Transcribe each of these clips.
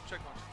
Check one.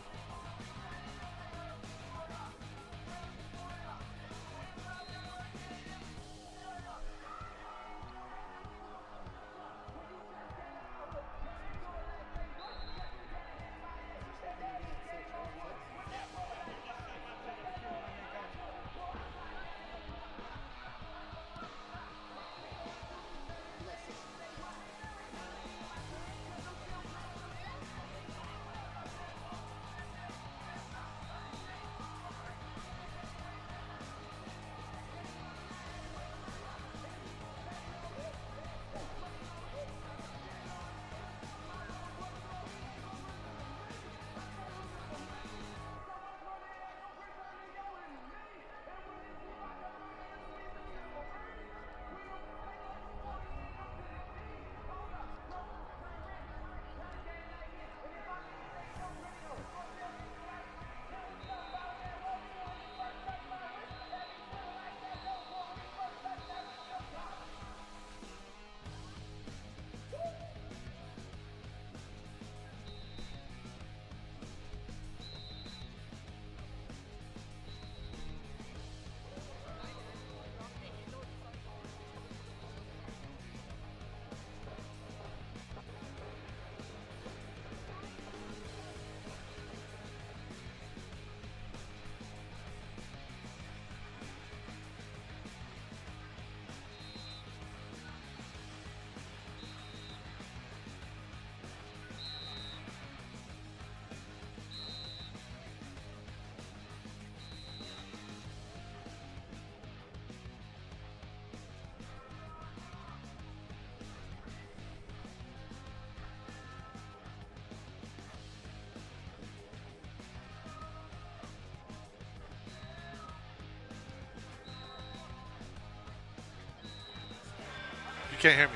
You can't hear me.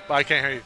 But I can't hear you.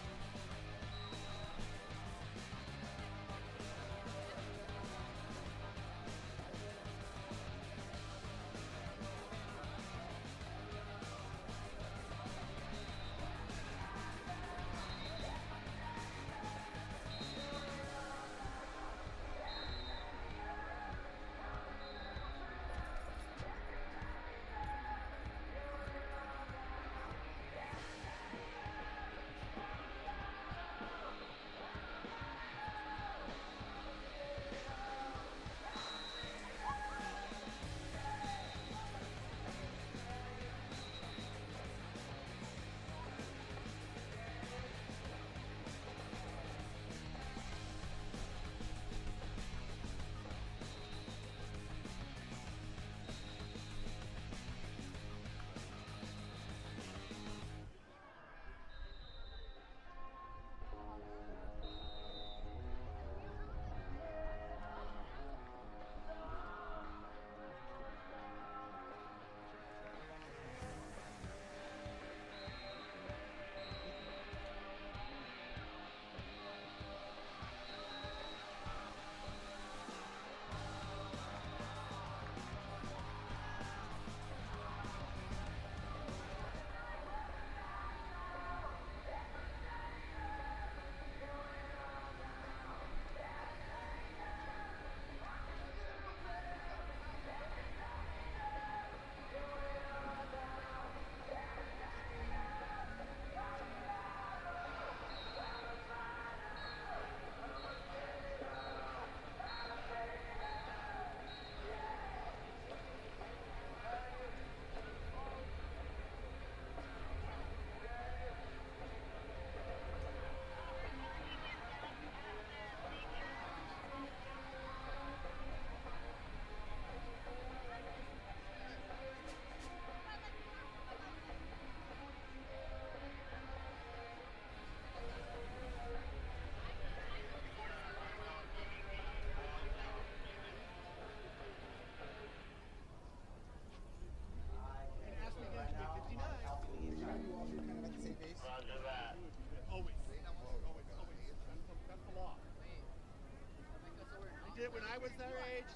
when I was their age,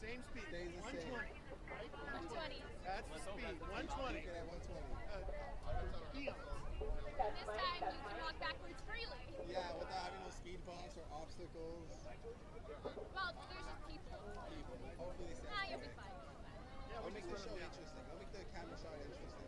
same speed. Stays the 120. Right? 120. That's the speed. 120. Get at 120. Eons. This time you can walk backwards freely. Yeah, without having no speed bumps or obstacles. Well, there's just people. People. Hopefully they stay. Nah, you'll be fine. Yeah, I'll we make can the slow show down. interesting. I'll make the camera shot interesting.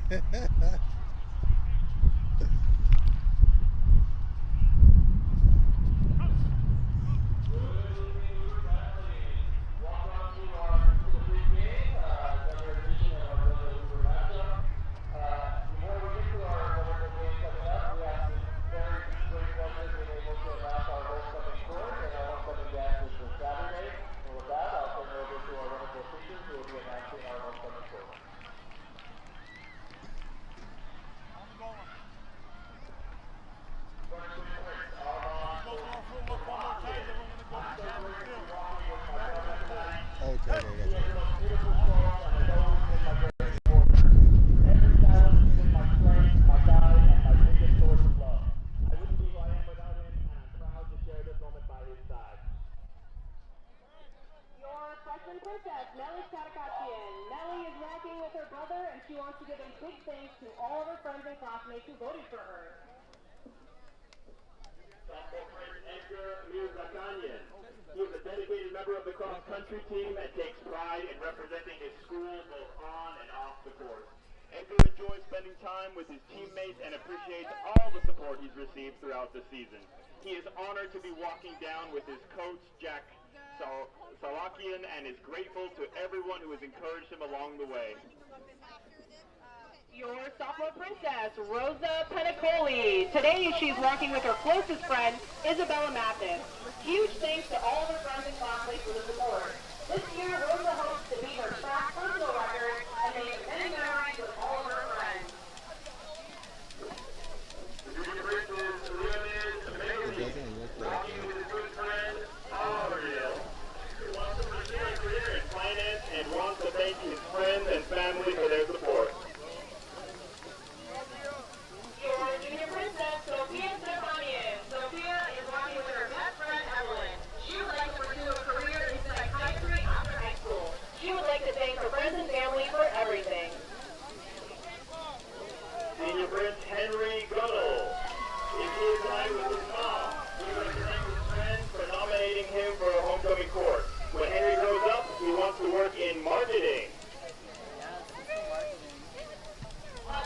Okay, okay, gotcha. Your freshman princess, Nellie Katakatian. Nellie is walking with her brother, and she wants to give a big thanks to all of her friends and classmates who voted for her. He is a dedicated member of the cross-country team and takes pride in representing his school both on and off the court. Edgar enjoys spending time with his teammates and appreciates all the support he's received throughout the season. He is honored to be walking down with his coach, Jack Salakian, and is grateful to everyone who has encouraged him along the way. Your sophomore princess, Rosa Penacoli. Today she's walking with her closest friend, Isabella Mathis. Huge thanks to all of her friends and classmates for the support. This year, Rosa hopes to beat her track personal record and make many memories with all of her friends. It doesn't look like it. And wants to thank his friends and family for their support. Your junior princess, Sophia Stefanian. Sophia is walking with her best friend, Evelyn. She would like to pursue a career in psychiatry after high school. She would like to thank her friends and family for everything. Senior Prince Henry Gunnell is here tonight with his mom. He would like to thank his friends for nominating him for a homecoming court. When Henry grows up, he wants to work in marketing.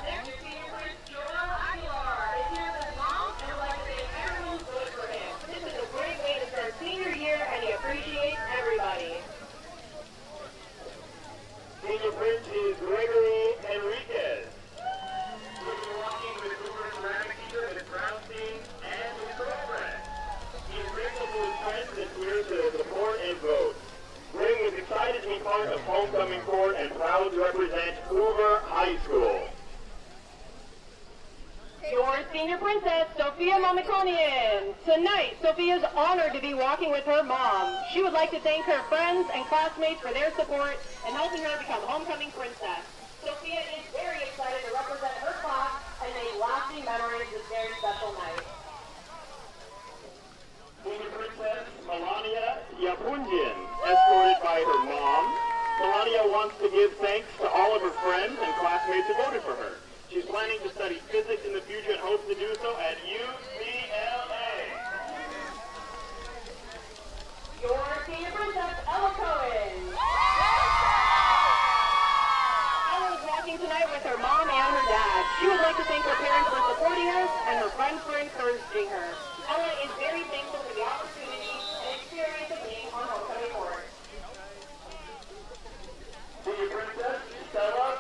Next, Senior Prince Joel Aguilar is here with his mom and would like to thank everyone who voted for him. This is a great way to start senior year, and he appreciates everybody. Senior Prince is Gregory Enriquez. He will be walking with Hoover ceramic teacher Ms. Brownstein and his girlfriend. He is grateful to his friends and peers for their support and vote. Greg is excited to be part of homecoming court and proud to represent Hoover High School. Your senior princess, Sophia Mamikonian. Tonight, Sophia is honored to be walking with her mom. She would like to thank her friends and classmates for their support and helping her become homecoming princess. Sophia is very excited to represent her class and make lasting memories this very special night. Senior Princess Melania Yapunjian, escorted by her mom. Melania wants to give thanks to all of her friends and classmates who voted for her. She's planning to study physics in the future and hopes to do so at UCLA. Your senior princess, Ella Cohen. Ella is walking tonight with her mom and her dad. She would like to thank her parents for supporting her and her friends for encouraging her. Ella is very thankful for the opportunity and experience of being on homecoming court. Senior Princess Stella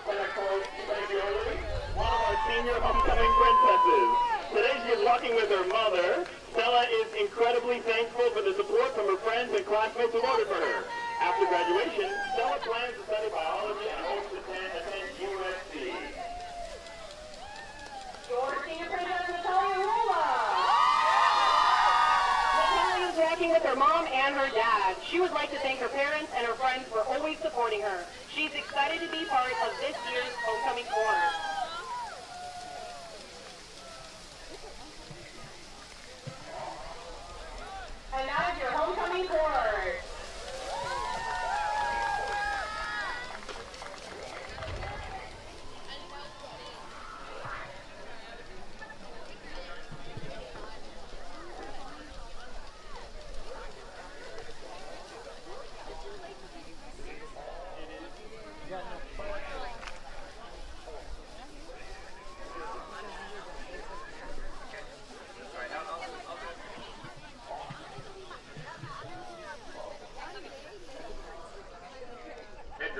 Penagioli, one of our senior homecoming princesses. Today she is walking with her mother. Stella is incredibly thankful for the support from her friends and classmates who voted for her. After graduation, Stella plans to study biology and hopes to attend USC. Your senior princess, Natalia Rolla. Natalia is walking with her mom and her dad. She would like to thank her parents and her friends for always supporting her. She's excited to be part of this year's homecoming court. And now is your homecoming court.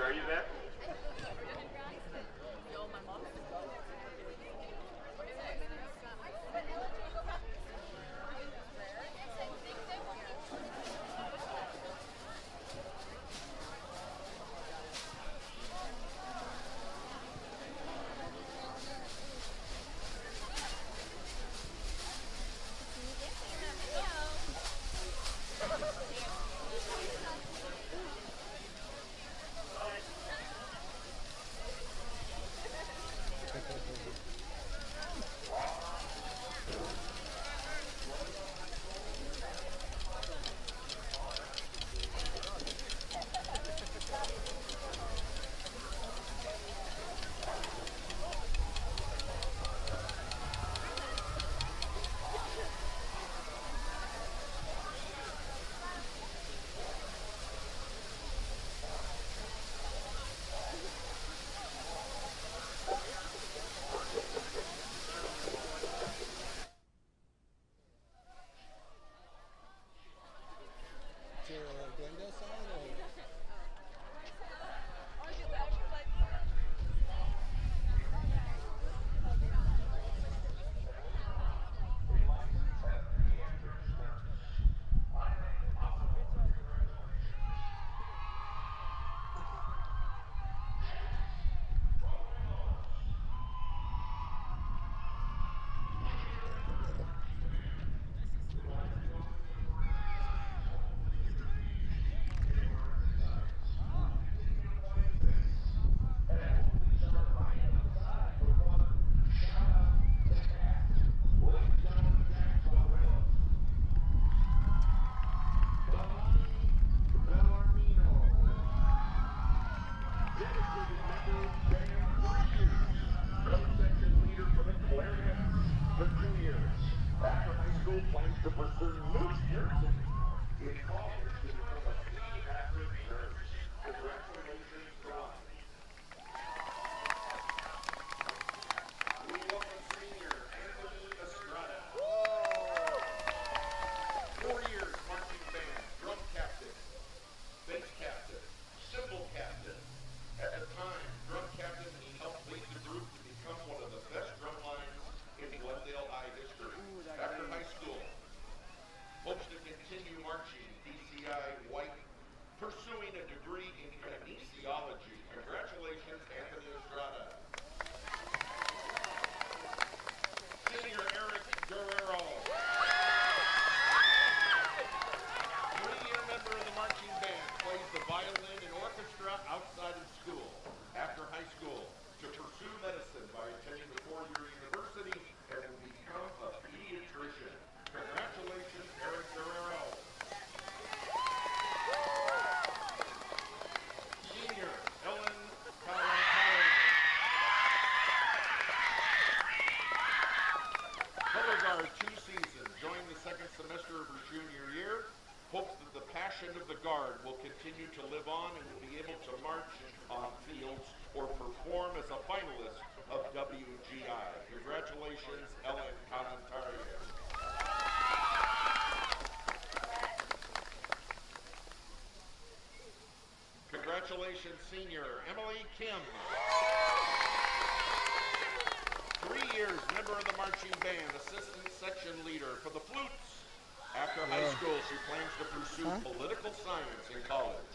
are you there? To Glendale side or? Pursuing a degree in kinesiology. Congratulations, Anthony Estrada. Senior Eric Guerrero. 3-year member of the marching band, plays the violin and orchestra outside of school. After high school, to pursue medicine by attending the 4-year university and will become a pediatrician. Congratulations, Eric Guerrero. Senior Ellen Calentine. Color Guard 2 seasons, joined the second semester of her junior year. Hopes that the passion of the Guard will continue to live on and will be able to march on fields or perform as a finalist of WGI. Congratulations, Ellen Calentine. Congratulations, senior Emily Kim. 3 years, member of the marching band, assistant section leader for the flutes. After high school, she plans to pursue political science in college.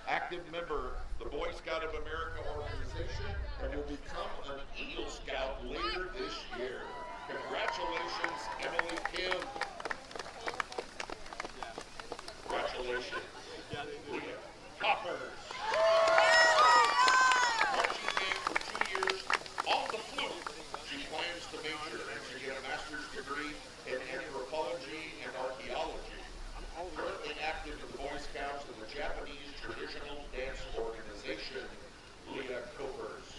Active member, the Boy Scout of America organization, and will become an Eagle Scout later this year. Congratulations, Emily Kim. Congratulations, Leah Coppers. Marching band for 2 years on the flute. She plans to major and to get a master's degree in anthropology and archaeology. Currently active in the Boy Scouts of the Japanese Traditional Dance Organization, Leah Coppers.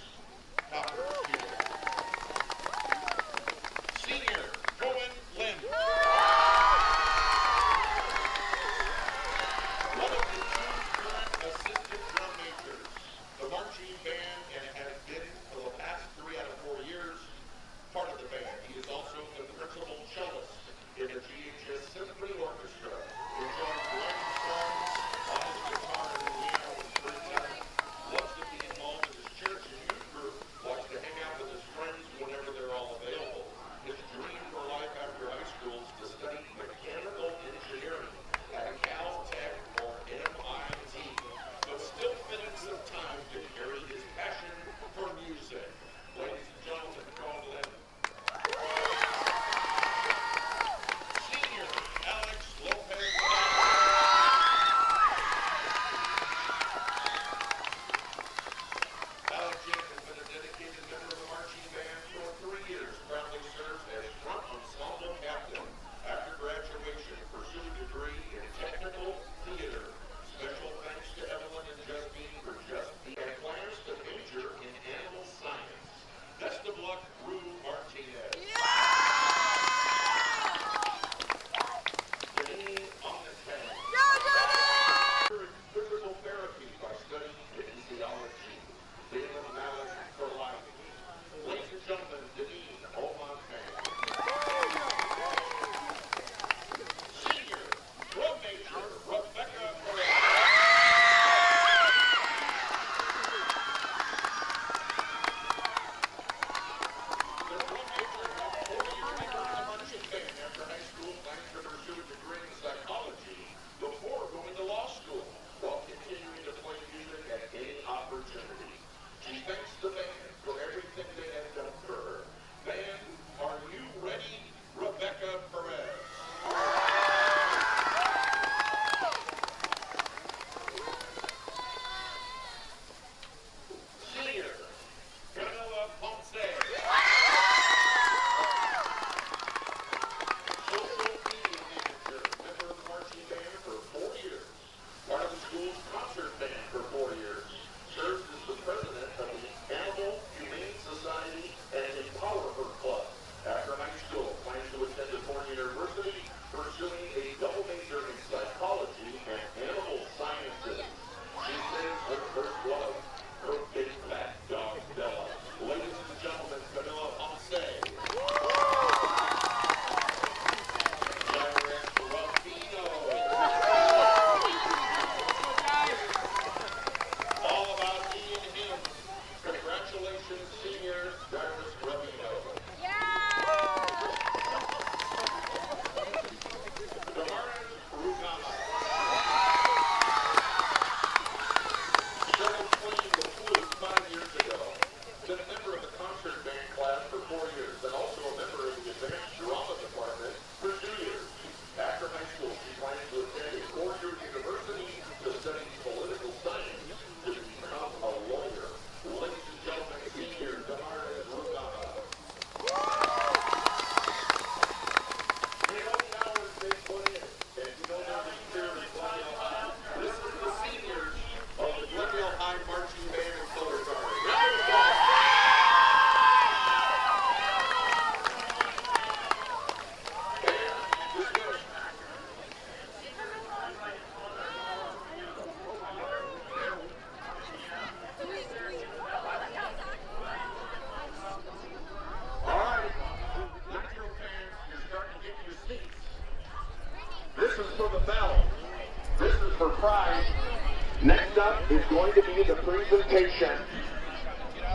to be the presentation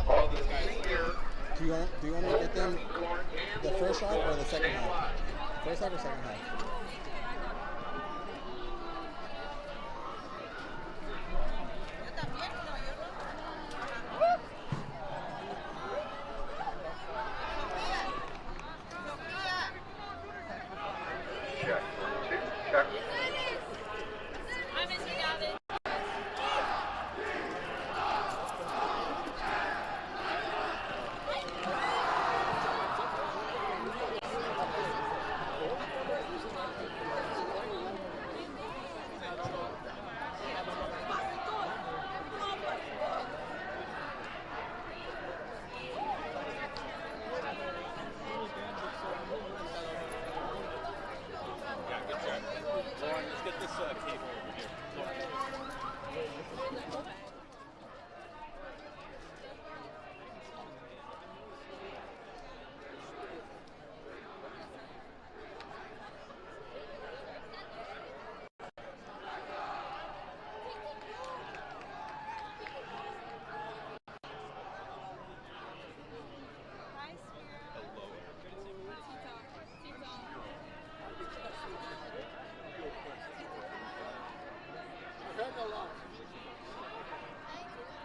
of the senior. Do you want to get them the first half or the second half? First half or second half? Check. Check. I miss you, Gavin.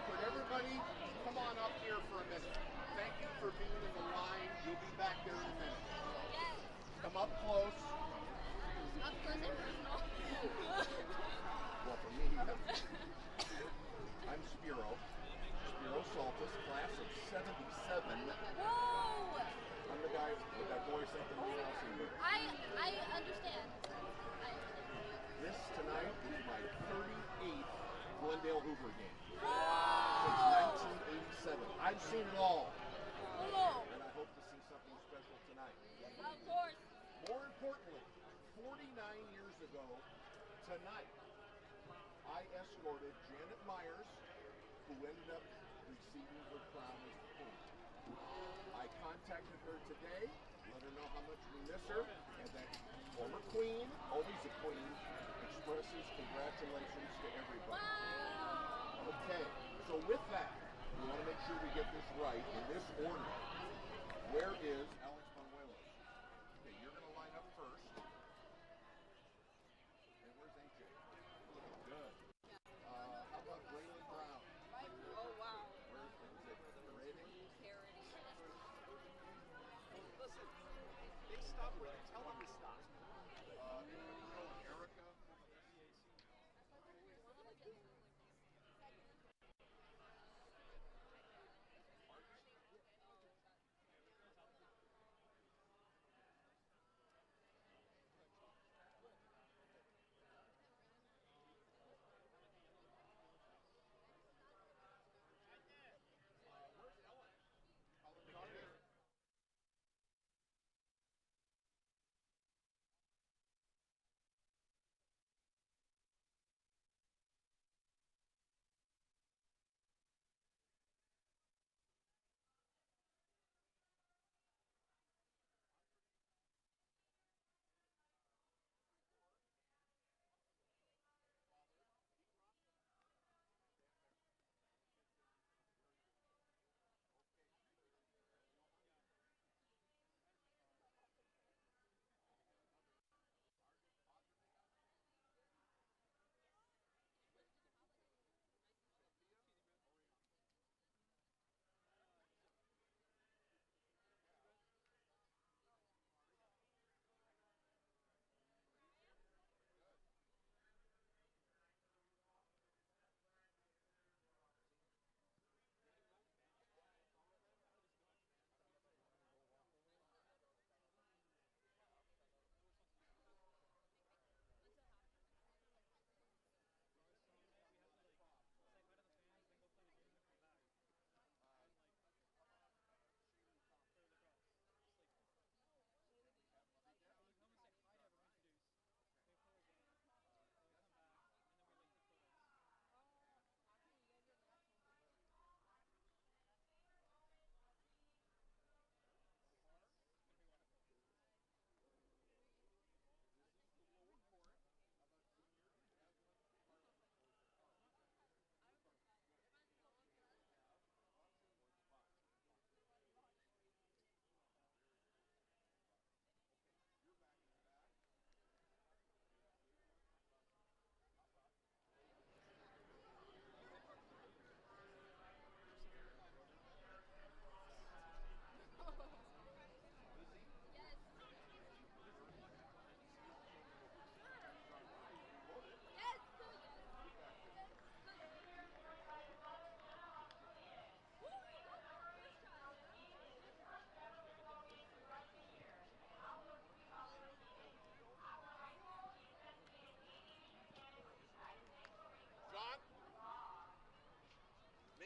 Could everybody come on up here for a minute? Thank you for being in the line. You'll be back there in a minute. Come up close. Up close and personal. Well, for me, I'm Spiro. Spiro Saltis, class of 77. Whoa! I'm the guy with that voice up in the house here. I understand. This tonight is my 38th Glendale Hoover game. Whoa! Since 1987. I've seen it all. Whoa! And I hope to see something special tonight. Of course. More importantly, 49 years ago tonight, I escorted Janet Myers, who ended up receiving her crown as the queen. I contacted her today, let her know how much we miss her, and that former queen, always a queen, expresses congratulations to everybody. Wow! Okay, so with that, we want to make sure we get this right in this order. Where is Alex Manuelos? Okay, you're going to line up first. And where's AJ? Good. How about Braylon Brown? Oh, wow. Where's it? Ready? Listen, they stop where you tell them to stop. Erica.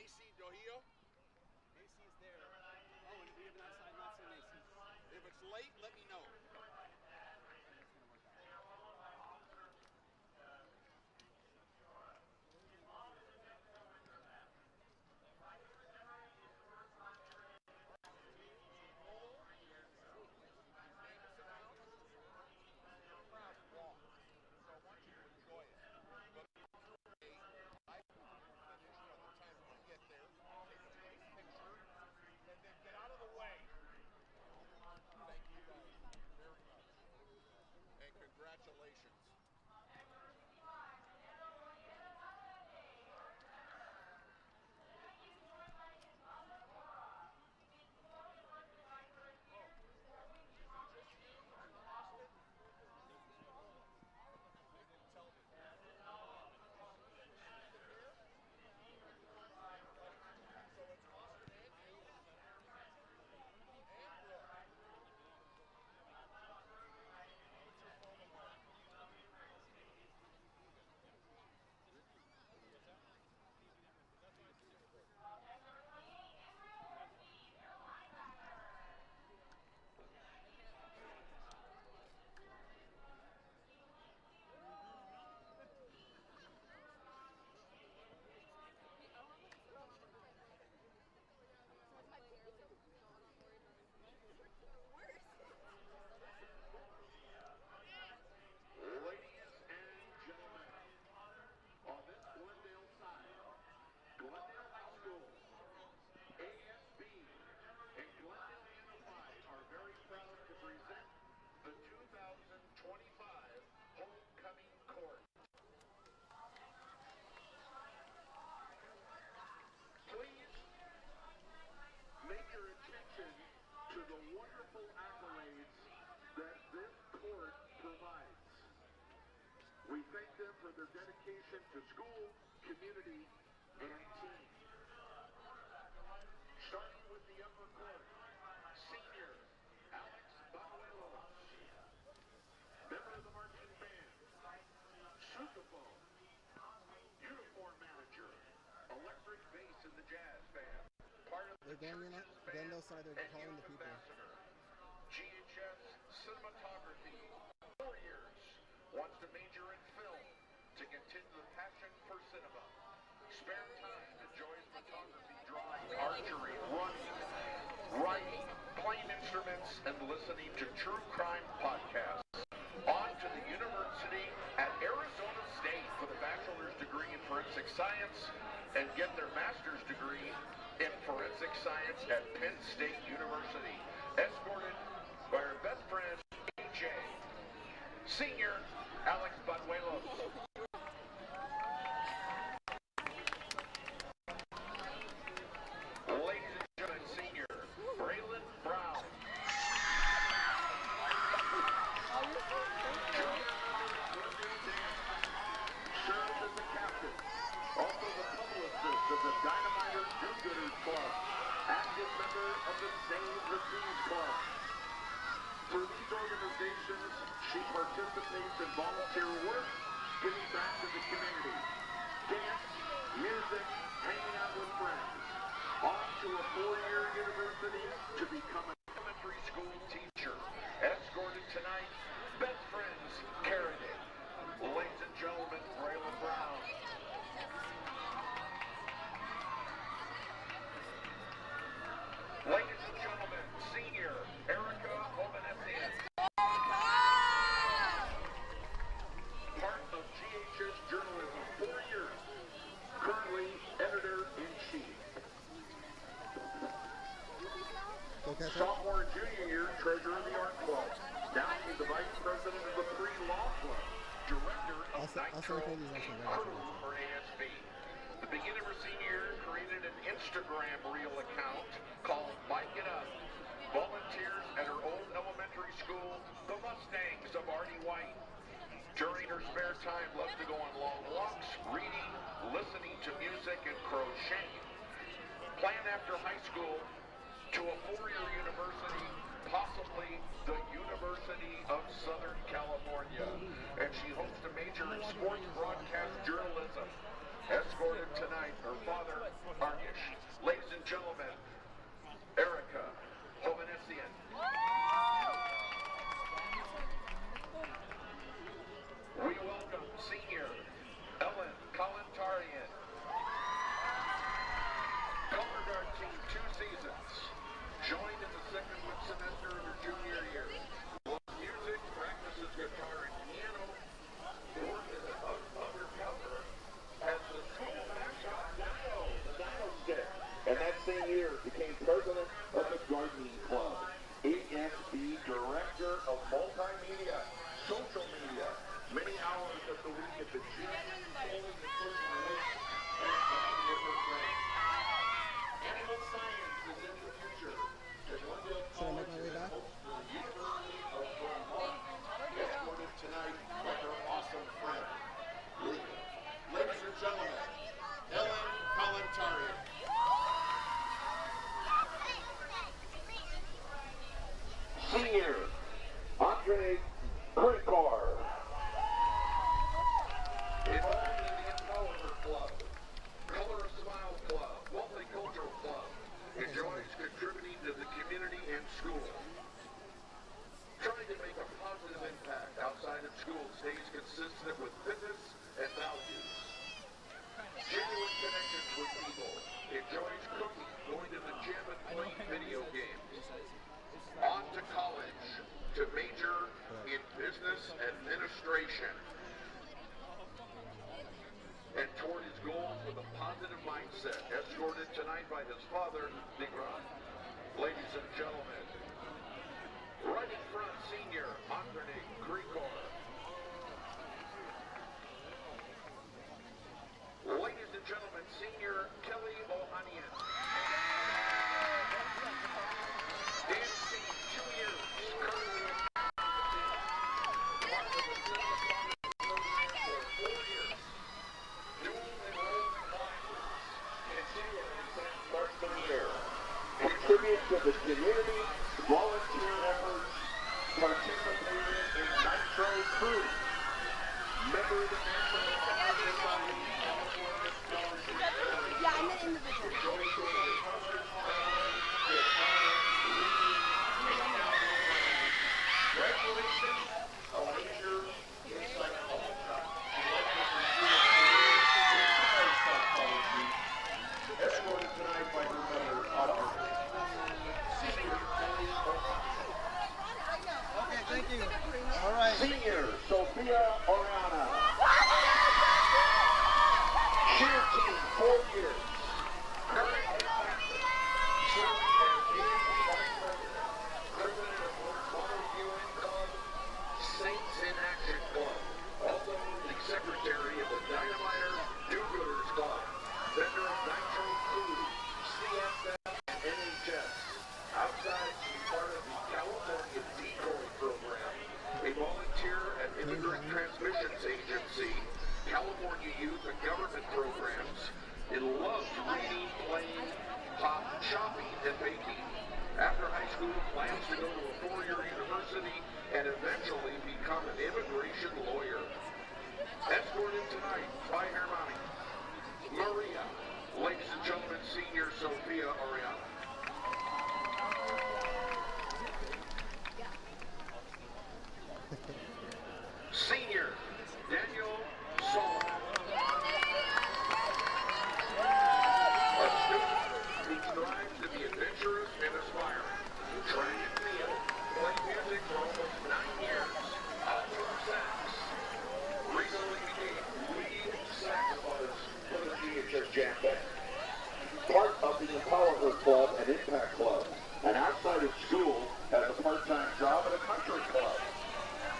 Macy Dohio? Macy's there. Oh, and we have an outside not so Macy's. If it's late, let me know. And congratulations. Ladies and gentlemen, on this Glendale side, Glendale High School, ASB, and Glendale Unified are very proud to present the 2025 Homecoming Court. Please make your attention to the wonderful accolades that this court provides. We thank them for their dedication to school, community, and team. Starting with the upper court, senior Alex Banuelos, member of the marching band, sousaphone, uniform manager, electric bass in the jazz band, part of the They're going in on church's band, Glendale side. They're and calling youth the people. ambassador. GHS cinematography, 4 years, wants to major in film to continue the passion for cinema. Spare time enjoys photography, drawing, archery, running, writing, playing instruments, and listening to true crime podcasts. On to the university at Arizona State for the bachelor's degree in forensic science and get their master's degree in forensic science at Penn State University. Escorted by our best friend, AJ. Senior, Alex Banuelos. Ladies and gentlemen, senior, Braylon Brown. Junior, serves as the captain. Also the publicist of the Dynamiters Do-Gooders Club. Active member of the Save the Seas Club. Through these organizations, she participates in volunteer work, giving back to the community. Dance, music, hanging out with friends. On to a 4-year university to become an elementary school teacher. Escorted tonight, best friends, Carradine. Ladies and gentlemen, Braylon Brown. Ladies and gentlemen, senior, Erica Obanesian. Part of GHS Journalism, 4 years. Currently editor-in-chief. Go catch up. Sophomore and junior year, treasurer of the art club. Now she's the vice president of the pre-law club. Director of I'll send you these next Crew for ASB. The beginning of her senior year, created an Instagram reel account called Mike It Up. Volunteers at her old elementary school, the Mustangs of Artie White. During her spare time, loves to go on long walks, reading, listening to music, and crocheting. Plan after high school to a 4-year university, possibly the University of Southern California. And she hopes to major in sports broadcast journalism. Escorted tonight, her father, Arnish. teaching 2 seasons. Joined in the second semester of her junior year. Loves music, practices guitar and piano. Worked as an undercover as the school mascot Dino, the Dino Stick. And that same year became president of the Gardening Club. ASB Director of Multimedia, Social Media. Many hours of the week at the gym, bowling and pushing the weights, and talking with her friends. Animal science is in the future. The Glendale College is host to the University of Vermont. Escorted tonight by her awesome friend, Luca. Ladies and gentlemen, Ellen Kalantari. Senior, Andre Krikor. Involved in the Empower Club, Color a Smile Club, Multicultural Club. Enjoys contributing to the community and school. Trying to make a positive impact outside of school stays consistent with fitness and values. Genuine connections with people. Enjoys cooking, going to the gym and playing video games. On to college to major in business administration. And toward his goals with a positive mindset, escorted tonight by his father, Negron. Ladies and gentlemen, right in front, senior Andre Krikor. Ladies and gentlemen, senior Kelly Ohanian. Dancing 2 years, currently part of the program for 4 years. Dual enrolled classes, continuing since freshman year. Contribute to the community, volunteer efforts, participating in Nitro Crew. Member of the National Honor Society, California Scholarship. Yeah, I meant individual. Joins with the college, graduation, a major in psychology. Psychology. Escorted tonight by her mother, Audrey. Senior Kelly Ohanian. Okay, thank you. All right. Senior Sophia Oriana. Cheer team, 4 years. Current captain. Serving as VP Vice President. President of Motor Viewing Club. Saints in Action Club. Also the secretary of the Dynamiter Do-Gooders Club. Vendor of Nitro Food. CSF and NHS. Outside to be part of the California Decoy Program. A volunteer at Immigrant Transmissions Agency, California Youth and Government Programs, and loves reading, playing, shopping, and baking. After high school, plans to go to a 4-year university and eventually become an immigration lawyer. Escorted tonight by her mommy, Maria. Ladies and gentlemen, senior Sophia Oriana. Senior Daniel Solomon. A student who strives to be adventurous and aspiring. Track and field. Played music for almost 9 years. Outdoor sax. Recently became lead saxophonist for the GHS Jam Band. Part of the Empower Club and Impact Club. And outside of school, has a part-time job at a country club.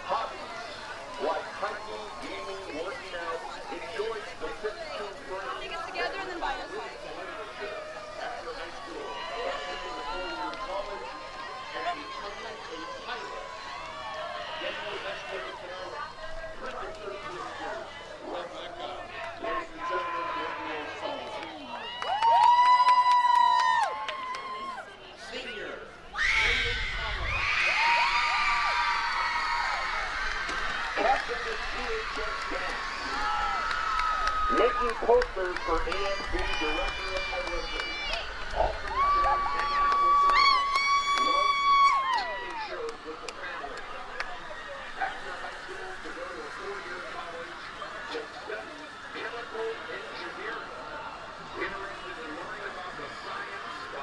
Hobbies like hiking, gaming, working out, enjoys the 52 friends. Take us together and then buy us one. After high school, attending a 4-year college and becoming a pilot. Daniel escorted tonight, currently 13 years. Rebecca, ladies and gentlemen, Daniel Solomon. Senior, David Thomas. Captain of GHS Dance. Making posters for AMB Director of Publicity. Also enjoys hanging out with friends. Loves TV shows with the family. After high school to go to a 4-year college to study chemical engineering. Interested in learning about the science of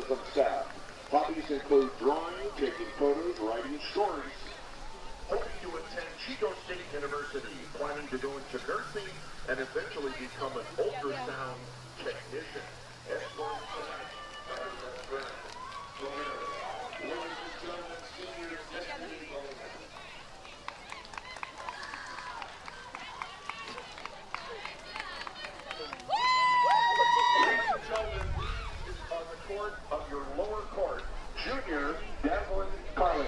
journalism staff. Hobbies include drawing, taking photos, writing stories. Hoping to attend Chico State University, planning to go into nursing and eventually become an ultrasound technician. Escort tonight. Ladies and gentlemen, senior Destiny Bowman. Ladies and gentlemen, on the court of your lower court, junior Devlin Carly.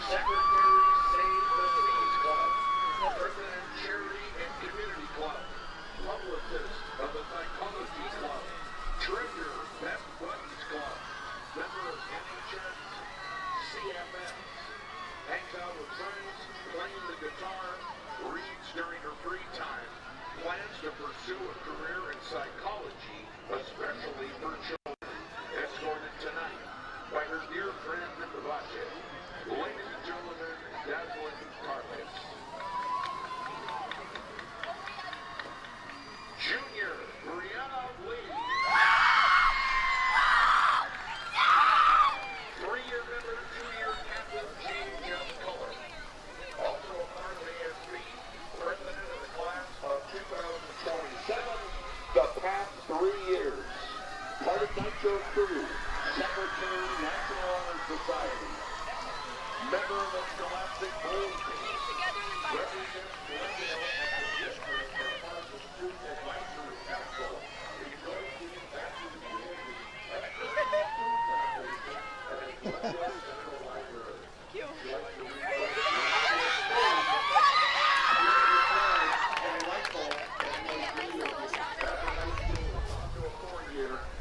Secretary Save the Seas Club, President Charity and Community Club, publicist of the Psychology Club, Treasurer Best Buddies Club, member of NHS, CFS, hangs out with friends, playing the guitar, reads during her free time, plans to pursue a career in psychology, especially for children. Escorted tonight by her dear friend in the budget. Ladies and gentlemen, Devlin Carly. Junior Brianna Lee. 3-year member, 2-year captain, change of color. Also a part of ASB, president of the class of 2027, the past 3 years. Part of Nitro Crew, Secretary, National Honor Society. Member of the Scholastic Bowl Team. Represents Glendale as the district as part of the Student Advisory Council. He goes to the back to the community as the Student Foundation and at Glendale Central Library. He likes to read books.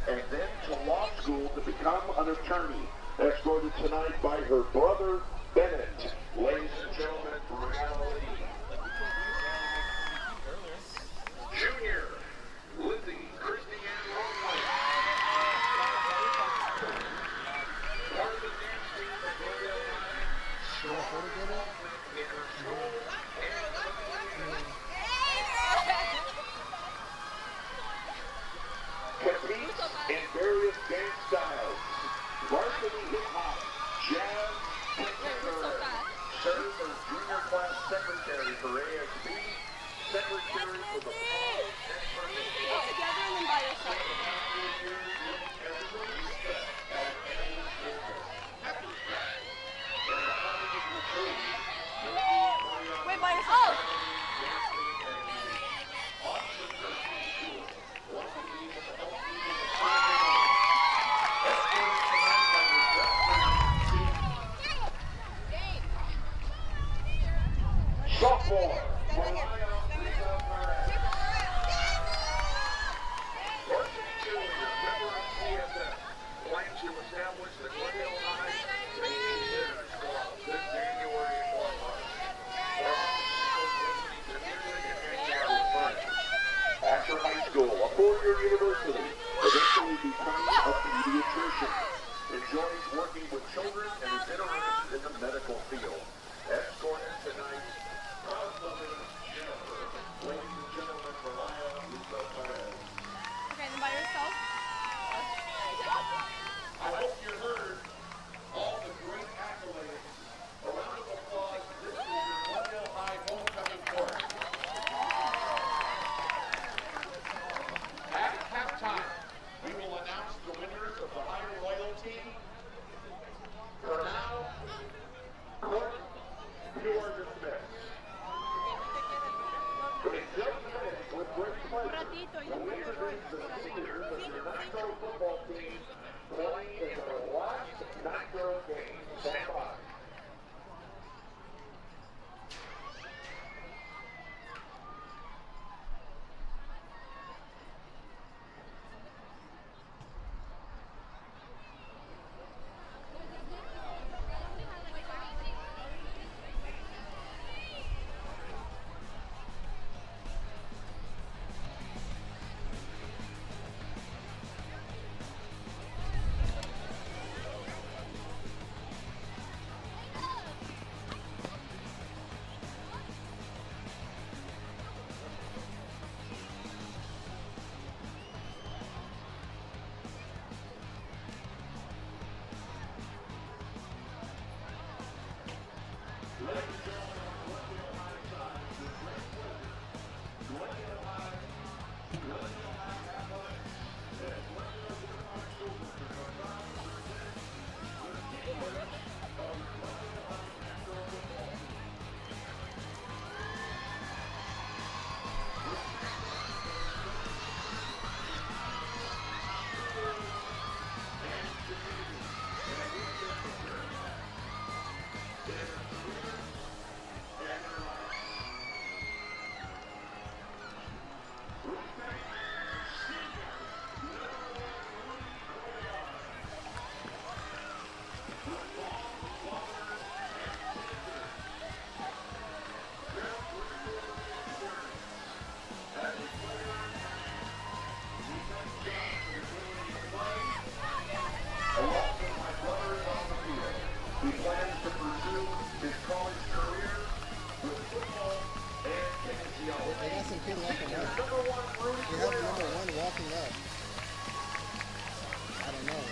And then to law school to become an attorney. Escorted tonight by her brother, Bennett. Ladies and gentlemen, Brianna Lee. Junior, Lizzie Christiane Longley. Part of the dance team at Glendale High. Strong in her school and competes in various dance styles. Varsity hip hop, jazz, contemporary. Serves as junior class secretary for ASB, secretary for the Paul and Get together and then by yourself. Wait, by yourself. Sophomore, Varsity cheerleader, member of CSS, plans to establish the Glendale High Lady Sinners Club this January and March. Listening to music and hanging out with friends. After high school, a 4-year university, eventually becoming a pediatrician. Enjoys working with children and is interested in the medical field. Escorted tonight. Ladies and gentlemen, Okay, then by yourself. I hope you heard all the great accolades. A round of applause. This is your Glendale High homecoming court. At halftime, we will announce the winners of the high royalty. For now, court pursue his college career with football and kinesiology. They got some kid walking up. Number one Rudy We have number one walking up. I don't know.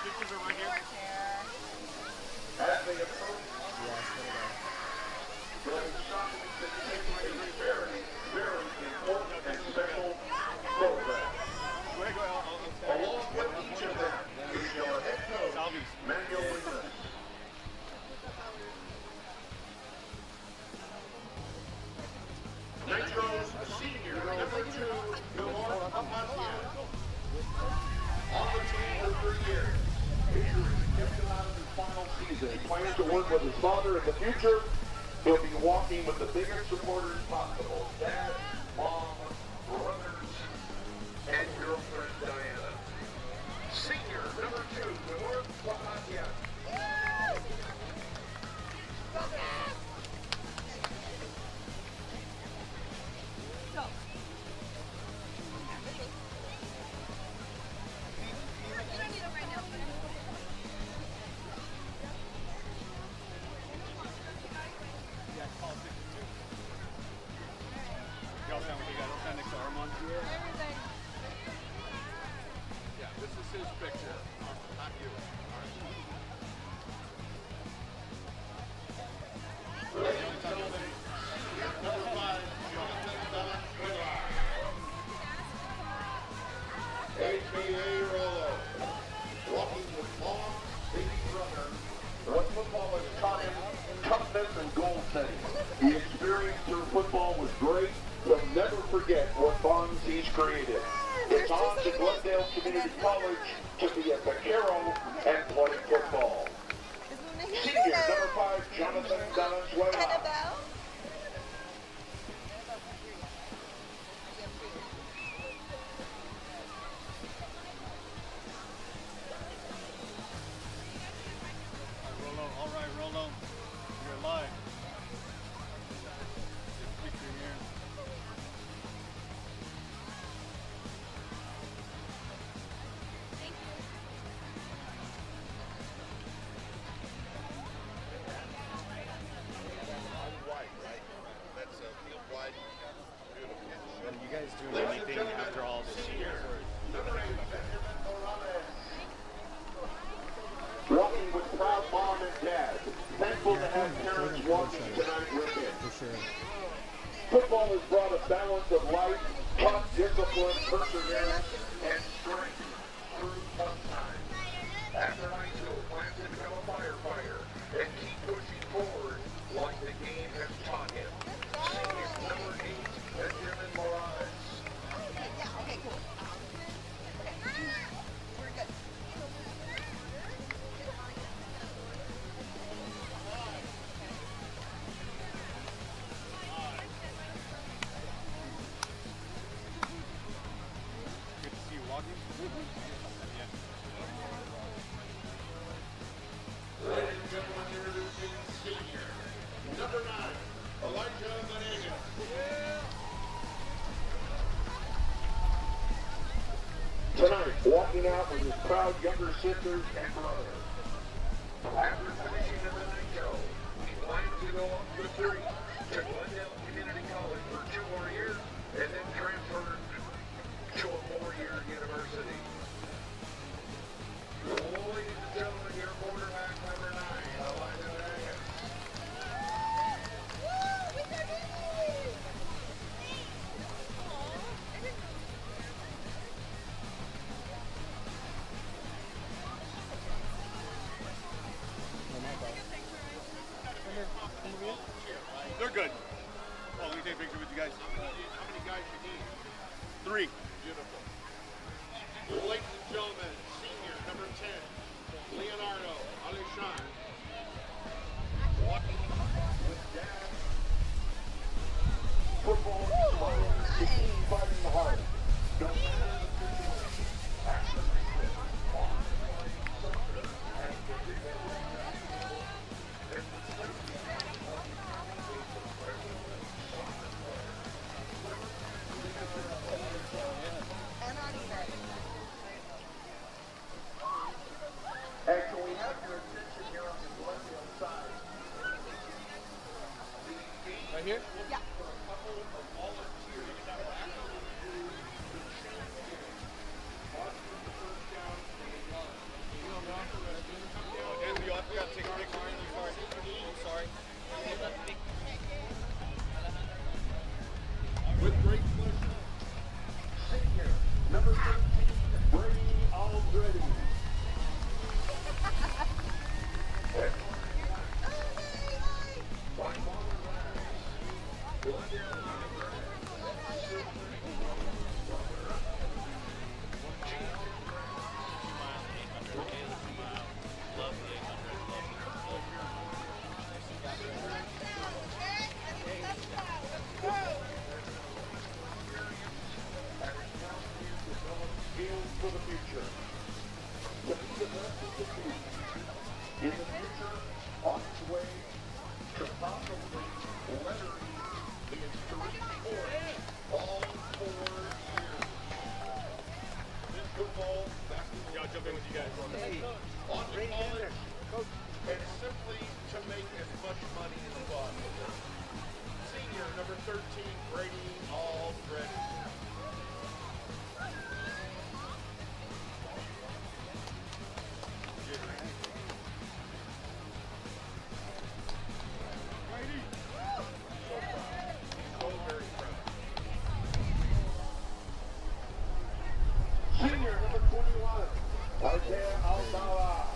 Pictures are right here. as they approach Yeah, so did I. the shot that takes a very, very important and special program. Go ahead, I'll Along with each of them is your head coach, Manuel Williams. Nitro's senior, number 2, Milor Amasia. On the team for 3 years. Injuries kept him out of his final season. He plans to work with his father in the future. He'll be walking with the biggest supporters possible. Dad, mom, brothers, and girlfriend Diana. Senior, number 2, Milor Amasia. Y'all stand with you guys. I'll stand next to Armand. Yeah, this is his picture, not you. AKA Rolo, walking with mom, baby brother. What football has taught him, toughness and goal setting. The experience through football was great. He'll never forget what bonds he's created. It's on to Glendale Community College to be a vaquero and play football. Senior, number 5, Jonathan Valenzuela. All right, Rolo. You're alive. Get a picture here. Are you guys doing anything after all this year? Walking with proud mom and dad. Thankful to have parents walking tonight with him. For sure. Football has brought a balance of life, taught discipline, perseverance, and strength through tough times. After high school, plans to become a firefighter and keep pushing forward like the game has taught him. Senior number 8, Benjamin Morales. Good to see you walking. Yeah. Ladies and gentlemen, introducing senior, number 9, Elijah Venegas. Tonight, walking out with his proud younger sisters and brother. After finishing in the NICO, he plans to go up the street to Glendale Community College for 2 more years and then transfer to a 4-year university. Ladies and gentlemen, your quarterback number 9, Elijah Venegas. They're good. Oh, let me take a picture with you guys. How many guys you need? 3. Beautiful. Ladies and gentlemen, senior number 10, Leonardo Alexan. Walking with dad. Football is fun. It keeps fighting the heart. No matter the situation. After Actually, we have your attention here on here? Yeah. Anthony, I forgot to take a picture. Sorry. With great pleasure, senior number 13, Brady Aldready. Skills for the future. To be the best of the team. In the future, on its way to possibly lettering the extreme sport all 4 years. This football, basketball, Yeah, I'll jump in with you guys. on to college, and simply to make as much money as possible. Senior number 13, Brady Aldready. So very proud. Senior number 21, Isaiah Albawa.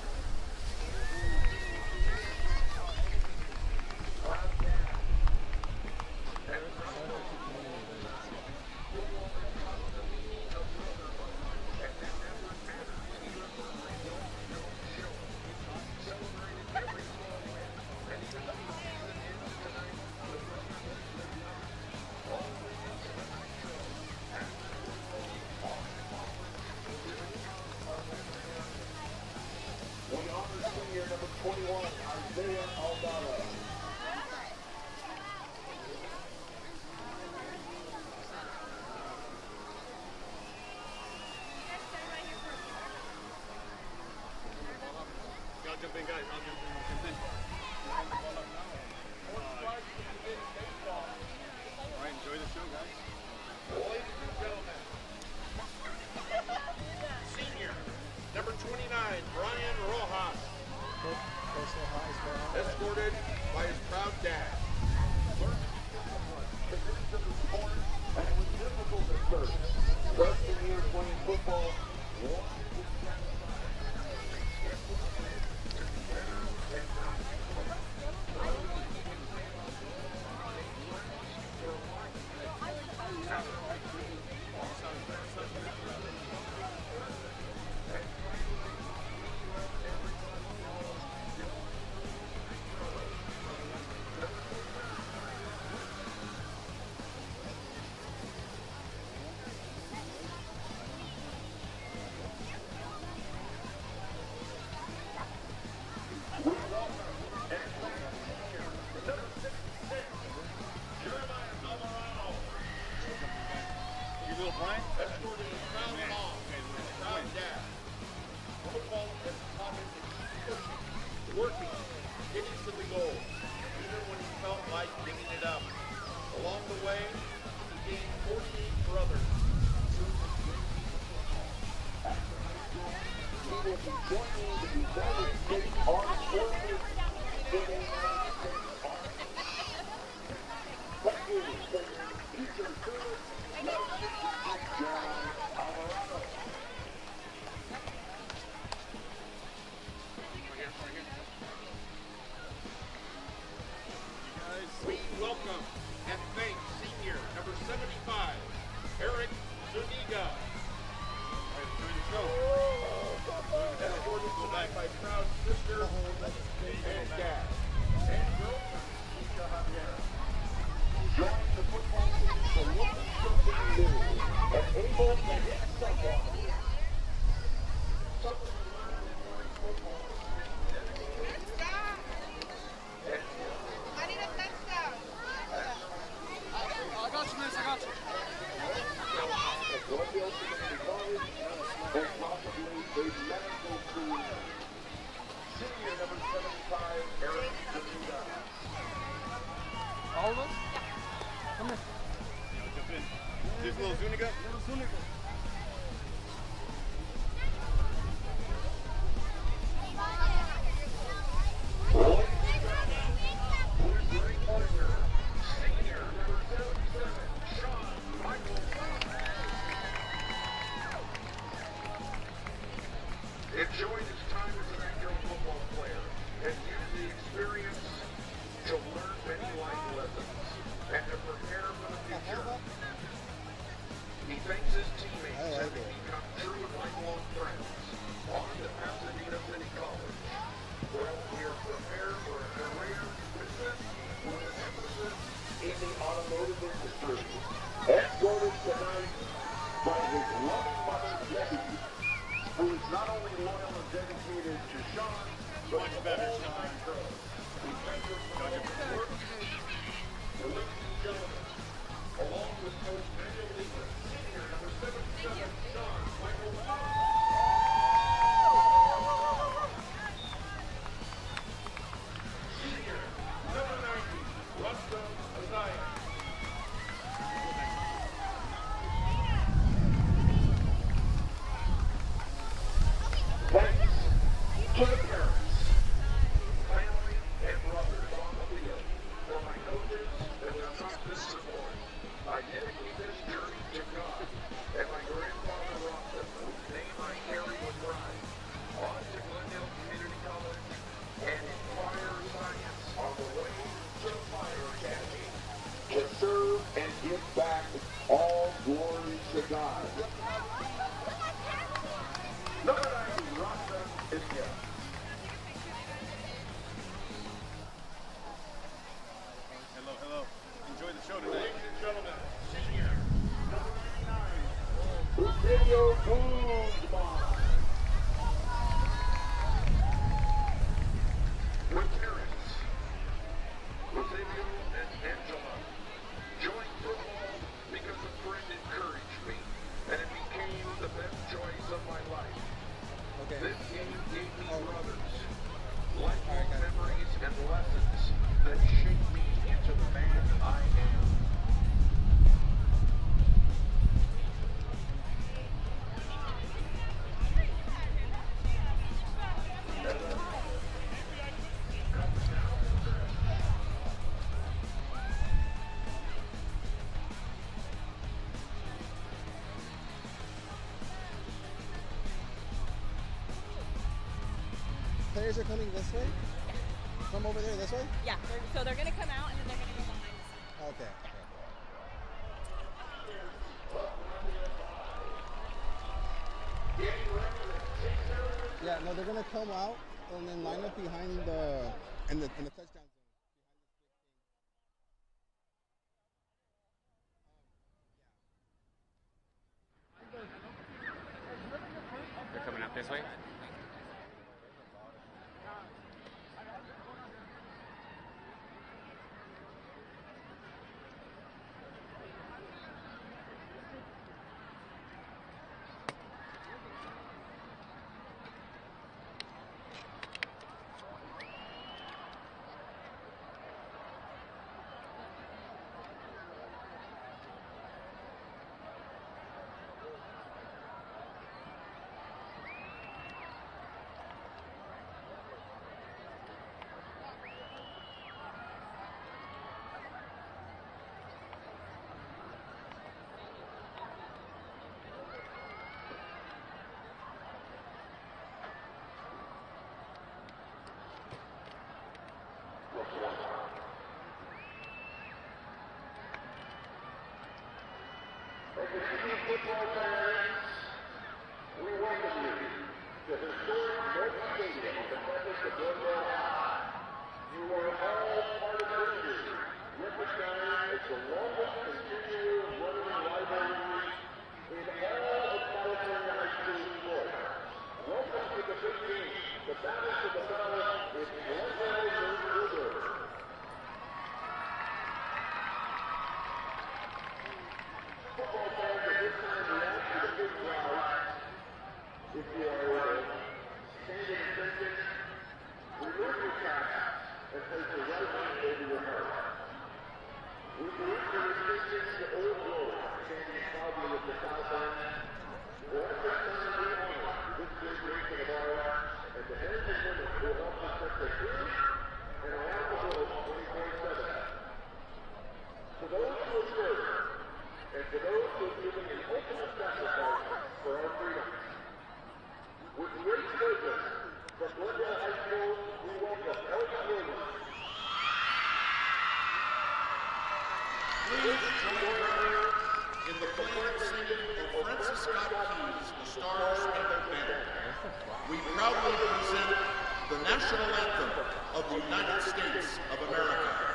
We honor senior number 21, Isaiah Albawa. I'll jump in, guys. I'll jump in. All right, enjoy the show, guys. Ladies and gentlemen, senior number 29, Brian Rojas, escorted by his proud dad. Learned the roots of the sport, and it was difficult at first. Freshman year playing football, You little Brian? escorted his proud mom and proud dad. Football has taught him to keep pushing, working, getting to the goal, even when he felt like giving it up. Along the way, he gained 48 brothers. He will be joining the United States Armed Forces in the United States Army. Thank you for your future service. John Alvarado. We welcome and thank senior number 75, Eric Zuniga. Escorted tonight by proud sister and dad. players are coming this way? From over there this way? Yeah. So they're gonna come out and then they're gonna go behind us. Okay. Yeah, no, they're gonna come out and then line up behind the in the touchdown zone. They're coming up this way? Football fans, we welcome you to historic North Stadium on the campus of Glendale High. You are all part of history, recognized as the longest continual running rivalry in all of California high school sports. Welcome to the big game, the battle for the ballot with Glendale versus Hoover. Football fans, at this time we ask you to big crowd, if you are able, stand in attention, remove your cap, and place your right hand over your heart. We direct your attention to Old Road, standing proudly at the south end. We'll also turn the honor this great nation of ours, and the men and women who will help protect us here and around the world 24/7. To those who have served, and to those who have given an ultimate sacrifice for our freedom. With great pleasure, from Glendale High School, we welcome Alex Williams. Please join her in the playing singing of Francis Scott Key's The Star Spangled Banner. We proudly present the national anthem of the United States of America.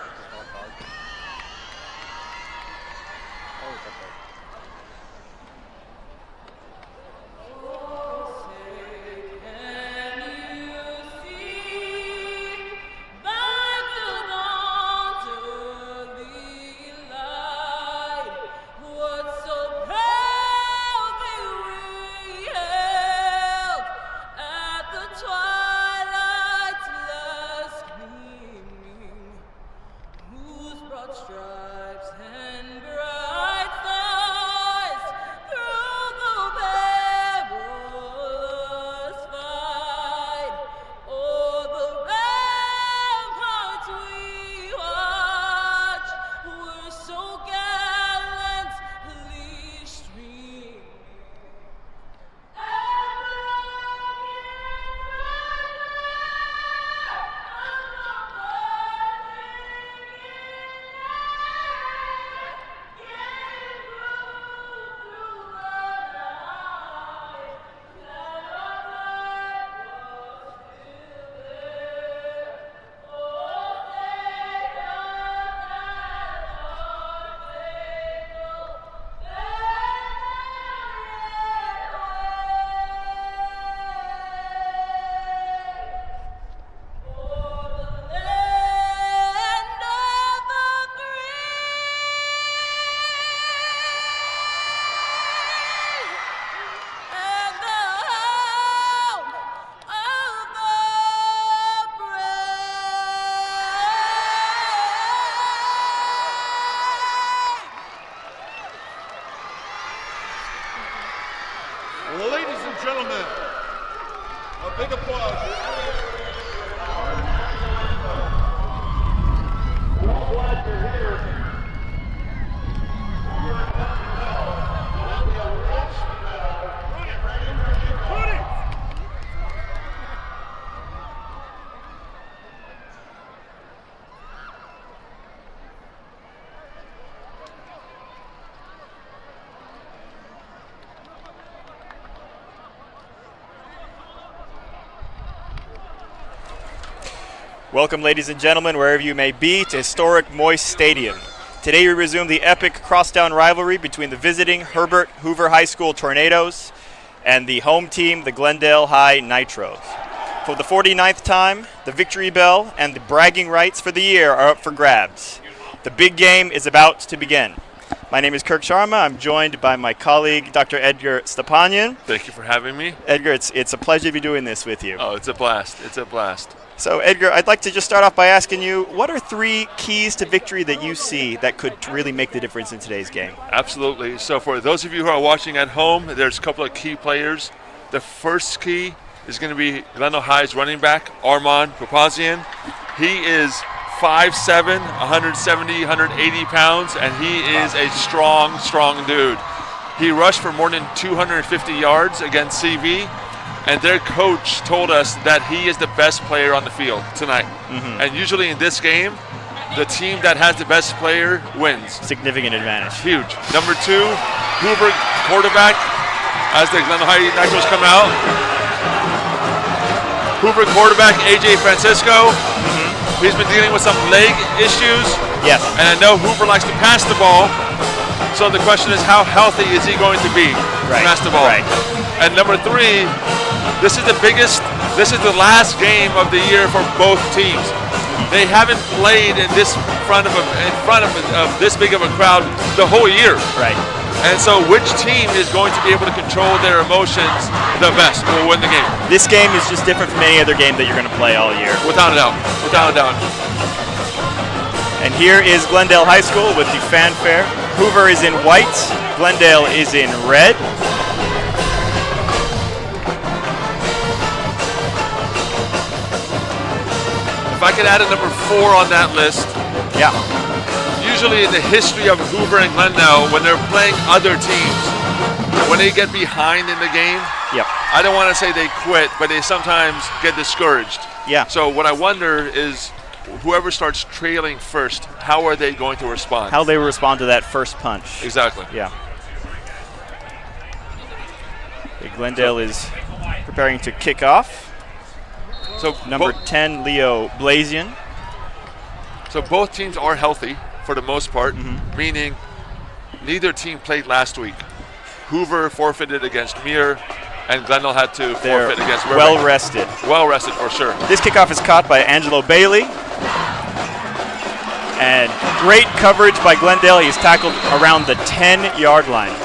Welcome, ladies and gentlemen, wherever you may be, to historic Moist Stadium. Today we resume the epic crosstown rivalry between the visiting Herbert Hoover High School Tornadoes and the home team, the Glendale High Nitros. For the 49th time, the victory bell and the bragging rights for the year are up for grabs. The big game is about to begin. My name is Kirk Sharma. I'm joined by my colleague, Dr. Edgar Stepanyan. Thank you for having me. Edgar, it's a pleasure to be doing this with you. Oh, it's a blast. It's a blast. So, Edgar, I'd like to just start off by asking you, what are 3 keys to victory that you see that could really make the difference in today's game? Absolutely. So for those of you who are watching at home, there's a couple of key players. The first key is going to be Glendale High's running back, Armand Papazian. He is 5'7", 170, 180 pounds, and he is a strong, strong dude. He rushed for more than 250 yards against CV, and their coach told us that he is the best player on the field tonight. Mm-hmm. And usually in this game, the team that has the best player wins. Significant advantage. Huge. Number 2, Hoover quarterback, as the Glendale High Nitros come out. Hoover quarterback, AJ Francisco. He's been dealing with some leg issues. Yes. And I know Hoover likes to pass the ball. So the question is, how healthy is he going to be to pass the ball? Right. And number 3, this is the last game of the year for both teams. They haven't played in front of this big of a crowd the whole year. Right. And so which team is going to be able to control their emotions the best will win the game. This game is just different from any other game that you're going to play all year. Without a doubt. Without a doubt. And here is Glendale High School with the fanfare. Hoover is in white. Glendale is in red. If I could add a number 4 on that list. Yeah. Usually in the history of Hoover and Glendale, when they're playing other teams, when they get behind in the game, yep. I don't want to say they quit, but they sometimes get discouraged. Yeah. So what I wonder is, whoever starts trailing first, how are they going to respond? How they will respond to that first punch. Exactly. Yeah. Okay, Glendale is preparing to kick off. So number 10, Leo Blazian. So both teams are healthy for the most part, meaning neither team played last week. Hoover forfeited against Muir, and Glendale had to forfeit against Burbank. Well rested. Well rested for sure. This kickoff is caught by Angelo Bailey. And great coverage by Glendale. He's tackled around the 10-yard line.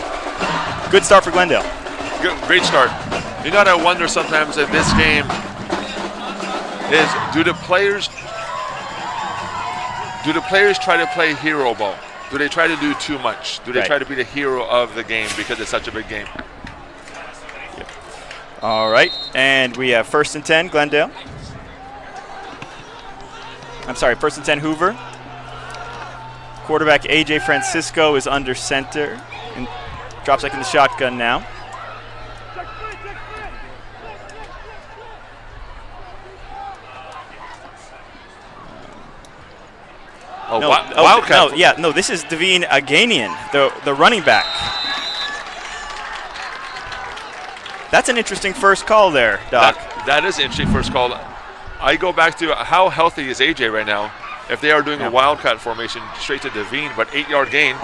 Good start for Glendale. Great start. You know what I wonder sometimes in this game is, do the players try to play hero ball? Do they try to do too much? Do they try to be the hero of the game because it's such a big game? Yep. All right, and we have 1st and 10, Glendale. I'm sorry, 1st and 10, Hoover. Quarterback AJ Francisco is under center and drops back in the shotgun now. Wildcat. No, this is Devine Aganian, the running back. That's an interesting first call there, Doc. That is an interesting first call. I go back to how healthy is AJ right now. If they are doing a wildcat formation straight to Devine, but 8-yard gain.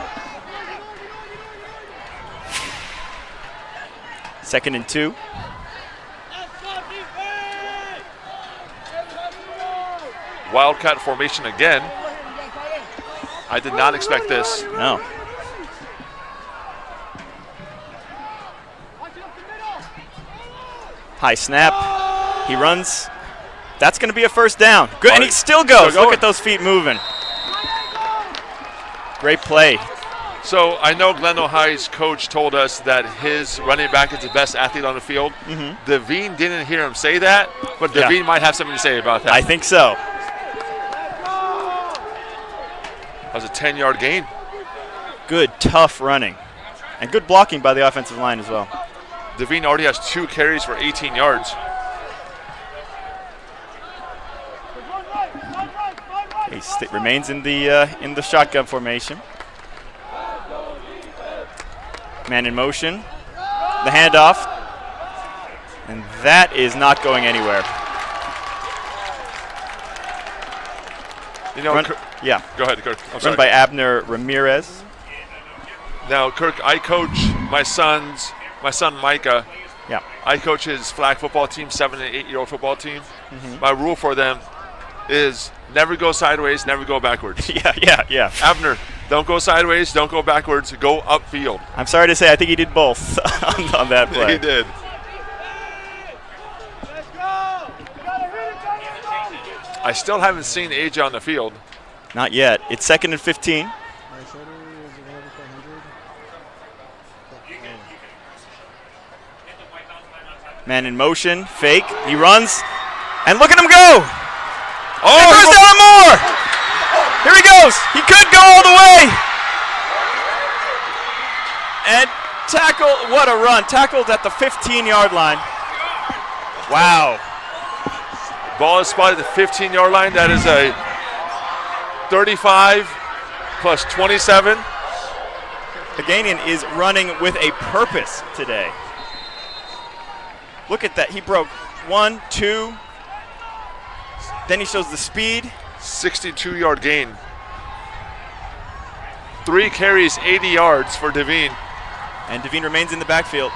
2nd and 2. Wildcat formation again. I did not expect this. No. High snap. He runs. That's going to be a 1st down. Good, and he still goes. Look at those feet moving. Great play. So I know Glendale High's coach told us that his running back is the best athlete on the field. Devine didn't hear him say that, but Devine might have something to say about that. I think so. That was a 10-yard gain. Good, tough running. And good blocking by the offensive line as well. Devine already has 2 carries for 18 yards. He remains in the shotgun formation. Man in motion. The handoff. And that is not going anywhere. You know, yeah. Go ahead, Kirk. I'm Run sorry. by Abner Ramirez. Now, Kirk, I coach my son Micah. Yeah. I coach his flag football team, 7 and 8-year-old football team. Mhm. My rule for them is never go sideways, never go backwards. yeah. Abner, don't go sideways, don't go backwards, go upfield. I'm sorry to say, I think he did both on that play. He did. I still haven't seen AJ on the field. Not yet. It's 2nd and 15. Man in motion, fake. He runs, and look at him go! Oh, he goes down more! Here he goes! He could go all the way! And tackle, what a run. Tackled at the 15-yard line. Wow. Ball is spotted at the 15-yard line. That is a 35 plus 27. Haganian is running with a purpose today. Look at that. He broke 1, 2. Then he shows the speed. 62-yard gain. 3 carries, 80 yards for Devine. And Devine remains in the backfield.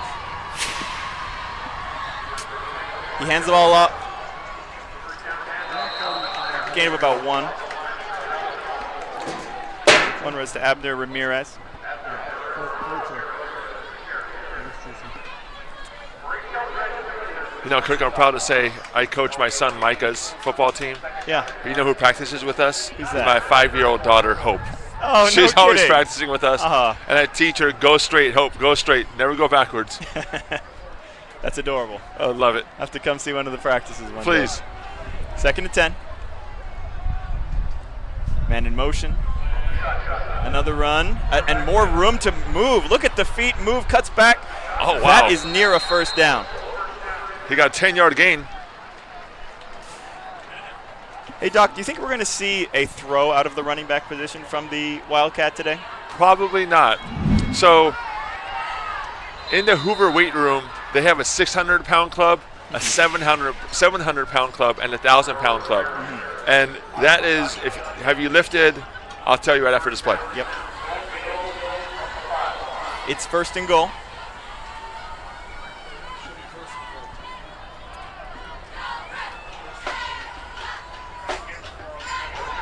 He hands the ball up. Gain of about 1. 1 was to Abner Ramirez. You know, Kirk, I'm proud to say I coach my son Micah's football team. Yeah. You know who practices with us? Who's that? My 5-year-old daughter, Hope. Oh, She's no always kidding. practicing with us. Uh-huh. And I teach her, go straight, Hope, go straight. Never go backwards. That's adorable. I love it. Have to come see one of the practices one Please. day. 2nd and 10. Man in motion. Another run. And more room to move. Look at the feet move, cuts back. Oh, wow. That is near a first down. He got a 10-yard gain. Hey, Doc, do you think we're going to see a throw out of the running back position from the Wildcat today? Probably not. So, in the Hoover weight room, they have a 600-pound club, a 700-pound club, and a 1,000-pound club. Mm-hmm. And that is, have you lifted? I'll tell you right after this play. Yep. It's 1st and goal.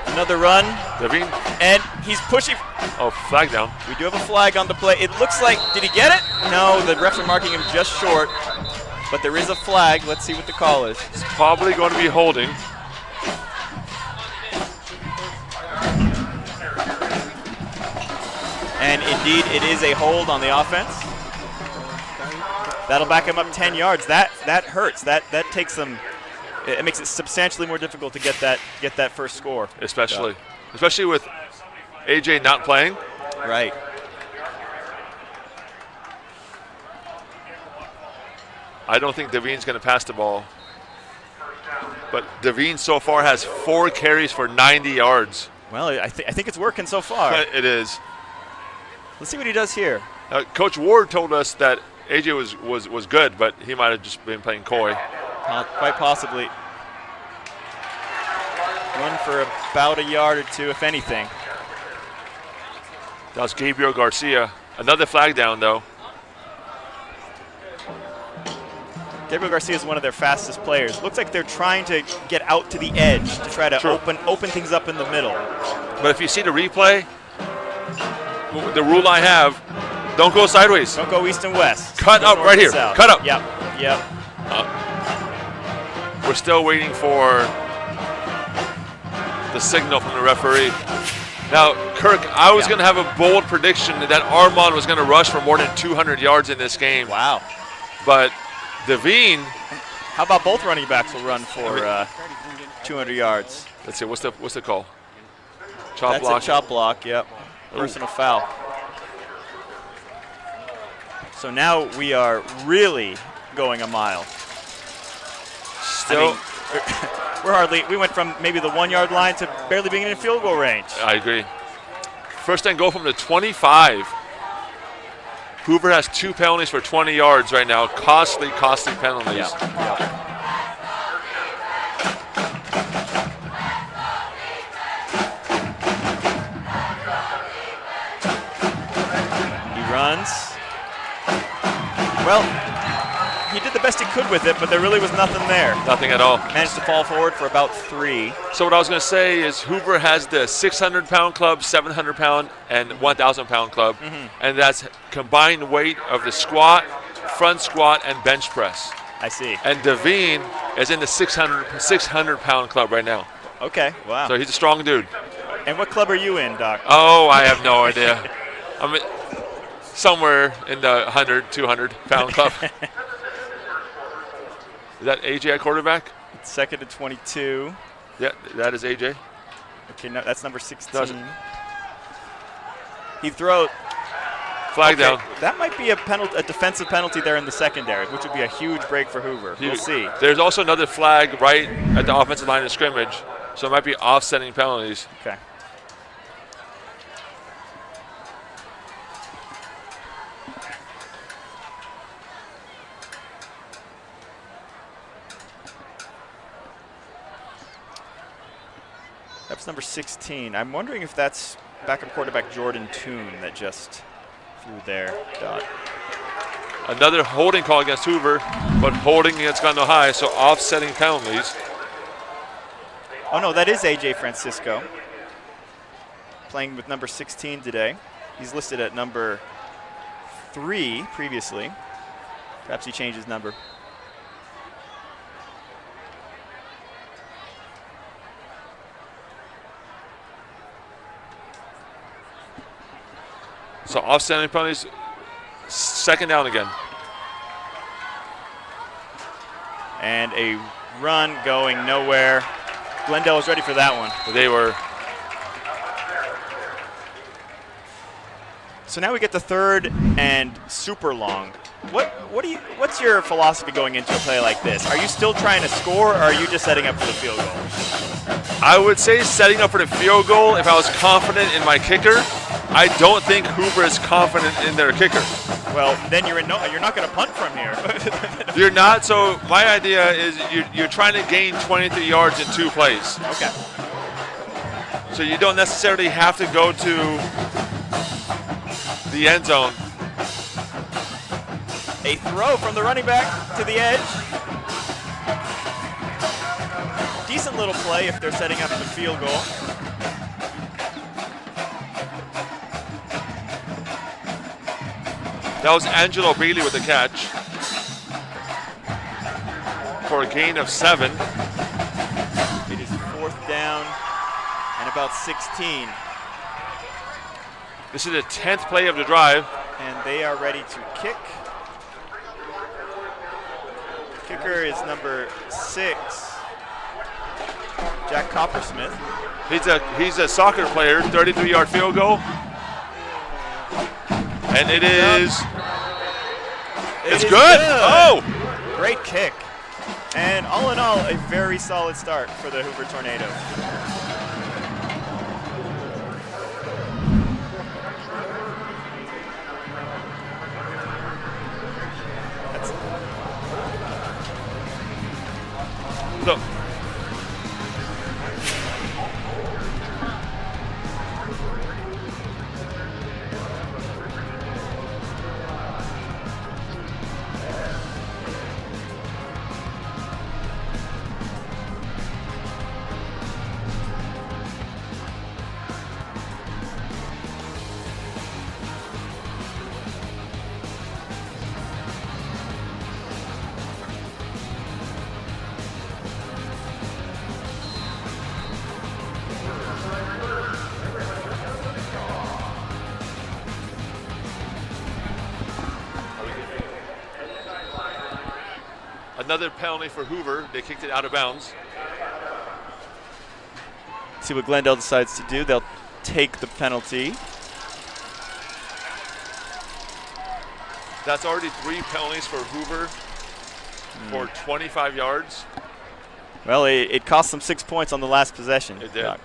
Another run. Devine. And he's pushing. Oh, flag down. We do have a flag on the play. It looks like, did he get it? No, the refs are marking him just short. But there is a flag. Let's see what the call is. It's probably going to be holding. And indeed, it is a hold on the offense. That'll back him up 10 yards. That hurts. That takes them. It makes it substantially more difficult to get that first score. Especially with AJ not playing. Right. I don't think Devine's going to pass the ball. But Devine so far has 4 carries for 90 yards. Well, I think it's working so far. It is. Let's see what he does here. Coach Ward told us that AJ was good, but he might have just been playing coy. Quite possibly. Run for about a yard or 2, if anything. That was Gabriel Garcia. Another flag down, though. Gabriel Garcia is one of their fastest players. Looks like they're trying to get out to the edge to try to open things up in the middle. But if you see the replay, the rule I have, don't go sideways. Don't go east and west. Cut up right here. South. Cut up. Yep. We're still waiting for the signal from the referee. Now, Kirk, I was going to have a bold prediction that Armand was going to rush for more than 200 yards in this game. Wow. But Devine. How about both running backs will run for 200 yards? Let's see. What's the call? Chop block. That's a chop block. Yep. Personal foul. So now we are really going a mile. Still. We went from maybe the 1 yard line to barely being in field goal range. I agree. First and goal from the 25. Hoover has 2 penalties for 20 yards right now. Costly penalties. Yep. Well, he did the best he could with it, but there really was nothing there. Nothing at all. Managed to fall forward for about 3. So what I was going to say is Hoover has the 600-pound club, 700-pound, and 1,000-pound club, and that's combined weight of the squat, front squat, and bench press. I see. And Devine is in the 600-pound club right now. Okay, wow. So he's a strong dude. And what club are you in, Doc? Oh, I have no idea. I'm somewhere in the 100, 200-pound club. Is that AJ at quarterback? It's second to 22. Yeah, that is AJ. Okay, no, that's number 16. He throws. Flag down. That might be a defensive penalty there in the secondary, which would be a huge break for Hoover. We'll see. There's also another flag right at the offensive line of scrimmage, so it might be offsetting penalties. Okay. That's number 16. I'm wondering if that's backup quarterback Jordan Toon that just threw there, Doc. Another holding call against Hoover, but holding against Glendale High, so offsetting penalties. Oh, no, that is A.J. Francisco playing with number 16 today. He's listed at number 3 previously. Perhaps he changed his number. So offsetting penalties, second down again. And a run going nowhere. Glendale was ready for that one. They were. So now we get the third and super long. What's your philosophy going into a play like this? Are you still trying to score, or are you just setting up for the field goal? I would say setting up for the field goal if I was confident in my kicker. I don't think Hoover is confident in their kicker. Well, then you're not going to punt from here. You're not. So my idea is you're trying to gain 23 yards in 2 plays. Okay. So you don't necessarily have to go to the end zone. A throw from the running back to the edge. Decent little play if they're setting up the field goal. That was Angelo Bailey with the catch for a gain of 7. It is 4th down and about 16. This is the 10th play of the drive. And they are ready to kick. Kicker is number 6, Jack Coppersmith. He's a soccer player, 33-yard field goal. And it is. It's good. Oh! Great kick. And all in all, a very solid start for the Hoover Tornadoes. Look. Another penalty for Hoover. They kicked it out of bounds. See what Glendale decides to do. They'll take the penalty. That's already 3 penalties for Hoover for 25 yards. Well, it cost them 6 points on the last possession. It did. Doc.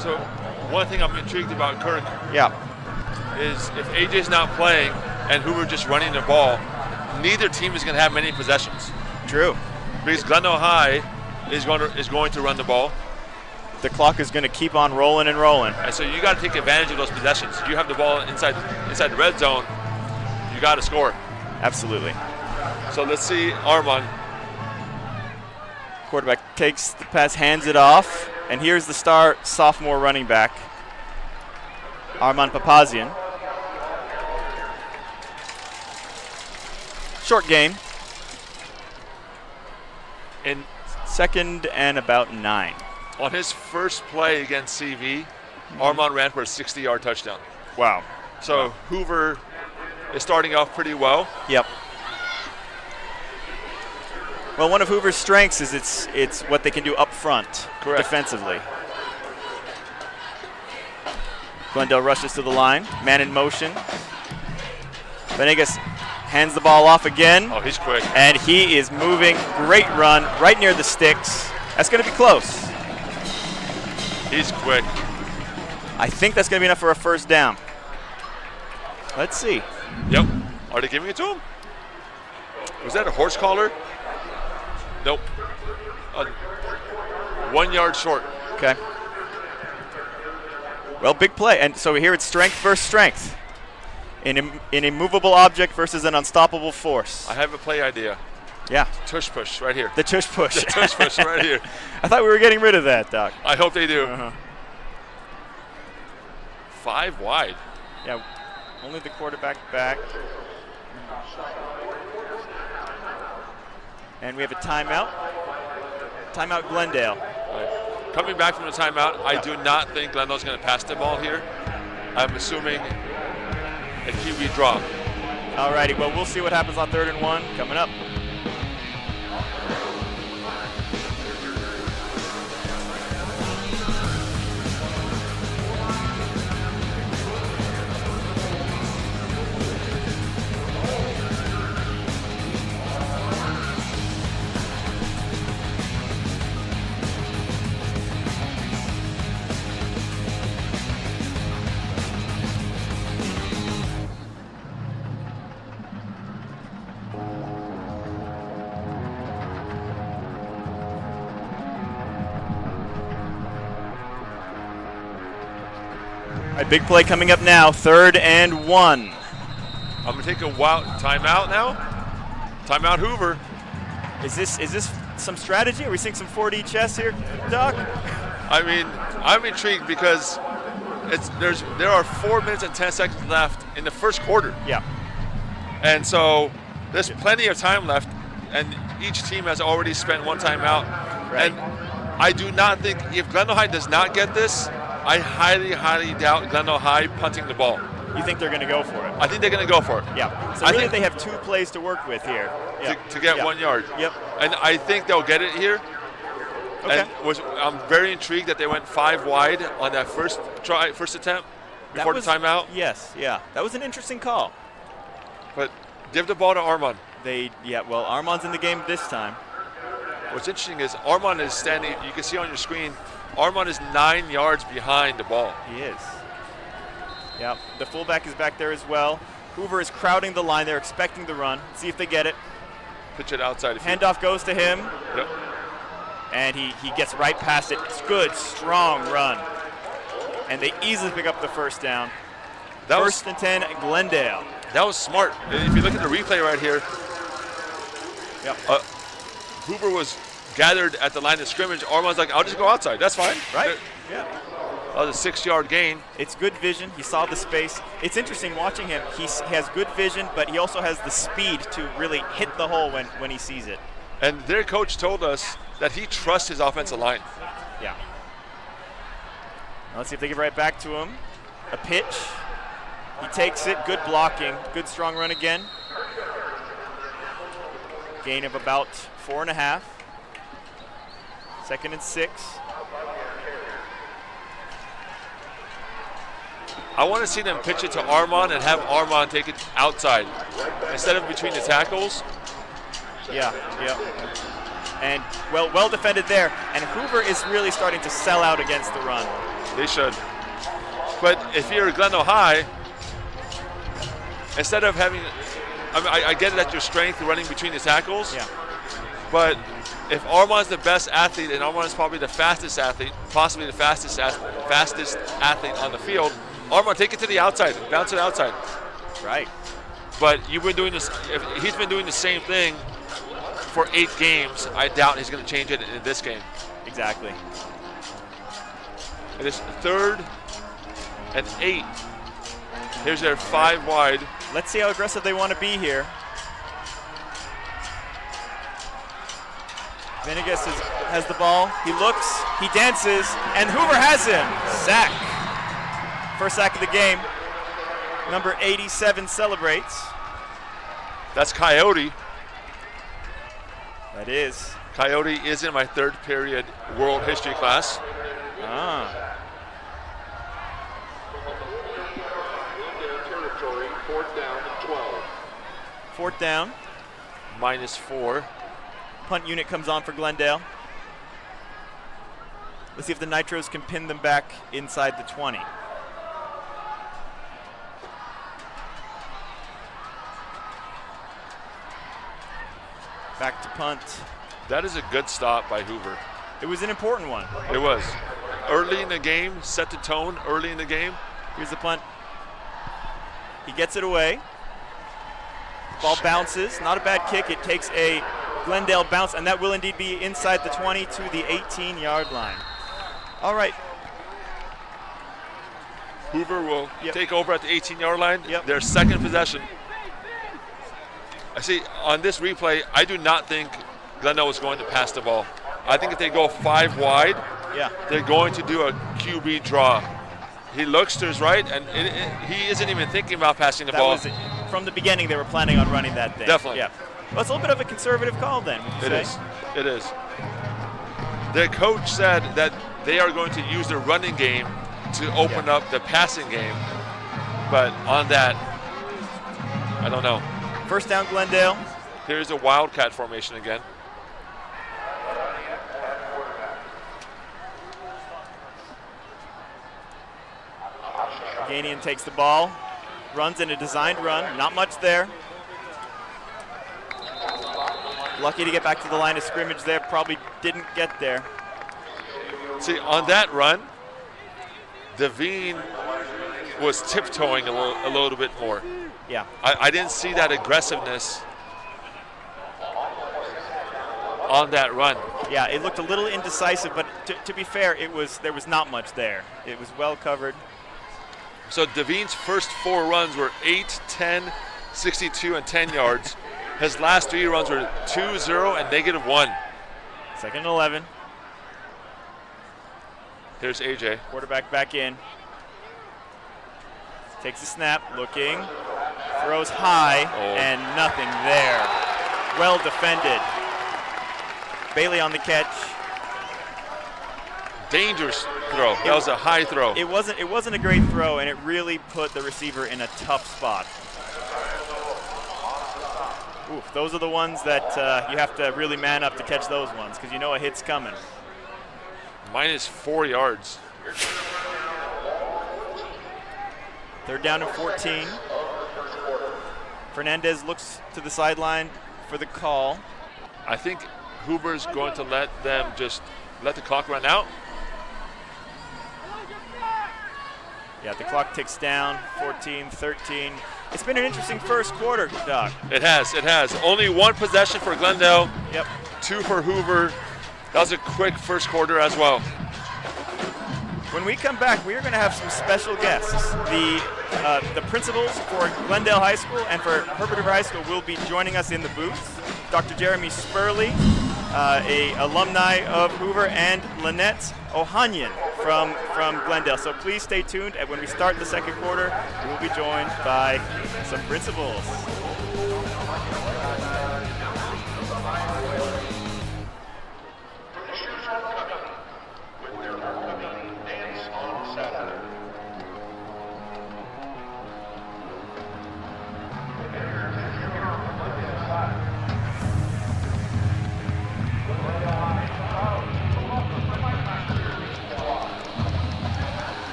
So one thing I'm intrigued about, Kirk, is if AJ's not playing and Hoover just running the ball, neither team is going to have many possessions. True. Because Glendale High is going to run the ball. the clock is going to keep on rolling and rolling. And so you got to take advantage of those possessions. You have the ball inside the red zone. You got to score. Absolutely. So let's see Armand. Quarterback takes the pass, hands it off, and here's the star sophomore running back, Armand Papazian. Short game. In second and about 9. On his first play against CV, Armand ran for a 60-yard touchdown. Wow. So Hoover is starting off pretty well. Yep. Well, one of Hoover's strengths is it's what they can do up front. Correct. Defensively. Glendale rushes to the line, man in motion. Venegas hands the ball off again. Oh, he's quick. And he is moving. Great run right near the sticks. That's going to be close. He's quick. I think that's going to be enough for a first down. Let's see. Yep. Are they giving it to him? Was that a horse collar? Nope. 1 yard short. Okay. Well, big play. And so here it's strength versus strength. An immovable object versus an unstoppable force. I have a play idea. Yeah. Tush push right here. The tush push. The tush push right here. I thought we were getting rid of that, Doc. I hope they do. 5 wide. Yeah. Only the quarterback back. And we have a timeout. Timeout Glendale. Right. Coming back from the timeout, I do not think Glendale's going to pass the ball here. I'm assuming a QB draw. All righty, well, we'll see what happens on 3rd and 1 coming up. A big play coming up now, 3rd and 1. I'm going to take a wild timeout now. Timeout Hoover. Is this some strategy? Are we seeing some 4D chess here, Doc? I mean, I'm intrigued because there are 4 minutes and 10 seconds left in the first quarter. Yeah. And so there's plenty of time left, and each team has already spent one timeout. Right. And I do not think, if Glendale High does not get this, I highly, highly doubt Glendale High punting the ball. You think they're going to go for it? I think they're going to go for it. Yeah. So I really think they have 2 plays to work with here. Yeah. To get 1 yard. Yep. And I think they'll get it here. Okay. And I'm very intrigued that they went 5 wide on that first attempt before the timeout. Yes, yeah. That was an interesting call. But give the ball to Armand. Well, Armand's in the game this time. What's interesting is Armand is standing, you can see on your screen, Armand is 9 yards behind the ball. He is. Yeah, the fullback is back there as well. Hoover is crowding the line. They're expecting the run. See if they get it. Pitch it outside. Handoff goes to him. Yep. And he gets right past it. It's good, strong run. And they easily pick up the first down. First and 10 at Glendale. That was smart. If you look at the replay right here, yep. Hoover was gathered at the line of scrimmage. Armand's like, I'll just go outside. That's fine. Right? Yeah. That was a 6-yard gain. It's good vision. He saw the space. It's interesting watching him. He has good vision, but he also has the speed to really hit the hole when he sees it. And their coach told us that he trusts his offensive line. Yeah. Now let's see if they give right back to him. A pitch. He takes it. Good blocking. Good strong run again. Gain of about 4.5. 2nd and 6. I want to see them pitch it to Armand and have Armand take it outside instead of between the tackles. Yeah. And well defended there. And Hoover is really starting to sell out against the run. They should. But if you're Glendale High, instead of having, I get it at your strength running between the tackles. Yeah. But if Armand's the best athlete, and Armand's probably the fastest athlete, possibly the fastest athlete on the field, Armand, take it to the outside, bounce it outside. Right. But you've been doing this. If he's been doing the same thing for 8 games. I doubt he's going to change it in this game. Exactly. It is 3rd and 8. Here's their 5 wide. Let's see how aggressive they want to be here. Venegas has the ball. He looks, he dances, and Hoover has him. Sack. First sack of the game. Number 87 celebrates. That's Coyote. That is. Coyote is in my 3rd period world history class. Ah. Territory, 4th down and 12. 4th down. -4. Punt unit comes on for Glendale. Let's see if the Nitros can pin them back inside the 20. Back to punt. That is a good stop by Hoover. It was an important one. It was. Early in the game, set the tone early in the game. Here's the punt. He gets it away. Ball bounces. Not a bad kick. It takes a Glendale bounce, and that will indeed be inside the 20 to the 18-yard line. All right. Hoover will take over at the 18-yard line. Yep. Their 2nd possession. I see on this replay, I do not think Glendale is going to pass the ball. I think if they go 5 wide, they're going to do a QB draw. He looks to his right, and he isn't even thinking about passing the ball. From the beginning, they were planning on running that thing. Definitely. Yeah. Well, it's a little bit of a conservative call then, would you say? is. It is. Their coach said that they are going to use their running game to open up the passing game. But on that, I don't know. First down, Glendale. Here's a wildcat formation again. Ganian takes the ball, runs in a designed run. Not much there. Lucky to get back to the line of scrimmage there. Probably didn't get there. See, on that run, Devine was tiptoeing a little bit more. Yeah. I didn't see that aggressiveness on that run. Yeah, it looked a little indecisive, but to be fair, there was not much there. It was well covered. So Devine's first 4 runs were 8, 10, 62, and 10 yards. His last 3 runs were 2, 0, and -1. 2nd and 11. Here's AJ. Quarterback back in. Takes a snap, looking. Throws high, and nothing there. Well defended. Bailey on the catch. Dangerous throw. That was a high throw. It wasn't a great throw, and it really put the receiver in a tough spot. Oof, those are the ones that you have to really man up to catch those ones, because you know a hit's coming. -4 yards. 3rd down and 14. Fernandez looks to the sideline for the call. I think Hoover's going to let them just let the clock run out. Yeah, the clock ticks down, 14, 13. It's been an interesting first quarter, Doc. It has. Only 1 possession for Glendale. Yep. 2 for Hoover. That was a quick first quarter as well. When we come back, we are going to have some special guests. The principals for Glendale High School and for Herbert Hoover High School will be joining us in the booth. Dr. Jeremy Spurley, a alumni of Hoover, and Lynette Ohanian from Glendale. So please stay tuned, and when we start the second quarter, we will be joined by some principals.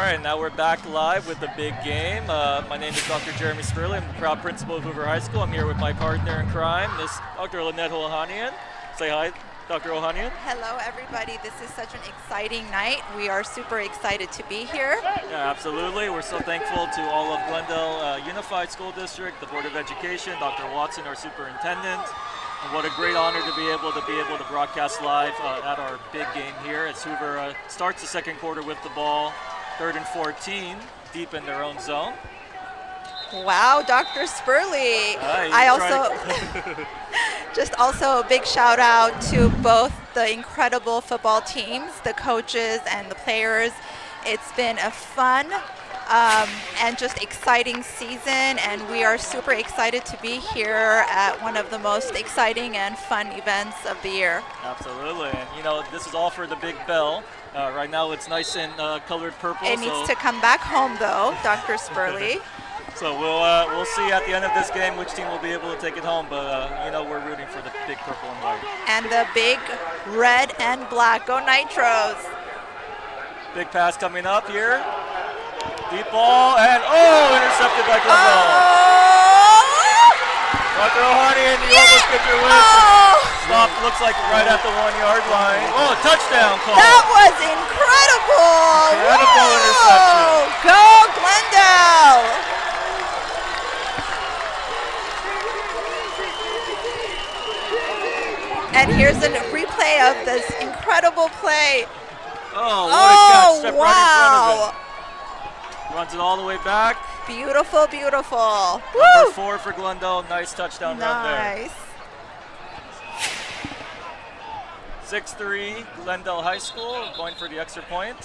right, now we're back live with the big game. My name is Dr. Jeremy Spurley. I'm the proud principal of Hoover High School. I'm here with my partner in crime, Miss Dr. Lynette Ohanian. Say hi, Dr. Ohanian. Hello, everybody. This is such an exciting night. We are super excited to be here. Yeah, absolutely. We're so thankful to all of Glendale Unified School District, the Board of Education, Dr. Watson, our superintendent. And what a great honor to be able to broadcast live at our big game here as Hoover starts the second quarter with the ball, 3rd and 14, deep in their own zone. Wow, Dr. Spurley. I also just also a big shout out to both the incredible football teams, the coaches and the players. It's been a fun and just exciting season, and we are super excited to be here at one of the most exciting and fun events of the year. Absolutely, and you know, this is all for the Big Bell. Right now it's nice and colored purple. It needs to come back home though, Dr. Spurley. So we'll see at the end of this game which team will be able to take it home, but you know, we're rooting for the big purple and white. And the big red and black. Go Nitros! Big pass coming up here. Deep ball, and intercepted by Glendale. Dr. Ohanian, you almost get your win. Stop, looks like right at the 1-yard line. Oh, a touchdown call. That was incredible. Incredible interception. Go Glendale. And here's a replay of this incredible play. Oh, what a catch. Step right in front of him. Runs it all the way back. Beautiful, beautiful. Number 4 for Glendale. Nice touchdown run there. Nice. 6-3 Glendale High School going for the extra point.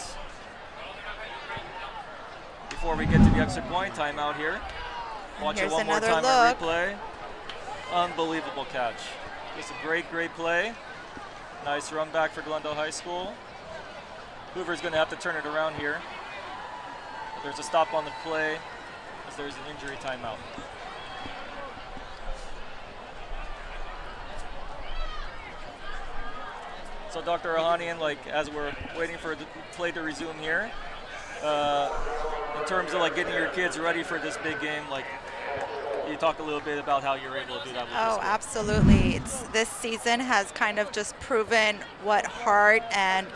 Before we get to the extra point, timeout here. Watch it one more time on replay. Unbelievable catch. Just a great, great play. Nice run back for Glendale High School. Hoover's going to have to turn it around here. There's a stop on the play as there's an injury timeout. So Dr. Ohanian, like as we're waiting for the play to resume here, in terms of like getting your kids ready for this big game, like can you talk a little bit about how you're able to do that with Oh, absolutely. This season has kind of just proven what heart and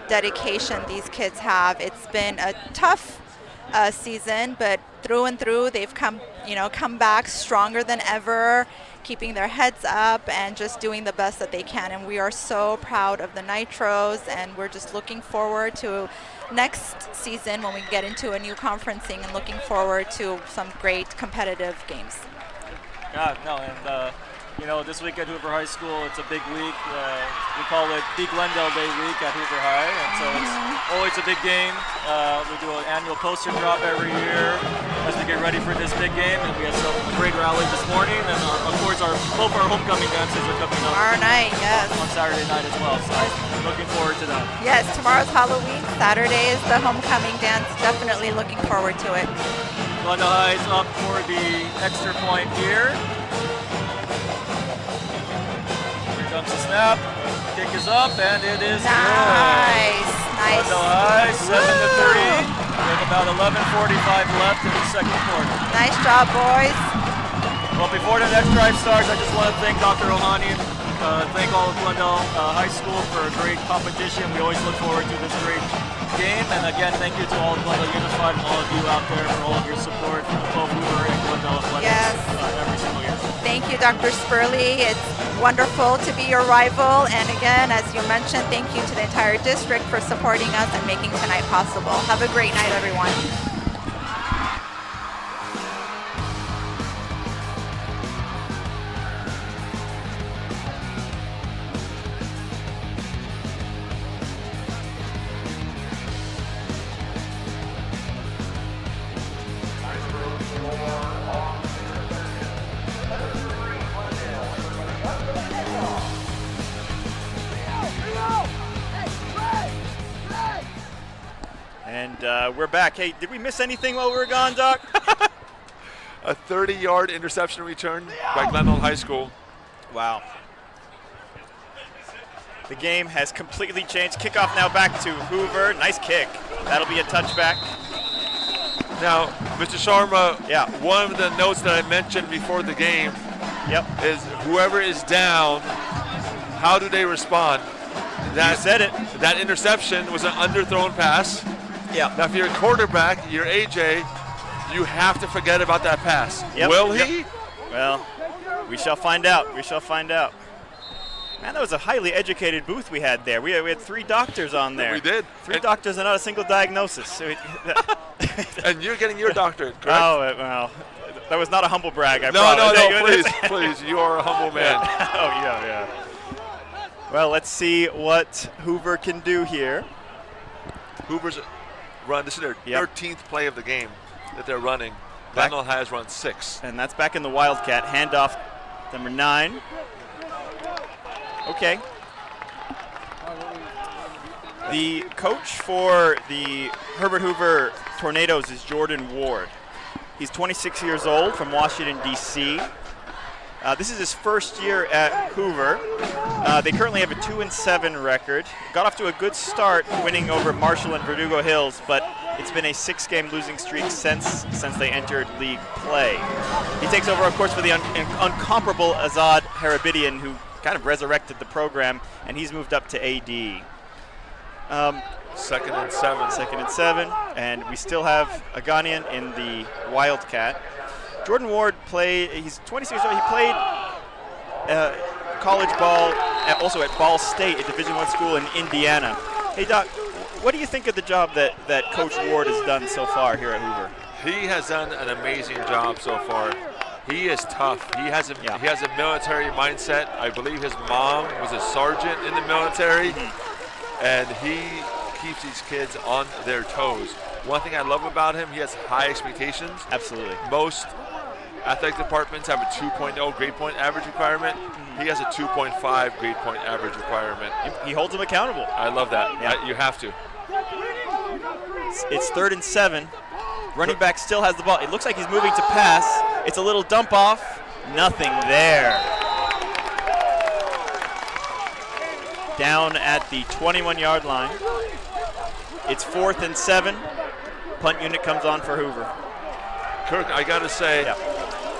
dedication these kids have. It's been a tough season, but through and through they've come back stronger than ever, keeping their heads up and just doing the best that they can. And we are so proud of the Nitros, and we're just looking forward to next season when we get into a new conferencing, and looking forward to some great competitive games. Yeah, no, and you know, this week at Hoover High School, it's a big week. We call it Big Glendale Day week at Hoover High, and so it's always a big game. We do an annual poster drop every year as we get ready for this big game, and we had some great rallies this morning, and of course both our homecoming dances are coming up tomorrow night, yes, on Saturday night as well, so looking forward to that. Yes, tomorrow's Halloween, Saturday is the homecoming dance, definitely looking forward to it. Glendale High's up for the extra point here. Comes the snap, kick is up, and it is nice, good. Nice. Glendale High, 7-3. We have about 11:45 left in the second quarter. Nice job, boys. Well, before the next drive starts, I just want to thank Dr. Ohanian, thank all of Glendale High School for a great competition. We always look forward to this great game, and again, thank you to all of Glendale Unified and all of you out there for all of your support for both Hoover and Glendale Athletics every single year. Thank you, Dr. Spurley. It's wonderful to be your rival, and again, as you mentioned, thank you to the entire district for supporting us and making tonight possible. Have a great night, everyone. And we're back. Hey, did we miss anything while we were gone, Doc? A 30-yard interception return by Glendale High School. Wow. The game has completely changed. Kickoff now back to Hoover. Nice kick. That'll be a touchback. Now, Mr. Sharma, yeah. One of the notes that I mentioned before the game is whoever is down, how do they respond? You said it. That interception was an underthrown pass. Yeah. Now, if you're a quarterback, you're AJ, you have to forget about that pass. Yep. Will he? Well, we shall find out. We shall find out. Man, that was a highly educated booth we had there. We had 3 doctors on there. We did. 3 doctors and not a single diagnosis. And you're getting your doctorate, correct? Oh, well, that was not a humble brag, I No, promise. no, please, you are a humble man. Oh, yeah. Well, let's see what Hoover can do here. Hoover's run, this is their 13th play of the game that they're running. Glendale has run 6. And that's back in the Wildcat. Handoff number 9. Okay. The coach for the Herbert Hoover Tornadoes is Jordan Ward. He's 26 years old from Washington, D.C. This is his first year at Hoover. They currently have a 2-7 record. Got off to a good start winning over Marshall and Verdugo Hills, but it's been a 6-game losing streak since they entered league play. He takes over, of course, for the uncomparable Azad Harabidian, who kind of resurrected the program, and he's moved up to AD. 2nd and 7. 2nd and 7, and we still have a Ghanaian in the Wildcat. Jordan Ward he's 26 years old. He played college ball also at Ball State, a Division I school in Indiana. Hey, Doc, what do you think of the job that Coach Ward has done so far here at Hoover? He has done an amazing job so far. He is tough. He has a military mindset. I believe his mom was a sergeant in the military, and he keeps these kids on their toes. One thing I love about him, he has high expectations. Absolutely. Most athletic departments have a 2.0 grade point average requirement. He has a 2.5 grade point average requirement. He holds them accountable. I love that. Yeah. You have to. It's 3rd and 7. Running back still has the ball. It looks like he's moving to pass. It's a little dump off. Nothing there. Down at the 21-yard line. It's 4th and 7. Punt unit comes on for Hoover. Kirk, I got to say,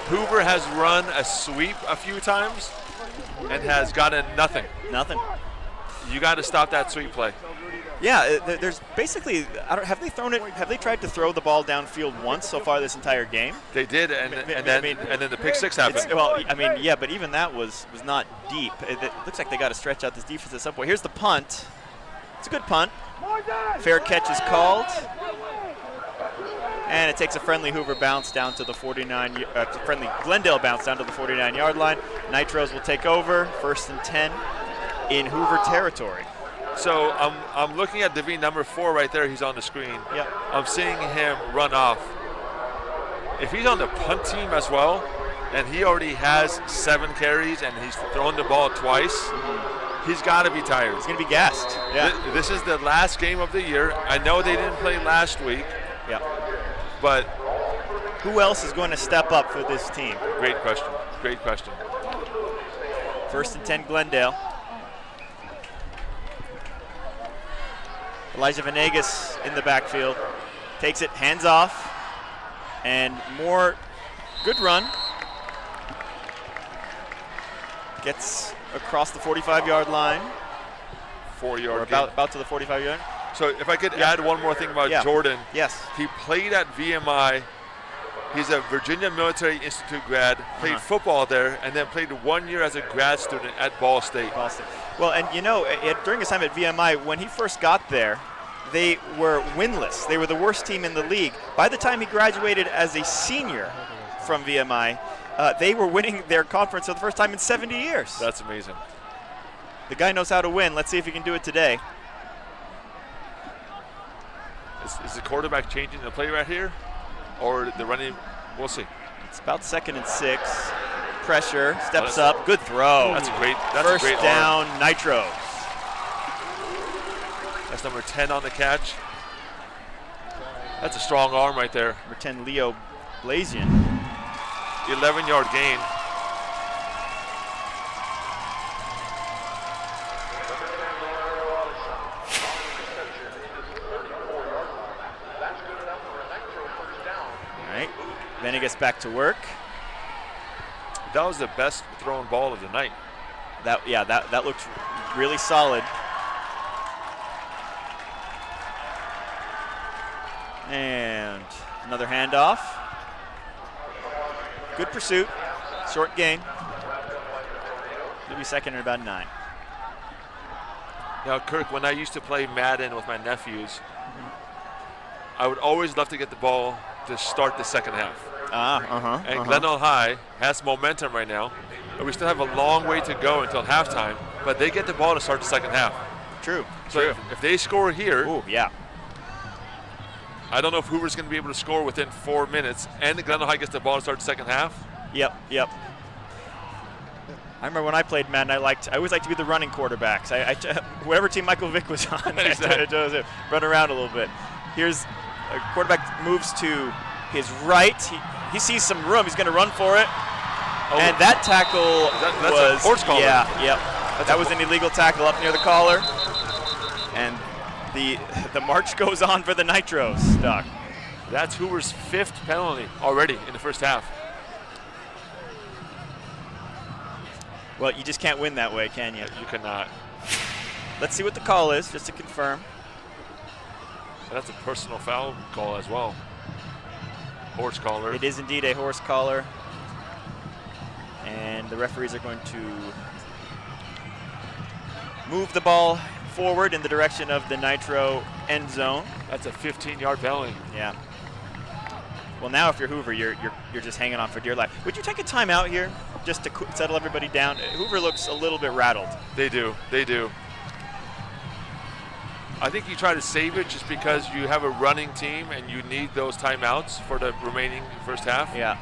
Hoover has run a sweep a few times and has gotten nothing. Nothing. You got to stop that sweep play. Yeah, there's basically, have they tried to throw the ball downfield once so far this entire game? They did, and then the pick 6 happened. But even that was not deep. It looks like they got to stretch out this defense at some point. Here's the punt. It's a good punt. Fair catch is called. And it takes a friendly Hoover bounce down to the friendly Glendale bounce down to the 49-yard line. Nitros will take over, 1st and 10 in Hoover territory. So I'm looking at Devine number 4 right there. He's on the screen. Yep. I'm seeing him run off. If he's on the punt team as well, and he already has 7 carries and he's thrown the ball twice, he's got to be tired. He's going to be gassed. Yeah. This is the last game of the year. I know they didn't play last week. Yeah. But who else is going to step up for this team? Great question. Great question. 1st and 10 Glendale. Elijah Venegas in the backfield. Takes it, hands off, and more good run. Gets across the 45-yard line. 4-yard about to the 45-yard. So if I could add one more thing about Jordan. Yes. He played at VMI. He's a Virginia Military Institute grad, played football there, and then played 1 year as a grad student at Ball State. Well, and during his time at VMI, when he first got there, they were winless. They were the worst team in the league. By the time he graduated as a senior from VMI, they were winning their conference for the first time in 70 years. That's amazing. The guy knows how to win. Let's see if he can do it today. Is the quarterback changing the play right here? Or the running? We'll see. It's about 2nd and 6. Pressure, steps up, good throw. That's a great First great down, arm. Nitros. That's number 10 on the catch. That's a strong arm right there. Number 10, Leo Blazian. 11-yard gain. Benny gets back to work. That was the best thrown ball of the night. That looked really solid. And another handoff. Good pursuit. Short gain. He'll be second in about 9. Now, Kirk, when I used to play Madden with my nephews, I would always love to get the ball to start the second half. And Glendale High has momentum right now. But we still have a long way to go until halftime, but they get the ball to start the second half. True. So if they score here, yeah. I don't know if Hoover's going to be able to score within 4 minutes, and Glendale High gets the ball to start the second half. Yep. I remember when I played Madden, I always liked to be the running quarterbacks. Whatever team Michael Vick was on, I run around a little bit. Here's a quarterback moves to his right. He sees some room. He's going to run for it. And that tackle that's was a horse collar. That was an illegal tackle up near the collar. And the march goes on for the Nitros, Doc. That's Hoover's 5th penalty already in the first half. Well, you just can't win that way, can you? You cannot. Let's see what the call is, just to confirm. That's a personal foul call as well. Horse collar. It is indeed a horse collar. And the referees are going to move the ball forward in the direction of the Nitro end zone. That's a 15-yard penalty. Yeah. Well, now if you're Hoover, you're just hanging on for dear life. Would you take a timeout here just to settle everybody down? Hoover looks a little bit rattled. They do. I think you try to save it just because you have a running team and you need those timeouts for the remaining first half. Yeah,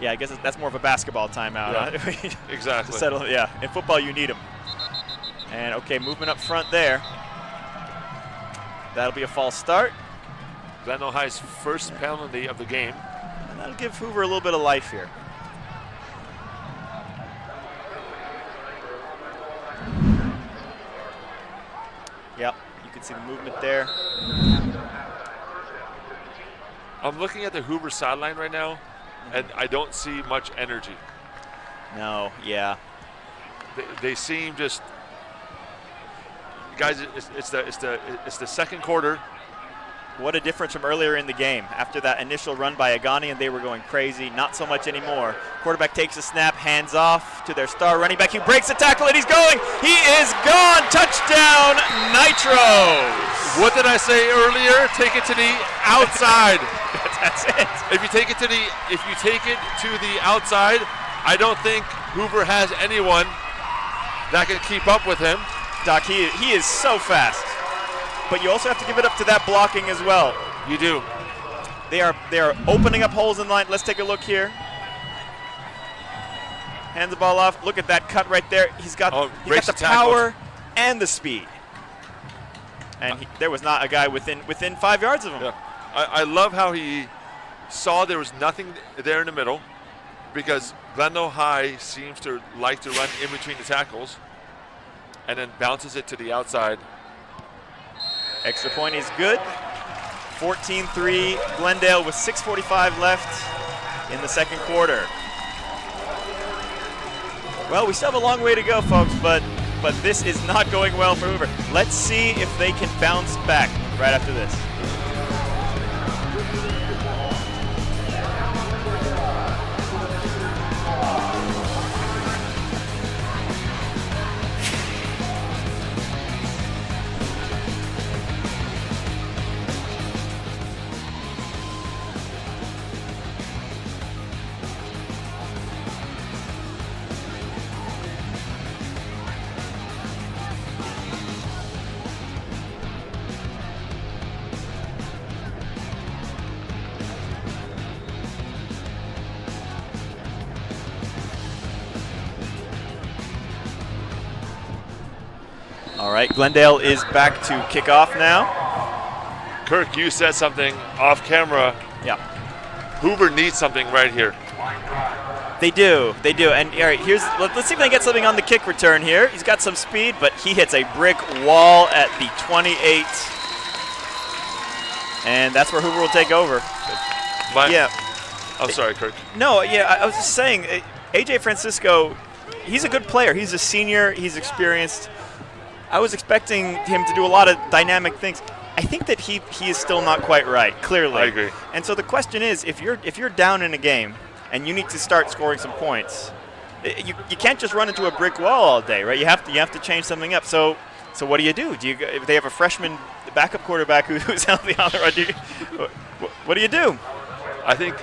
I guess that's more of a basketball timeout. Yeah, exactly. To settle, in football you need them. And okay, movement up front there. That'll be a false start. Glendale High's first penalty of the game. And that'll give Hoover a little bit of life here. Yep, you can see the movement there. I'm looking at the Hoover sideline right now, and I don't see much energy. No, yeah. They seem just, guys. It's the second quarter. What a difference from earlier in the game. After that initial run by Agani, and they were going crazy. Not so much anymore. Quarterback takes a snap, hands off to their star running back. He breaks the tackle, and he's going. He is gone. Touchdown, Nitros. What did I say earlier? Take it to the outside. That's it. If you take it to the outside, I don't think Hoover has anyone that can keep up with him. Doc, he is so fast. But you also have to give it up to that blocking as well. You do. They are opening up holes in line. Let's take a look here. Hands the ball off. Look at that cut right there. He's got the power and the speed. And there was not a guy within 5 yards of him. Yeah. I love how he saw there was nothing there in the middle, because Glendale High seems to like to run in between the tackles and then bounces it to the outside. Extra point is good. 14-3 Glendale with 6:45 left in the second quarter. Well, we still have a long way to go, folks, but this is not going well for Hoover. Let's see if they can bounce back right after this. All right, Glendale is back to kick off now. Kirk, you said something off camera. Yeah. Hoover needs something right here. They do. And all right, let's see if they can get something on the kick return here. He's got some speed, but he hits a brick wall at the 28. And that's where Hoover will take over. I'm sorry, Kirk. No, yeah, I was just saying, A.J. Francisco, he's a good player. He's a senior. He's experienced. I was expecting him to do a lot of dynamic things. I think that he is still not quite right, clearly. I agree. And so the question is, if you're down in a game and you need to start scoring some points, you can't just run into a brick wall all day, right? You have to change something up. So what do you do? If they have a freshman backup quarterback who's healthy on the run, what do you do? I think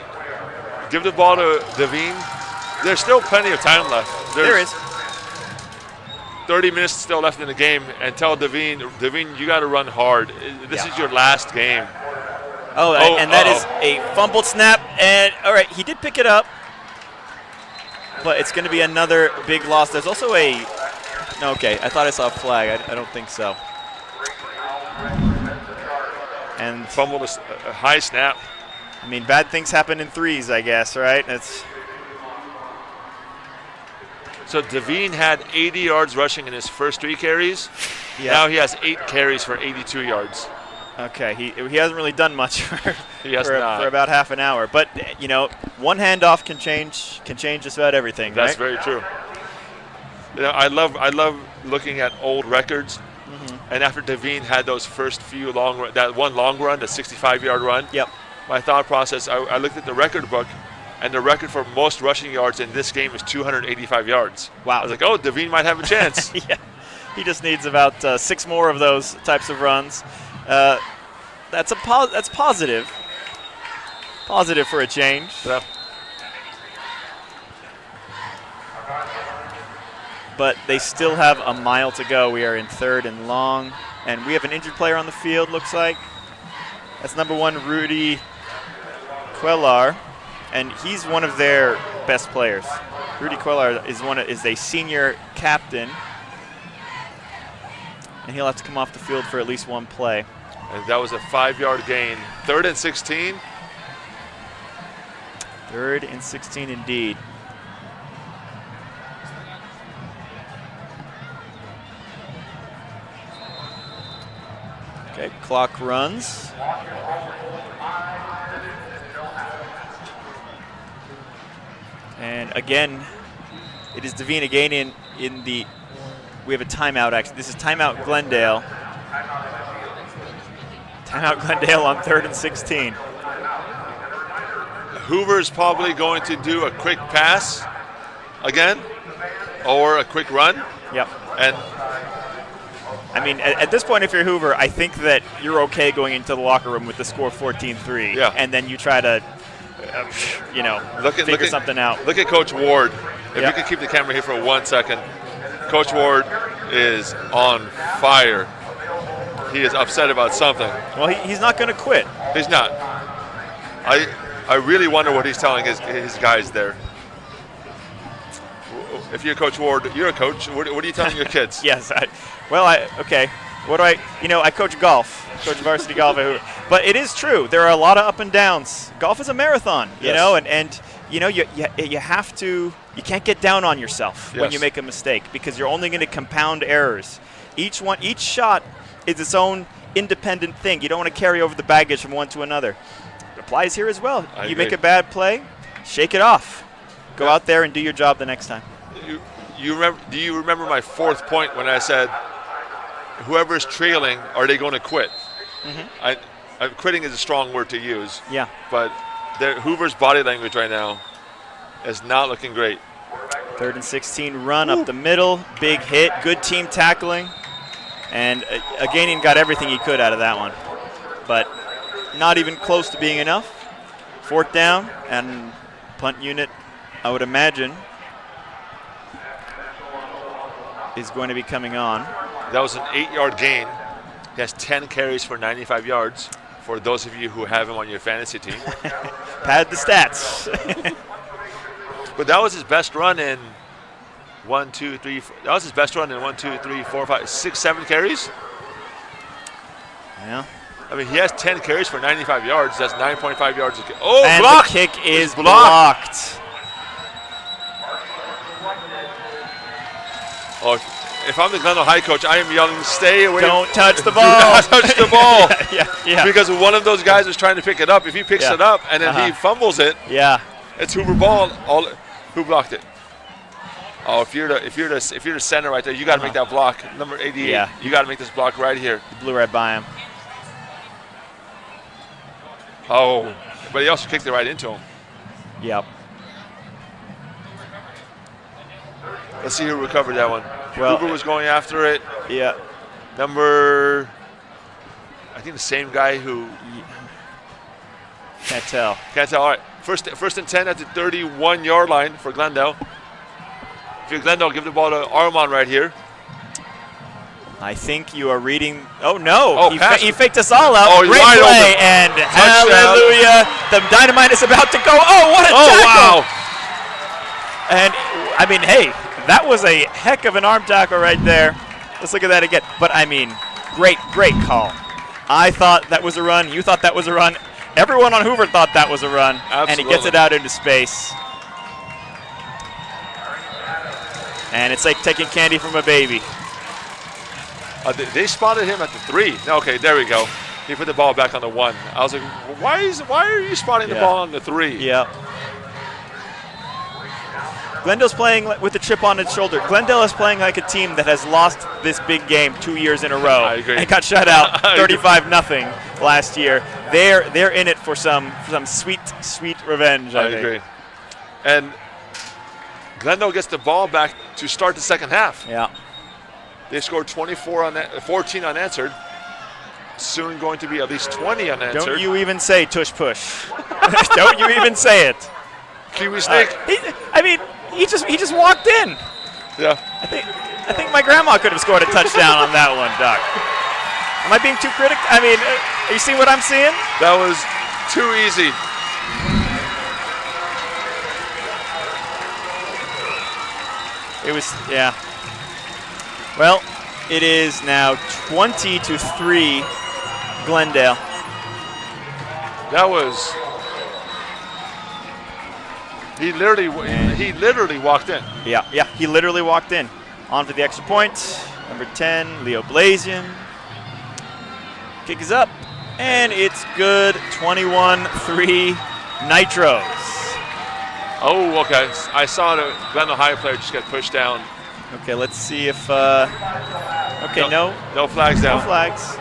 give the ball to Devine. There's still plenty of time left. There is. 30 minutes still left in the game, and tell Devine, you got to run hard. This is your last game. And that is a fumbled snap. And, all right, he did pick it up, but it's going to be another big loss. There's also a – no, okay, I thought I saw a flag. I don't think so. And fumbled a high snap. I mean, bad things happen in threes, I guess, right? So Devine had 80 yards rushing in his first 3 carries. Yeah. Now he has 8 carries for 82 yards. Okay, he hasn't really done much for about half an hour. But, one handoff can change just about everything, That's right? very true. I love looking at old records. Mm-hmm. And after Devine had those first few that one long run, the 65-yard run, yep. My thought process, I looked at the record book, and the record for most rushing yards in this game is 285 yards. Wow. I was like, Devine might have a chance. Yeah. He just needs about 6 more of those types of runs. That's positive. Positive for a change. Yeah. But they still have a mile to go. We are in 3rd and long, and we have an injured player on the field, looks like. That's number 1, Rudy Quellar, and he's one of their best players. Rudy Quellar is a senior captain, and he'll have to come off the field for at least one play. And that was a 5-yard gain. 3rd and 16. 3rd and 16 indeed. Okay, clock runs. And again, it is Devine again in the, we have a timeout actually. This is timeout Glendale. Timeout Glendale on 3rd and 16. Hoover's probably going to do a quick pass again, or a quick run. Yep. And I mean, at this point, if you're Hoover, I think that you're okay going into the locker room with the score 14-3. Yeah. And then you try to, figure something out. Look at Coach Ward. If you could keep the camera here for 1 second. Coach Ward is on fire. He is upset about something. Well, he's not going to quit. He's not. I really wonder what he's telling his guys there. If you're Coach Ward, you're a coach. What are you telling your kids? Yes. Okay. What do I coach golf. Coach varsity golf at Hoover. But it is true. There are a lot of up and downs. Golf is a marathon, you know, and you have to, you can't get down on yourself when you make a mistake, because you're only going to compound errors. Each shot is its own independent thing. You don't want to carry over the baggage from one to another. It applies here as well. I you agree. make a bad play, shake it off. Go out there and do your job the next time. Do you remember my 4th point when I said, whoever's trailing, are they going to quit? Mm-hmm. Quitting is a strong word to use. Yeah. But Hoover's body language right now is not looking great. 3rd and 16 run up the middle, big hit, good team tackling, and Aganian got everything he could out of that one, but not even close to being enough. 4th down, and punt unit, I would imagine, is going to be coming on. That was an 8-yard gain. He has 10 carries for 95 yards. For those of you who have him on your fantasy team. Pad the stats. But that was his best run in 1, 2, 3, 4. That was his best run in 1, 2, 3, 4, 5, 6, 7 carries. Yeah. I mean, he has 10 carries for 95 yards. That's 9.5 yards. And blocked. The kick is blocked. if I'm the Glendale High coach, I am yelling, "Stay away! Don't touch the Do ball! not touch the ball!" yeah. Because one of those guys is trying to pick it up. If he picks it up and then he fumbles it, it's Hoover ball. Who blocked it? Oh, if you're the center right there, you got to make that block. Number 88. Yeah. You got to make this block right here. He blew right by him. Oh, but he also kicked it right into him. Yep. Let's see who recovered that one. Well, Hoover was going after it. Yeah. I think the same guy who. Can't tell. Can't tell. All right. First and 10 at the 31-yard line for Glendale. If you're Glendale, give the ball to Armand right here. I think you are reading. Oh, no. Oh, he faked us all out. Oh, Great play. Open. And Touchdown. hallelujah. The Dynamite is about to go. Oh, what a tackle. Wow. And, I mean, hey, that was a heck of an arm tackle right there. Let's look at that again. But, I mean, great call. I thought that was a run. You thought that was a run. Everyone on Hoover thought that was a run. Absolutely. And he gets it out into space. And it's like taking candy from a baby. They spotted him at the 3. Okay, there we go. He put the ball back on the 1. I was like, why are you spotting the ball on the 3? Yeah. Glendale's playing with a chip on its shoulder. Glendale is playing like a team that has lost this big game 2 years in a row. I agree. And got shut out 35-0 last year. They're in it for some sweet revenge. I think. agree. And Glendale gets the ball back to start the second half. Yeah. They scored 14 unanswered. Soon going to be at least 20 unanswered. Don't you even say tush push. Don't you even say it. Kiwi Snake. He just walked in. Yeah. I think my grandma could have scored a touchdown on that one, Doc. Am I being too critical? I mean, you see what I'm seeing? That was too easy. It was, yeah. Well, it is now 20-3 Glendale. That was. He literally walked in. Yeah, he literally walked in. On for the extra point. Number 10, Leo Blasian. Kick is up, and it's good. 21-3 Nitros. Oh, okay. I saw the Glendale High player just get pushed down. Okay, let's see if. Okay, no flags down. No flags.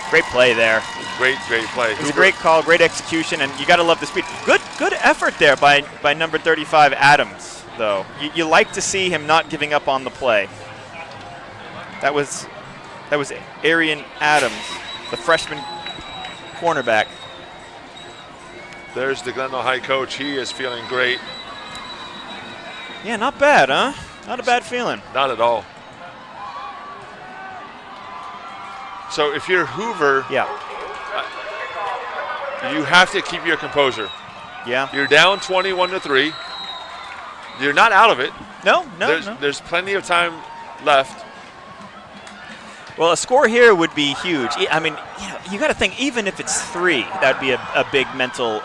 Great play there. Great play. It was a great call, great execution, and you got to love the speed. Good effort there by number 35 Adams, though. You like to see him not giving up on the play. That was Arian Adams, the freshman cornerback. There's the Glendale High coach. He is feeling great. Yeah, not bad, huh? Not a bad feeling. Not at all. So if you're Hoover, you have to keep your composure. Yeah. You're down 21-3. You're not out of it. No. There's plenty of time left. Well, a score here would be huge. I mean, you got to think, even if it's 3, that would be a big mental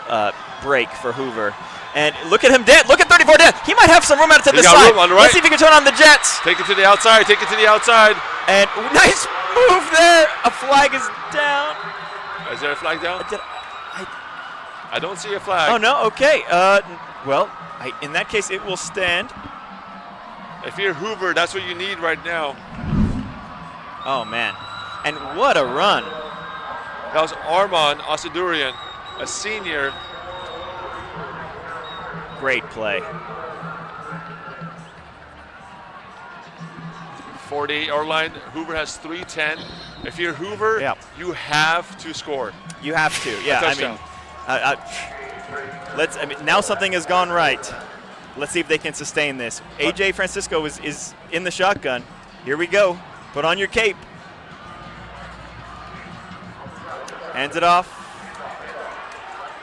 break for Hoover. And look at him, look at 34 Dan. He might have some room out to the side. On the right. Let's see if he can turn on the Jets. Take it to the outside. And nice move there. A flag is down. Is there a flag down? I don't see a flag. Oh, no? Okay. Well, in that case, it will stand. If you're Hoover, that's what you need right now. Oh, man. And what a run. That was Armand Asadurian, a senior. Great play. 48-yard line. Hoover has 3:10. If you're Hoover, you have to score. You have to, yeah. I mean, now something has gone right. Let's see if they can sustain this. AJ Francisco is in the shotgun. Here we go. Put on your cape. Hands it off.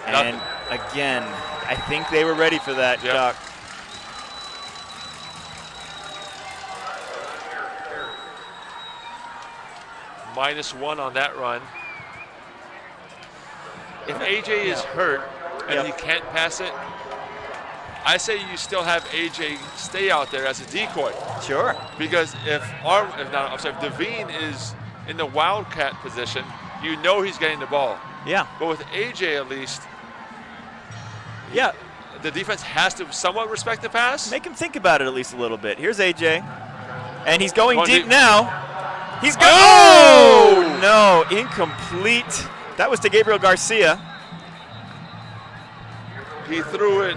And again, I think they were ready for that, Doc. -1 on that run. If AJ is hurt and he can't pass it, I say you still have AJ stay out there as a decoy. Sure. Because if Devine is in the wildcat position, you know he's getting the ball. Yeah. But with AJ at least, yeah, the defense has to somewhat respect the pass. Make him think about it at least a little bit. Here's AJ, and he's going deep now. He's going. Oh no, incomplete. That was to Gabriel Garcia. He threw it.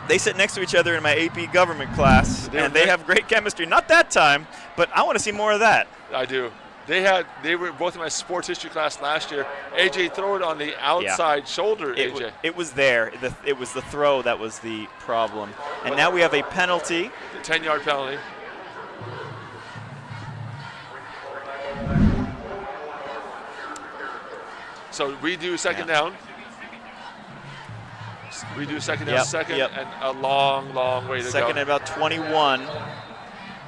They sit next to each other in my AP government class, and they have great chemistry. Not that time, but I want to see more of that. I do. They were both in my sports history class last year. AJ threw it on the outside shoulder, AJ. It was there. It was the throw that was the problem. And now we have a penalty. 10-yard penalty. So we do second down. We do second down, and a long, long way to go. Second and about 21.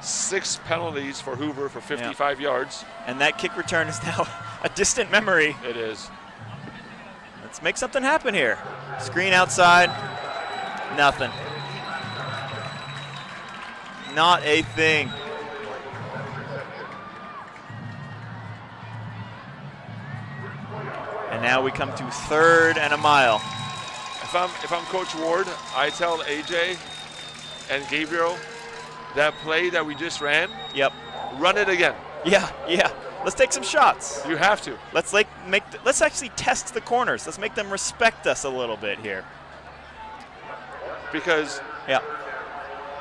6 penalties for Hoover for 55 yards. And that kick return is now a distant memory. It is. Let's make something happen here. Screen outside. Nothing. Not a thing. And now we come to 3rd and a mile. If I'm Coach Ward, I tell AJ and Gabriel that play that we just ran. Yep. Run it again. Yeah. Let's take some shots. You have to. Let's actually test the corners. Let's make them respect us a little bit here. Because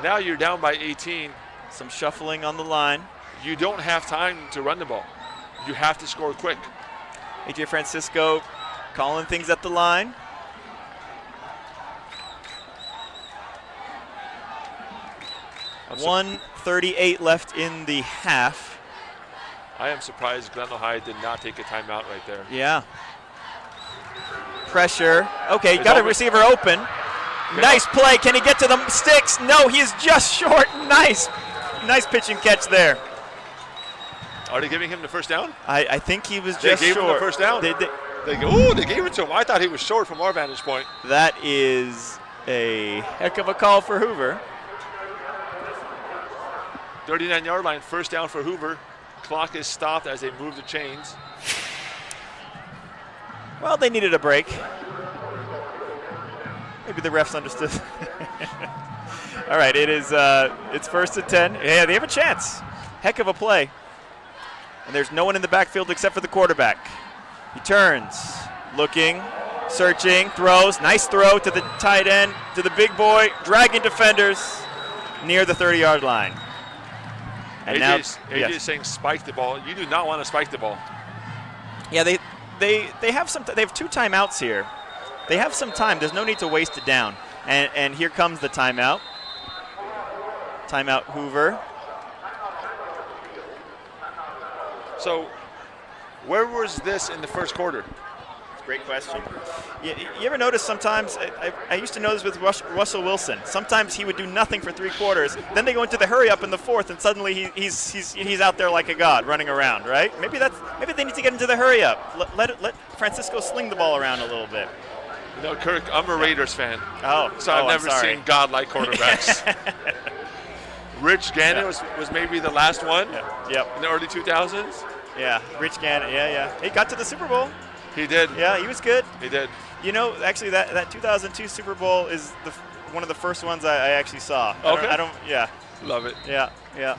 now you're down by 18. Some shuffling on the line. You don't have time to run the ball. You have to score quick. AJ Francisco calling things at the line. I'm 1:38 left in the half. I am surprised Glendale High did not take a timeout right there. Yeah. Pressure. Okay, got a receiver open. Nice play. Can he get to the sticks? No, he is just short. Nice pitch and catch there. Are they giving him the first down? I think he was just short. They gave him the first down. They gave it to him. I thought he was short from our vantage point. That is a heck of a call for Hoover. 39-yard line, first down for Hoover. Clock is stopped as they move the chains. Well, they needed a break. Maybe the refs understood. All right, it's 1st and 10. Yeah, they have a chance. Heck of a play. And there's no one in the backfield except for the quarterback. He turns, looking, searching, throws. Nice throw to the tight end, to the big boy, dragging defenders near the 30-yard line. And AJ's saying spike the ball. You do not want to spike the ball. Yeah, they have they have 2 timeouts here. They have some time. There's no need to waste it down. And here comes the timeout. Timeout Hoover. So, where was this in the first quarter? Great question. You ever notice sometimes, I used to know this with Russell Wilson. Sometimes he would do nothing for 3 quarters. Then they go into the hurry up in the 4th, and suddenly he's out there like a god running around, right? Maybe they need to get into the hurry up. Let Francisco sling the ball around a little bit. No, Kirk, I'm a Raiders fan. So I've never seen godlike quarterbacks. Rich Gannon was maybe the last one. Yep. In the early 2000s. Yeah, Rich Gannon. Yeah. He got to the Super Bowl. He did. Yeah, he was good. He did. You know, actually, that 2002 Super Bowl is one of the first ones I actually saw. Okay. I don't. Yeah. Love it. Yeah. Yeah,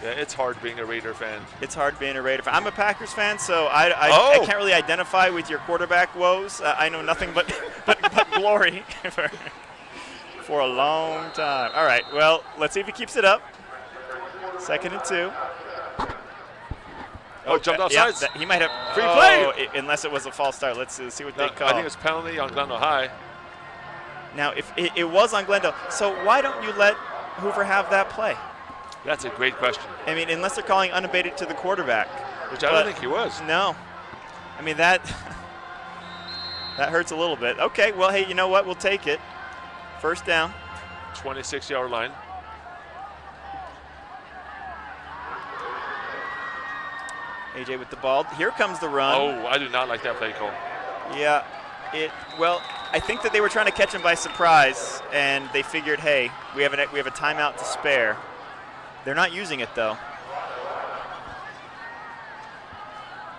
it's hard being a Raider fan. It's hard being a Raider fan. I'm a Packers fan, so I can't really identify with your quarterback woes. I know nothing but glory for a long time. All right, well, let's see if he keeps it up. 2nd and 2. Jumped off sides. He might have free play. Unless it was a false start. Let's see what they call. I think it's penalty on Glendale High. Now, if it was on Glendale, so why don't you let Hoover have that play? That's a great question. I mean, unless they're calling unabated to the quarterback. Which I don't think he was. No. I mean, that hurts a little bit. Okay, well, hey, you know what? We'll take it. First down. 26-yard line. AJ with the ball. Here comes the run. Oh, I do not like that play call. Yeah. I think that they were trying to catch him by surprise, and they figured, hey, we have a timeout to spare. They're not using it, though.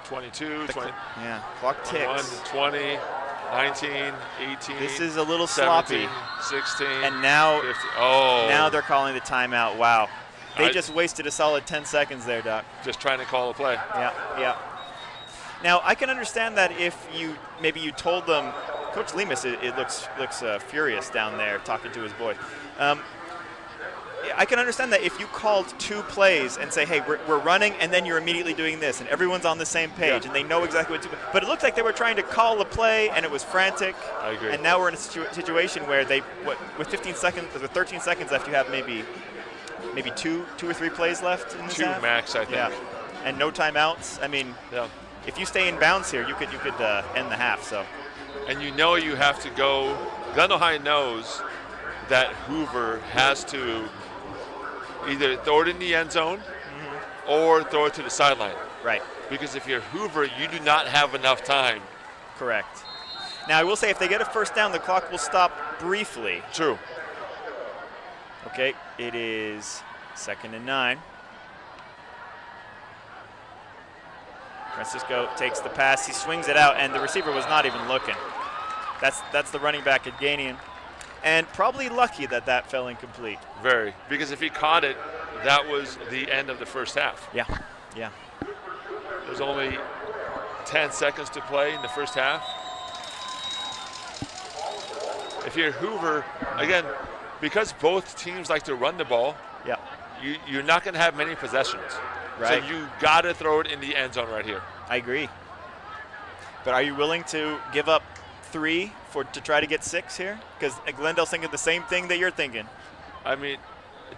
22, 20. Yeah, clock ticks. 20, 19, 18. This is a little 17, sloppy. 16. And now, 15. Oh. Now they're calling the timeout. Wow. They just wasted a solid 10 seconds there, Doc. Just trying to call a play. Yeah. Now, I can understand that if maybe you told them, Coach Lemus, it looks furious down there talking to his boys. I can understand that if you called 2 plays and say, hey, we're running, and then you're immediately doing this, and everyone's on the same page, and they know exactly what to do. But it looked like they were trying to call a play, and it was frantic. I agree. And now we're in a situation where with 13 seconds left, you have maybe 2 or 3 plays left in this 2 half? max, I think. Yeah, and no timeouts. I mean, if you stay in bounds here, you could end the half. So, and you have to go. Glendale High knows that Hoover has to either throw it in the end zone or throw it to the sideline. Right. Because if you're Hoover, you do not have enough time. Correct. Now, I will say if they get a first down, the clock will stop briefly. True. Okay, it is 2nd and 9. Francisco takes the pass. He swings it out, and the receiver was not even looking. That's the running back at Ganian. And probably lucky that fell incomplete. Very. Because if he caught it, that was the end of the first half. Yeah. There's only 10 seconds to play in the first half. If you're Hoover, again, because both teams like to run the ball, you're not going to have many possessions. Right. So you got to throw it in the end zone right here. I agree. But are you willing to give up 3 to try to get 6 here? Because Glendale's thinking the same thing that you're thinking. I mean,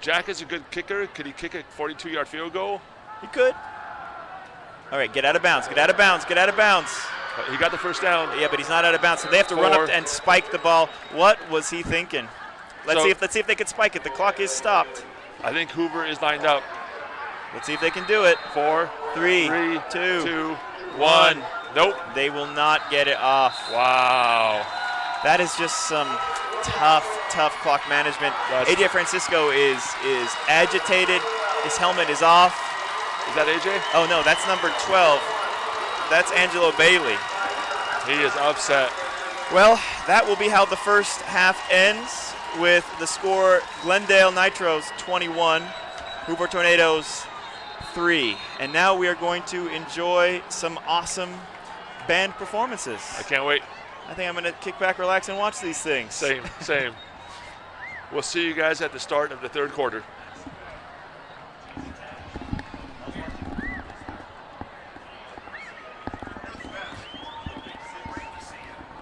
Jack is a good kicker. Could he kick a 42-yard field goal? He could. All right, get out of bounds. Get out of bounds. He got the first down. Yeah, but he's not out of bounds, so they have to run up and spike the ball. What was he thinking? Let's see if they can spike it. The clock is stopped. I think Hoover is lined up. Let's see if they can do it. 4, 3, 2, 1. Nope. They will not get it off. Wow. That is just some tough clock management. AJ Francisco is agitated. His helmet is off. Is that AJ? Oh, no, that's number 12. That's Angelo Bailey. He is upset. Well, that will be how the first half ends, with the score Glendale Nitros 21, Hoover Tornadoes 3. And now we are going to enjoy some awesome band performances. I can't wait. I think I'm going to kick back, relax, and watch these things. Same. We'll see you guys at the start of the third quarter.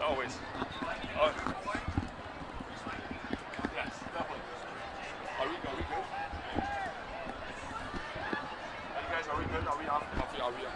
Always. Yes, definitely. Are we good? Hey guys, are we good? Are we off? Are we off?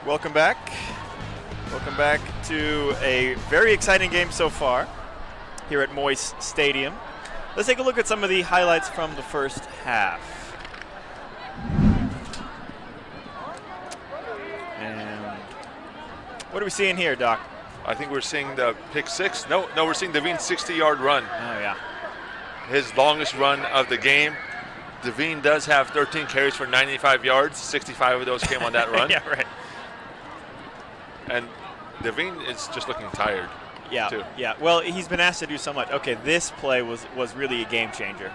Welcome back. Welcome back to a very exciting game so far here at Moyes Stadium. Let's take a look at some of the highlights from the first half. And what are we seeing here, Doc? I think we're seeing the pick six. No, we're seeing Deveen's 60-yard run. Oh, yeah. His longest run of the game. Deveen does have 13 carries for 95 yards. 65 of those came on that run. Yeah, right. And Deveen is just looking tired. Yeah, too. Yeah. Well, he's been asked to do so much. Okay, this play was really a game changer.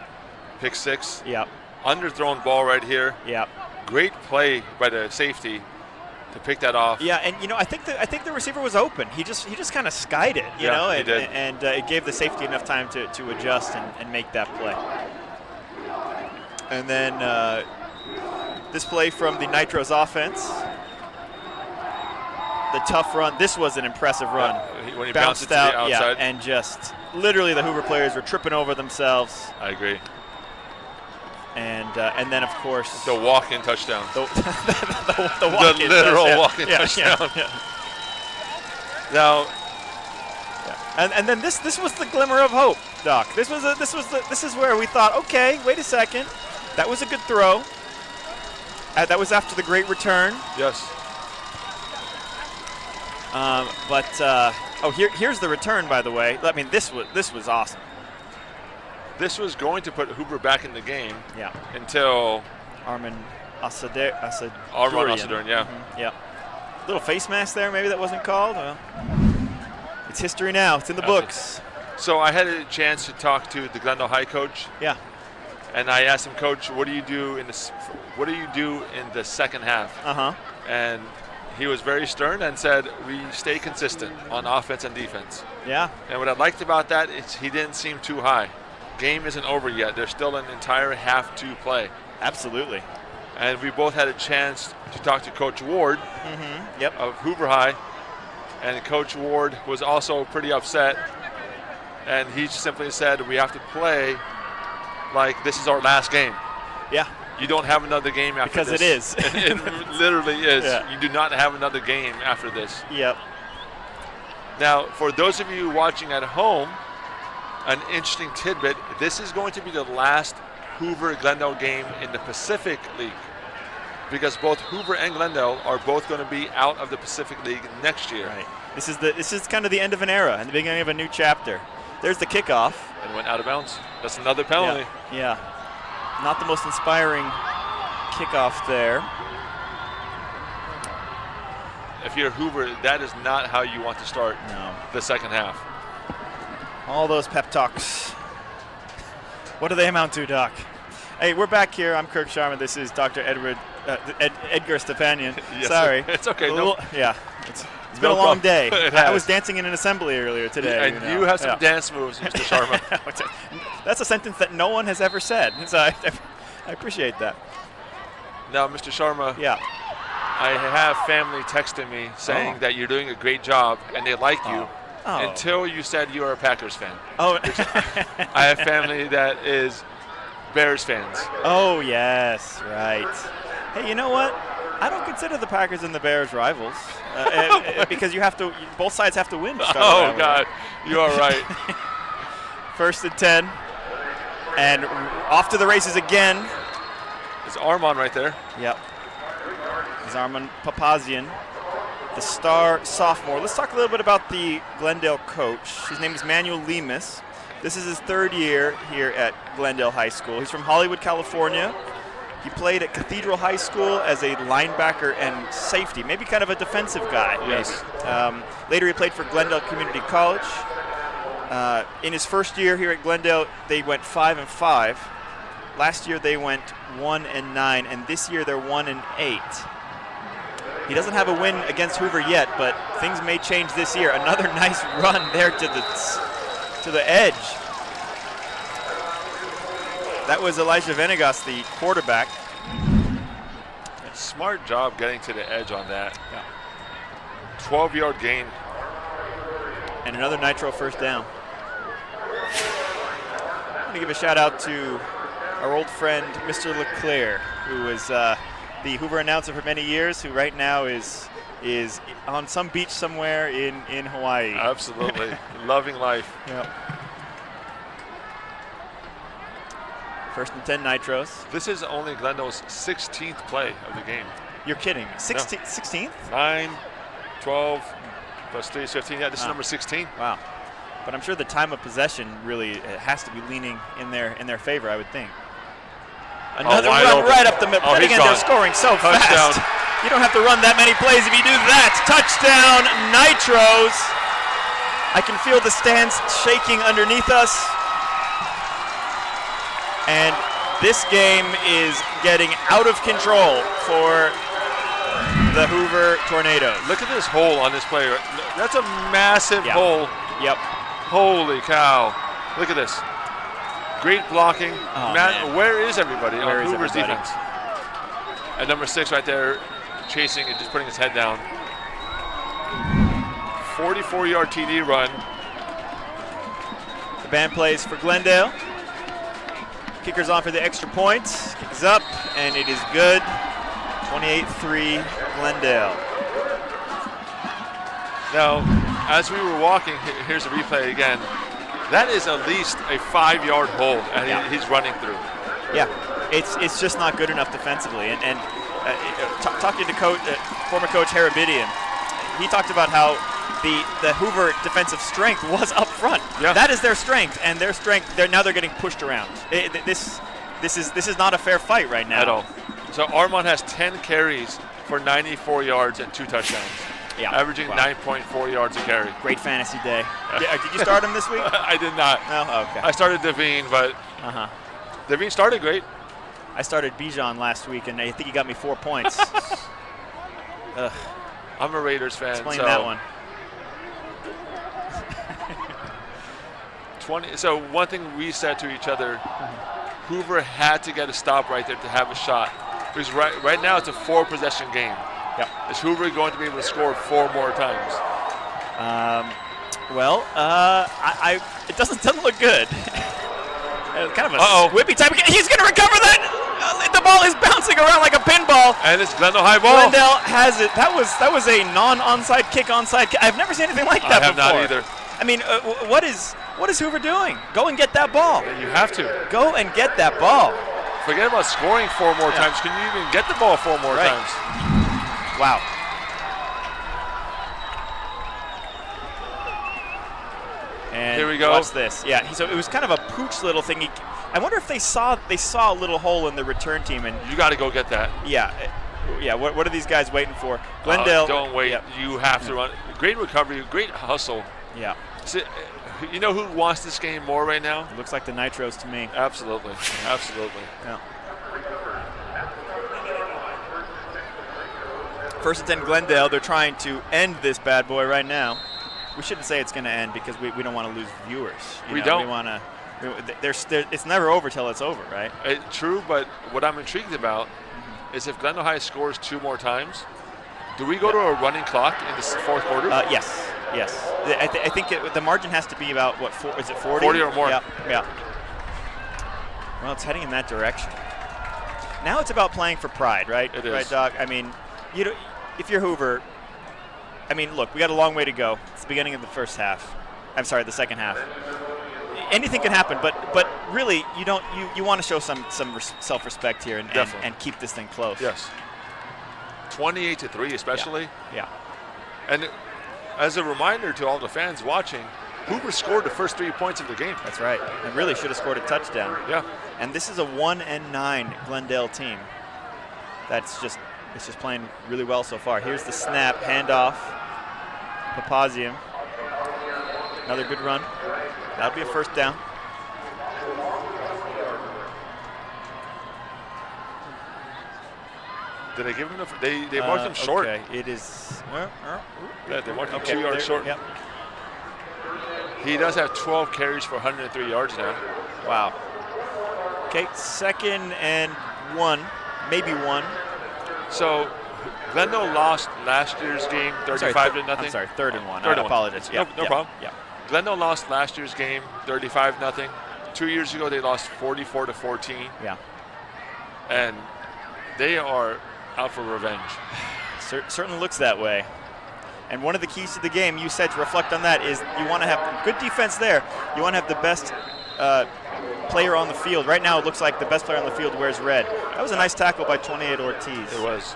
Pick six. Yep. Underthrown ball right here. Yep. Great play by the safety to pick that off. Yeah, and I think the receiver was open. He just kind of skied it, you know, he did. And it gave the safety enough time to adjust and make that play. And then this play from the Nitros offense. The tough run. This was an impressive run. When he bounced it to out, the outside. and just literally the Hoover players were tripping over themselves. I agree. And then of course the walk-in touchdown. The walk-in literal walk-in touchdown. Yeah. Now, and then this was the glimmer of hope, Doc. This is where we thought, okay, wait a second, that was a good throw. That was after the great return. Yes. Here's the return, by the way. I mean, this was awesome. This was going to put Hoover back in the game. Yeah. Until Armin Asadurian. Yeah. Mm-hmm. Yeah. Little face mask there, maybe that wasn't called. Well, it's history now. It's in the books. So I had a chance to talk to the Glendale High coach. Yeah. And I asked him, Coach, what do you do in the second half? Uh-huh. And he was very stern and said, we stay consistent on offense and defense. Yeah. And what I liked about that is he didn't seem too high. Game isn't over yet. There's still an entire half to play. Absolutely. And we both had a chance to talk to Coach Ward of Hoover High. And Coach Ward was also pretty upset. And he simply said, we have to play like this is our last game. Yeah. You don't have another game after because this. Because it is. It literally is. Yeah. You do not have another game after this. Yep. Now, for those of you watching at home, an interesting tidbit, this is going to be the last Hoover-Glendale game in the Pacific League, because both Hoover and Glendale are both going to be out of the Pacific League next year. Right. This is kind of the end of an era and the beginning of a new chapter. There's the kickoff. And went out of bounds. That's another penalty. Yeah. Not the most inspiring kickoff there. If you're Hoover, that is not how you want to start the second half. All those pep talks. What do they amount to, Doc? Hey, we're back here. I'm Kirk Sharma. This is Dr. Edgar Stepanian. Yes, Sorry. It's okay. It's been a long day. It I has. was dancing in an assembly earlier today. And you have some dance moves, Mr. Sharma. That's a sentence that no one has ever said. So I appreciate that. Now, Mr. Sharma. Yeah. I have family texting me saying that you're doing a great job and they like you until you said you are a Packers fan. Oh. I have family that is Bears fans. Oh, yes. Right. Hey, you know what? I don't consider the Packers and the Bears rivals because both sides have to win. To start Oh, God. You are right. 1st and 10. And off to the races again. It's Armand right there. Yep. It's Armand Papazian, the star sophomore. Let's talk a little bit about the Glendale coach. His name is Manuel Lemus. This is his 3rd year here at Glendale High School. He's from Hollywood, California. He played at Cathedral High School as a linebacker and safety, maybe kind of a defensive guy. Yes. Later he played for Glendale Community College. In his first year here at Glendale, they went 5-5. Last year they went 1-9, and this year they're 1-8. He doesn't have a win against Hoover yet, but things may change this year. Another nice run there to the edge. That was Elijah Venegas, the quarterback. Smart job getting to the edge on that. 12-yard gain. And another Nitro first down. I'm going to give a shout out to our old friend, Mr. LeClaire, who was the Hoover announcer for many years, who right now is on some beach somewhere in Hawaii. Absolutely. Loving life. Yep. 1st and 10 Nitros. This is only Glendale's 16th play of the game. You're kidding me. 16th? 9, 12, plus 3 is 15. Yeah, this is number 16. Wow. But I'm sure the time of possession really has to be leaning in their favor, I would think. Another run open. right up the middle. But again, they're scoring so fast. You don't have to run that many plays if you do that. Touchdown, Nitros. I can feel the stands shaking underneath us. And this game is getting out of control for the Hoover Tornadoes. Look at this hole on this play. That's a massive hole. Yep. Holy cow. Look at this. Great blocking. Man. Where is everybody Where on is Hoover's everybody? defense? And number 6 right there, chasing and just putting his head down. 44-yard TD run. The band plays for Glendale. Kicker's on for the extra point. Kick is up, and it is good. 28-3 Glendale. Now, as we were walking, here's a replay again. That is at least a 5-yard hole, and he's running through. Yeah, it's just not good enough defensively. And talking to former coach Harabidian, he talked about how the Hoover defensive strength was up front. Yeah. That is their strength, and their strength. Now they're getting pushed around. This is not a fair fight right now at all. So Armand has 10 carries for 94 yards and 2 touchdowns. Yeah, averaging 9.4 yards a carry. Great fantasy day. Did you start him this week? I did not. No, okay. I started Devine, but Devine started great. I started Bijan last week, and I think he got me 4 points. Ugh. I'm a Raiders fan. Explain so that one. 20. So one thing we said to each other, Hoover had to get a stop right there to have a shot. Because right now it's a 4-possession game. Yep. Is Hoover going to be able to score 4 more times? It doesn't look good. Kind of a whippy type of game. He's going to recover that. The ball is bouncing around like a pinball. And it's Glendale high ball. Glendale has it. That was a non-onside kick, onside kick. I've never seen anything like that before. I have not either. I mean, what is Hoover doing? Go and get that ball. You have to. Go and get that ball. Forget about scoring 4 more times. Can you even get the ball 4 more times? Wow. And here we go. Watch this. Yeah. So it was kind of a pooch little thing. I wonder if they saw a little hole in the return team, and you got to go get that. Yeah. Yeah. What are these guys waiting for? Glendale. Don't wait. Yep. You have to run. Great recovery. Great hustle. Yeah. So, you know who wants this game more right now? Looks like the Nitros to me. Absolutely. Absolutely. Yeah. First and 10 Glendale. They're trying to end this bad boy right now. We shouldn't say it's going to end because we don't want to lose viewers. We don't. We want to. It's never over till it's over, right? True, but what I'm intrigued about is if Glendale High scores 2 more times, do we go to a running clock in the 4th quarter? Yes. I think the margin has to be about, what, is it 40? 40 or more. Yeah. Well, it's heading in that direction. Now it's about playing for pride, right? It is. Right, Doc? I mean, if you're Hoover, I mean, look, we got a long way to go. It's the beginning of the second half. Anything can happen, but really, you want to show some self-respect here and keep this thing close. Yes. 28-3, especially. Yeah. And as a reminder to all the fans watching, Hoover scored the first 3 points of the game. That's right. And really should have scored a touchdown. Yeah. And this is a 1-9 Glendale team. It's just playing really well so far. Here's the snap, handoff. Papazian. Another good run. That'll be a first down. Did they give him they marked him short. Okay, it is. Yeah, they marked him 2 yards short. Yep. He does have 12 carries for 103 yards now. Wow. Okay, 2nd and 1, maybe 1. So Glendale lost last year's game 35-0. I'm sorry, 3rd and 1. Third I and apologize. No problem. Yeah. Glendale lost last year's game 35-0. 2 years ago they lost 44-14. Yeah. And they are out for revenge. Certainly looks that way. And one of the keys to the game, you said to reflect on that, is you want to have good defense there. You want to have the best player on the field. Right now it looks like the best player on the field wears red. That was a nice tackle by 28 Ortiz. It was.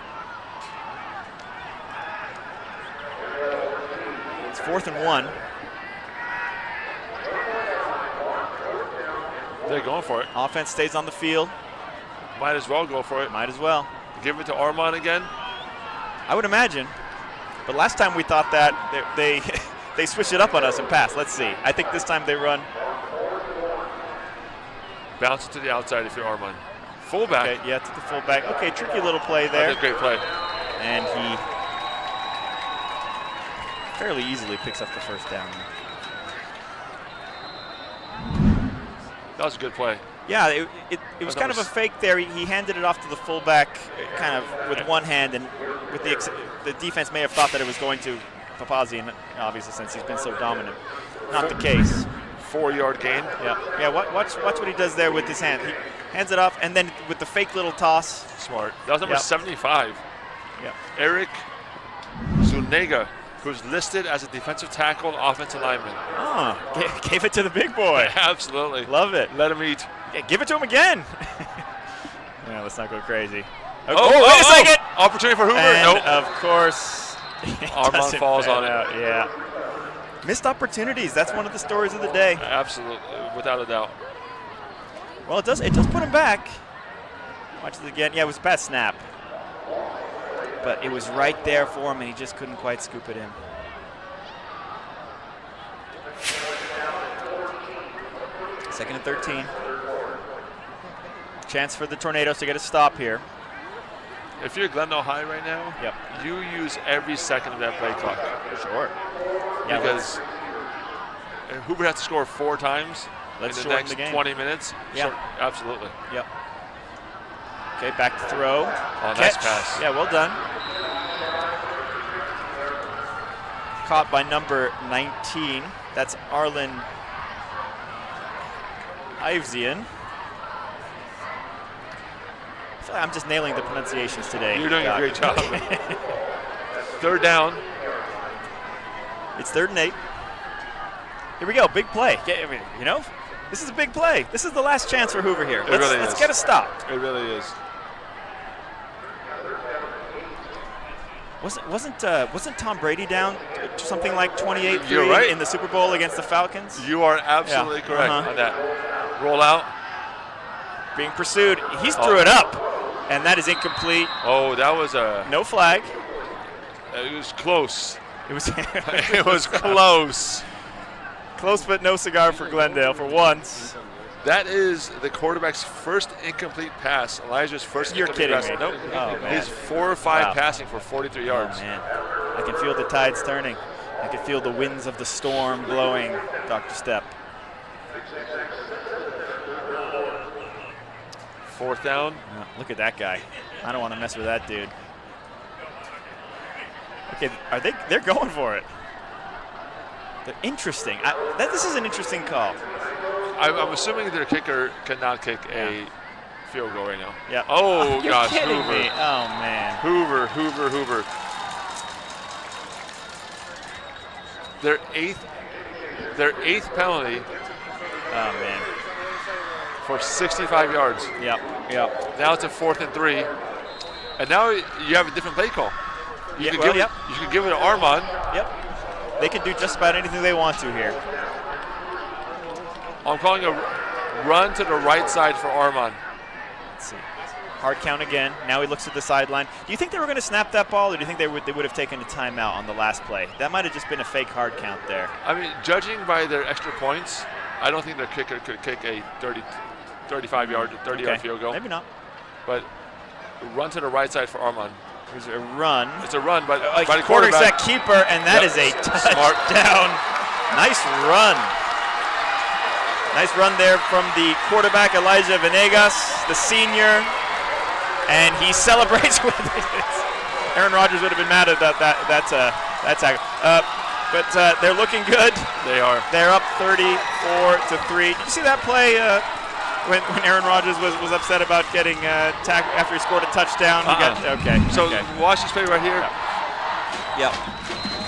It's 4th and 1. They're going for it. Offense stays on the field. Might as well go for it. Might as well. Give it to Armand again? I would imagine. But last time we thought that they switched it up on us and passed. Let's see. I think this time they run. Bounce it to the outside if you're Armand. Fullback. Okay, yeah, to the fullback. Okay, tricky little play there. That's a great play. And he fairly easily picks up the first down. That was a good play. Yeah, it was kind of a fake there. He handed it off to the fullback kind of with one hand, and with the defense may have thought that it was going to Papazian, obviously, since he's been so dominant. Not the case. 4-yard gain. Yeah. Watch what he does there with his hand. He hands it off, and then with the fake little toss. Smart. That was number 75. Yeah. Eric Zuniga, who's listed as a defensive tackle and offensive lineman. Oh, gave it to the big boy. Yeah, absolutely. Love it. Let him eat. Yeah, give it to him again. Yeah, let's not go crazy. Okay. Wait a second. Opportunity for Hoover. And nope. Of course. Armand falls on it. Yeah. Missed opportunities. That's one of the stories of the day. Absolutely, without a doubt. Well, it does put him back. Watch it again. Yeah, it was a bad snap. But it was right there for him, and he just couldn't quite scoop it in. Second and 13. Chance for the Tornadoes to get a stop here. if you're Glendale High right now, you use every second of that play clock. Sure. Yeah, because Hoover has to score 4 times in the next 20 minutes. Yeah. Sure, absolutely. Yep. Okay, back to throw. Oh, nice pass. Yeah, well done. Caught by number 19. That's Arlen Ivesian. I feel like I'm just nailing the pronunciations today. You're doing a great job. 3rd down. It's 3rd and 8. Here we go, big play. You know, this is a big play. This is the last chance for Hoover here. Let's get a stop. It really is. Wasn't Tom Brady down to something like 28-3 You're right. in the Super Bowl against the Falcons? You are absolutely correct on that. Roll out. Being pursued. He's threw it up, and that is incomplete. Oh, that was a no flag. It was close. It was. It was close. Close, but no cigar for Glendale for once. That is the quarterback's first incomplete pass. Elijah's first incomplete pass. You're kidding me. Nope. Oh, man. His 4 or 5 passing for 43 yards. Oh, man. I can feel the tides turning. I can feel the winds of the storm blowing, Dr. Stepp. 4th down. Oh, look at that guy. I don't want to mess with that dude. Okay, they're going for it. They're interesting. This is an interesting call. I'm assuming their kicker cannot kick a field goal right now. Yeah. Oh, you're gosh, kidding Hoover. me. Oh, man. Hoover. Their eighth penalty. Oh, man. For 65 yards. Yep. Now it's a 4th and 3. And now you have a different play call. You can give it to Armand. Yep. They can do just about anything they want to here. I'm calling a run to the right side for Armand. Let's see. Hard count again. Now he looks at the sideline. Do you think they were going to snap that ball, or do you think they would have taken a timeout on the last play? That might have just been a fake hard count there. I mean, judging by their extra points, I don't think their kicker could kick a 30-yard field goal. Maybe not. But run to the right side for Armand. There's a run. It's a run, but by the quarterback. That keeper, and that is a touchdown. Nice run. Nice run there from the quarterback, Elijah Venegas, the senior, and he celebrates with it. Aaron Rodgers would have been mad at that tackle. But they're looking good. They are. They're up 34-3. Did you see that play when Aaron Rodgers was upset about getting tackled after he scored a touchdown? So watch this play right here. Yep.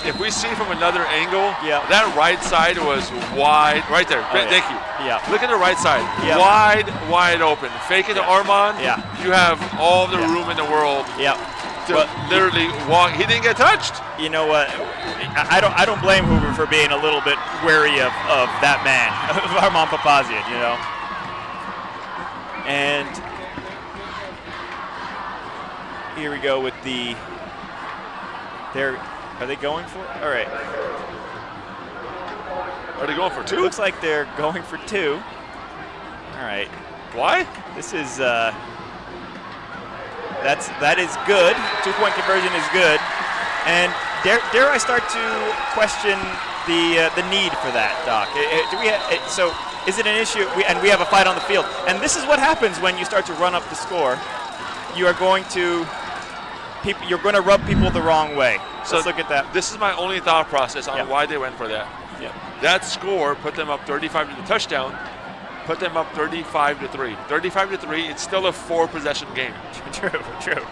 If we see from another angle, that right side was wide. Right there. Thank you. Yeah. Look at the right side. Yep. Wide open. Fake it to Armand. Yeah. You have all the room in the world. Yep. To literally walk. He didn't get touched. You know what? I don't blame Hoover for being a little bit wary of that man, of Armand Papazian, you know. And here we go with the. Are they going for it? All right. Are they going for 2? Looks like they're going for 2. All right. Why? This is that is good. 2-point conversion is good. And dare I start to question the need for that, Doc? So is it an issue? And we have a fight on the field. And this is what happens when you start to run up the score. You are going to you're going to rub people the wrong way. So let's look at that. This is my only thought process on why they went for that. Yep. That score put them up 35 to the touchdown, put them up 35-3. 35-3, it's still a 4-possession game. True.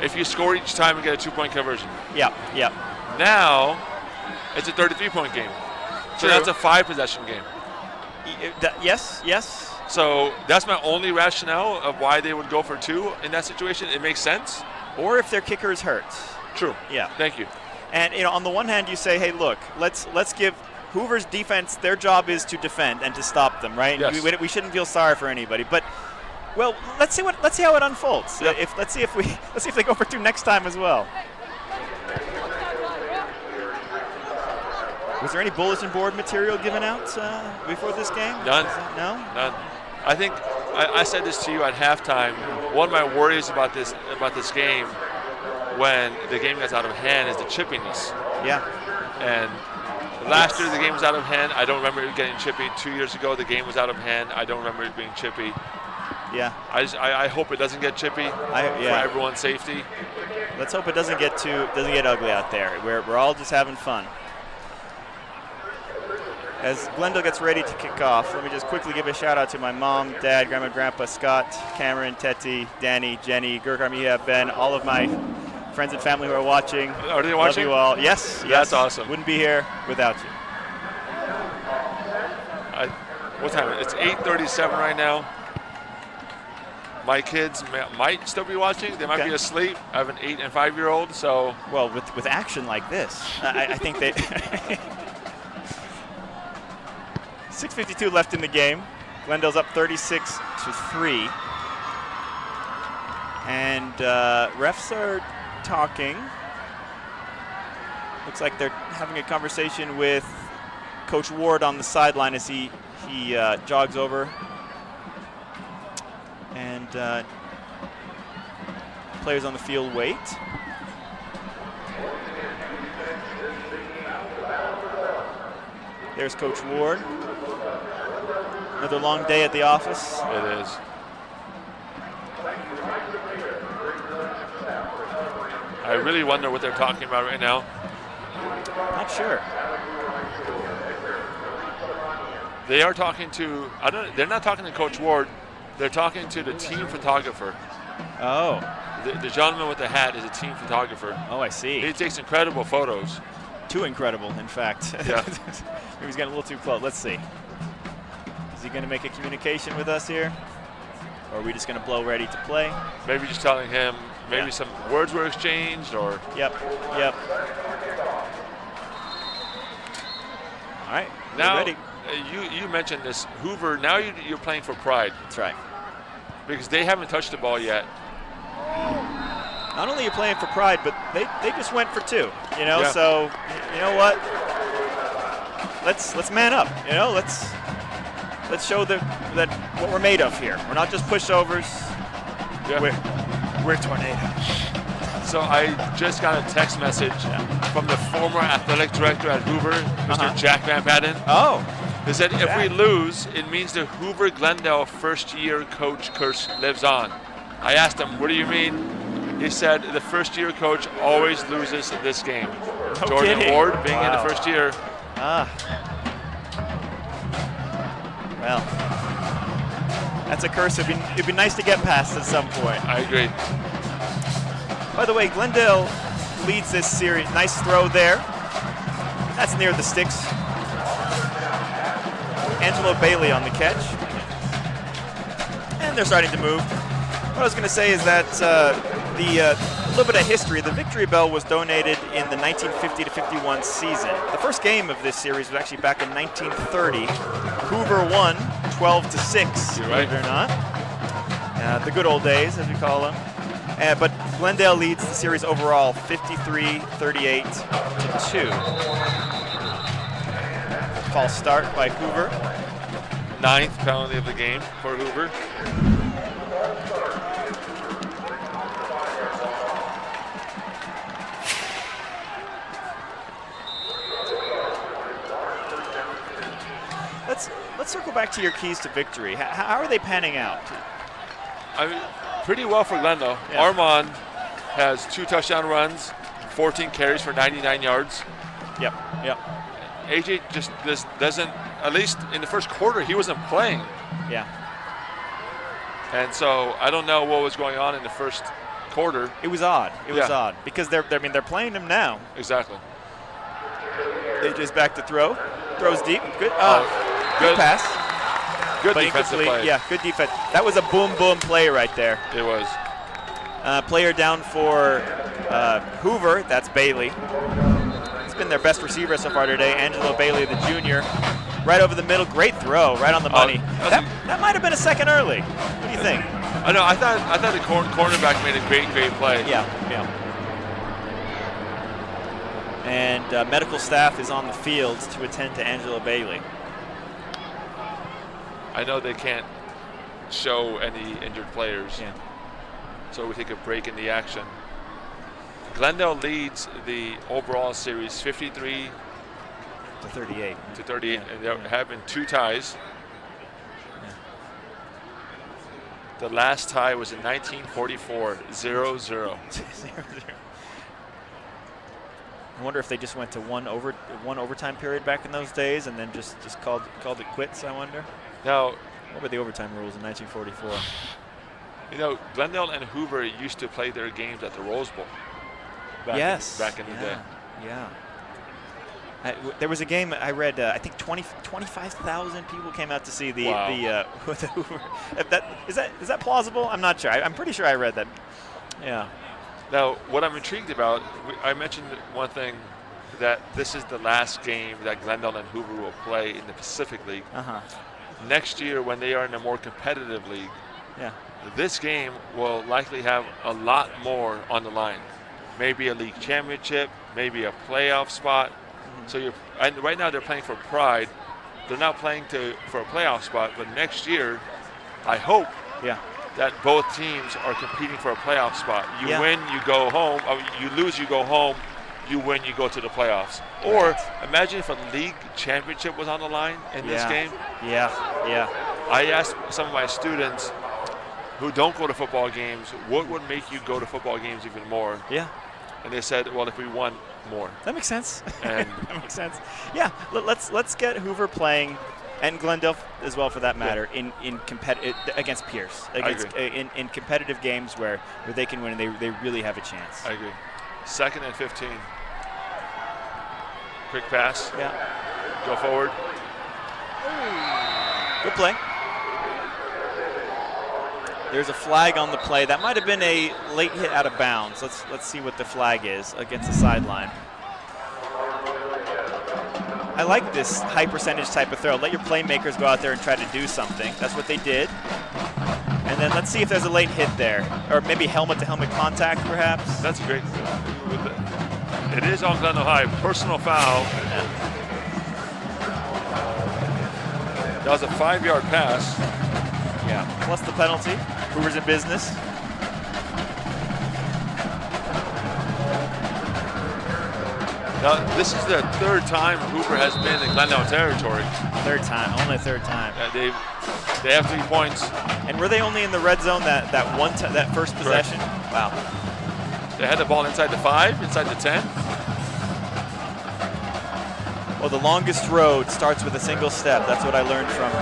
If you score each time and get a 2-point conversion. Yeah. Now, it's a 33-point game. So that's a 5-possession game. Yes. So that's my only rationale of why they would go for 2 in that situation. It makes sense. Or if their kicker is hurt. True. Yeah. Thank you. And on the one hand, you say, hey, look, let's give Hoover's defense. Their job is to defend and to stop them, right? Yes. We shouldn't feel sorry for anybody. But well, let's see how it unfolds. Yep. Let's see if they go for 2 next time as well. Was there any bulletin board material given out before this game? None. None. I think I said this to you at halftime. One of my worries about this game when the game gets out of hand is the chippiness. Yeah. And last year the game was out of hand. I don't remember it getting chippy. 2 years ago the game was out of hand. I don't remember it being chippy. Yeah. I hope it doesn't get chippy for everyone's safety. Let's hope it doesn't get ugly out there. We're all just having fun. As Glendale gets ready to kick off, let me just quickly give a shout out to my mom, dad, grandma, grandpa, Scott, Cameron, Tetty, Danny, Jenny, Gurkar, Mia, Ben, all of my friends and family who are watching. Are they watching? Love you all. Yes. That's awesome. Wouldn't be here without you. What time? It's 8:37 right now. My kids might still be watching. They might be asleep. I have an 8- and 5-year-old, so. Well, with action like this, I think they. 6:52 left in the game. Glendale's up 36-3. And refs are talking. Looks like they're having a conversation with Coach Ward on the sideline as he jogs over. And players on the field wait. There's Coach Ward. Another long day at the office. It is. I really wonder what they're talking about right now. Not sure. They are talking to, they're not talking to Coach Ward. They're talking to the team photographer. Oh. The gentleman with the hat is a team photographer. Oh, I see. He takes incredible photos. Too incredible, in fact. Yeah. Maybe he's getting a little too close. Let's see. Is he going to make a communication with us here? Or are we just going to blow ready to play? Maybe just telling him, maybe some words were exchanged, or. Yep. All right, now ready. You mentioned this, Hoover. Now you're playing for pride. That's right. Because they haven't touched the ball yet. Not only are you playing for pride, but they just went for 2. You know, Yeah. so you know what? Let's man up. You know, let's show that what we're made of here. We're not just pushovers. Yeah. We're tornadoes. So I just got a text message from the former athletic director at Hoover, Mr. Jack Van Patten. Oh. They said if we lose, it means the Hoover Glendale first-year coach curse lives on. I asked him, what do you mean? He said the first-year coach always loses this game. No Jordan kidding. Ward being in the Wow. first year. Well, that's a curse it'd be nice to get past at some point. I agree. By the way, Glendale leads this series. Nice throw there. That's near the sticks. Angelo Bailey on the catch. And they're starting to move. What I was going to say is that a little bit of history. The Victory Bell was donated in the 1950-51 season. The first game of this series was actually back in 1930. Hoover won 12-6, believe it or not. The good old days, as we call them. But Glendale leads the series overall 53-38-2. False start by Hoover. 9th penalty of the game for Hoover. Let's circle back to your keys to victory. How are they panning out? I mean, pretty well for Glendale. Yeah. Armand has 2 touchdown runs, 14 carries for 99 yards. Yep. AJ just doesn't, at least in the first quarter, he wasn't playing. Yeah. And so I don't know what was going on in the first quarter. It was odd. It was odd because they're playing him now. Exactly. AJ's back to throw. Throws deep. Good. Good pass. Good but defensive play. Yeah, good defense. That was a boom play right there. It was. Player down for Hoover. That's Bailey. He's been their best receiver so far today. Angelo Bailey, the junior. Right over the middle. Great throw. Right on the money. That might have been a second early. What do you think? I know. I thought the cornerback made a great play. Yeah. And medical staff is on the field to attend to Angelo Bailey. I know they can't show any injured players. Yeah. So we take a break in the action. Glendale leads the overall series 53 to 38. To 38, Yeah. and they're having 2 ties. The last tie was in 1944, 0-0. I wonder if they just went to one overtime period back in those days, and then just called it quits. I wonder. Now, what were the overtime rules in 1944? You know, Glendale and Hoover used to play their games at the Rose Bowl. Back in the day. Yeah. There was a game I read. I think 25,000 people came out to see the Hoover. Is that plausible? I'm not sure. I'm pretty sure I read that. Yeah. Now, what I'm intrigued about, I mentioned one thing, that this is the last game that Glendale and Hoover will play in the Pacific League. Next year, when they are in a more competitive league, this game will likely have a lot more on the line. Maybe a league championship, maybe a playoff spot. So and right now they're playing for pride. They're not playing for a playoff spot, but next year, I hope that both teams are competing for a playoff spot. You win, you go home. You lose, you go home. You win, you go to the playoffs. Or imagine if a league championship was on the line in this game. I asked some of my students who don't go to football games, what would make you go to football games even more? And they said, well, if we won more. That makes sense. And that makes sense. Yeah, let's get Hoover playing, and Glendale as well for that matter, in against Pierce, in competitive games where they can win and they really have a chance. I agree. 2nd and 15. Quick pass. Go forward. Good play. There's a flag on the play. That might have been a late hit out of bounds. Let's see what the flag is against the sideline. I like this high percentage type of throw. Let your playmakers go out there and try to do something. That's what they did. And then let's see if there's a late hit there. Or maybe helmet-to-helmet contact, perhaps. That's great. It is on Glendale High. Personal foul. That was a 5-yard pass. Plus the penalty. Hoover's in business. Now, this is the 3rd time Hoover has been in Glendale territory. Only third time. They have 3 points. And were they only in the red zone that first possession? Correct. Wow. They had the ball inside the 5, inside the 10. Well, the longest road starts with a single step. That's what I learned from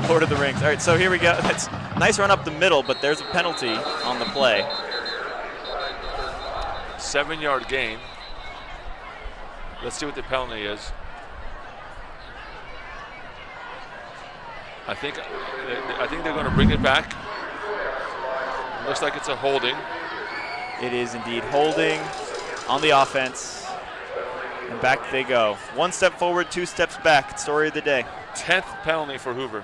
Lord of the Rings. All right, so here we go. That's a nice run up the middle, but there's a penalty on the play. 7-yard gain. Let's see what the penalty is. I think they're going to bring it back. Looks like it's a holding. It is indeed holding on the offense. And back they go. 1 step forward, 2 steps back. Story of the day. 10th penalty for Hoover.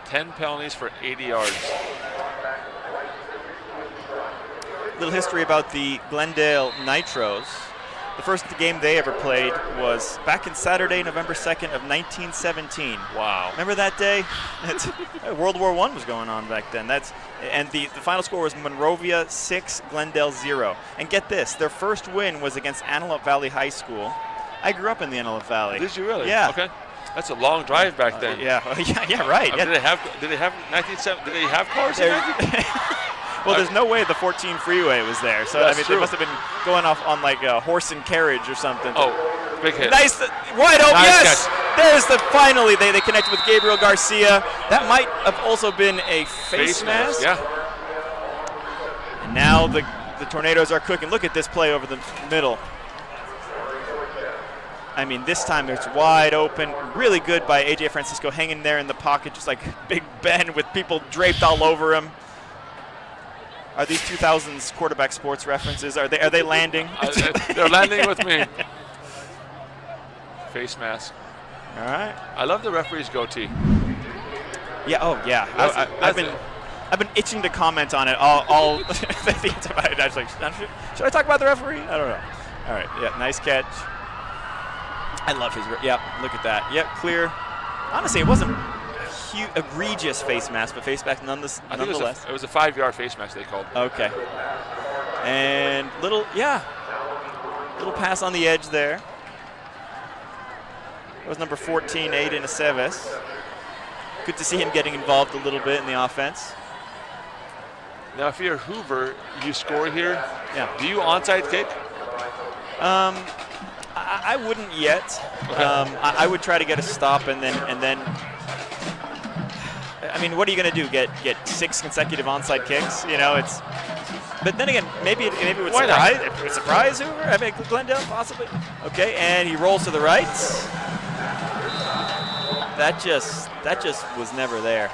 10 penalties for 80 yards. Little history about the Glendale Nitros. The first game they ever played was back in Saturday, November 2nd of 1917. Wow. Remember that day? World War I was going on back then. And the final score was Monrovia 6, Glendale 0. And get this, their first win was against Antelope Valley High School. I grew up in the Antelope Valley. Did you really? Yeah. Okay. That's a long drive back then. Yeah, right. Did they have 1970? Did they have cars? Well, there's no way the 14 freeway was there. So That's they must have been going off on like a horse and carriage or something. Oh, big hit. Nice, wide open. Nice Yes, catch. there's the finally they connected with Gabriel Garcia. That might have also been a face mask. Yeah. And now the Tornadoes are cooking. Look at this play over the middle. I mean, this time it's wide open. Really good by A.J. Francisco, hanging there in the pocket, just like Big Ben with people draped all over him. Are these 2000s quarterback sports references? Are they landing? They're landing with me. Face mask. All right. I love the referee's goatee. Yeah. Oh, yeah. I've been itching to comment on it all. I was like, should I talk about the referee? I don't know. All right. Yeah. Nice catch. I love his. Yep. Look at that. Yep. Clear. Honestly, it wasn't egregious face mask, but face mask nonetheless. It was a 5-yard face mask they called. Okay. And little pass on the edge there. That was number 14, Aiden Aceves. Good to see him getting involved a little bit in the offense. Now, if you're Hoover, you score here. Yeah. Do you onside kick? I wouldn't yet. Okay. I would try to get a stop and then. I mean, what are you going to do? Get 6 consecutive onside kicks? You know, it's. But then again, maybe it would surprise Hoover. I mean, Glendale possibly. Okay, and he rolls to the right. That just was never there.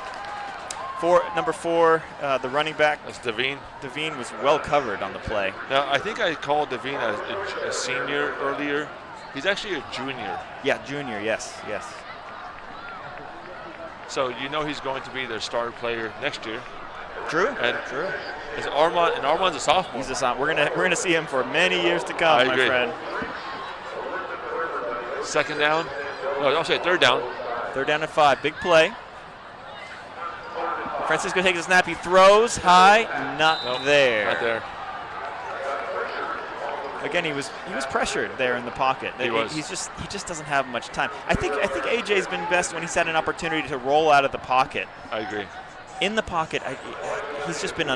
Number 4, the running back. That's Devine. Devine was well covered on the play. Now, I think I called Devine a senior earlier. He's actually a junior. Yeah, junior, yes. So you know he's going to be their star player next year. True. True. Is Armand's a sophomore. He's a sophomore. We're gonna see him for many years to come, my friend. Second down. No, I'll say third down. Third down and 5. Big play. Francisco takes a snap. He throws high. Not there. Not there. Again, he was pressured there in the pocket. He was. He just doesn't have much time. I think AJ's been best when he's had an opportunity to roll out of the pocket. I agree. In the pocket, he's been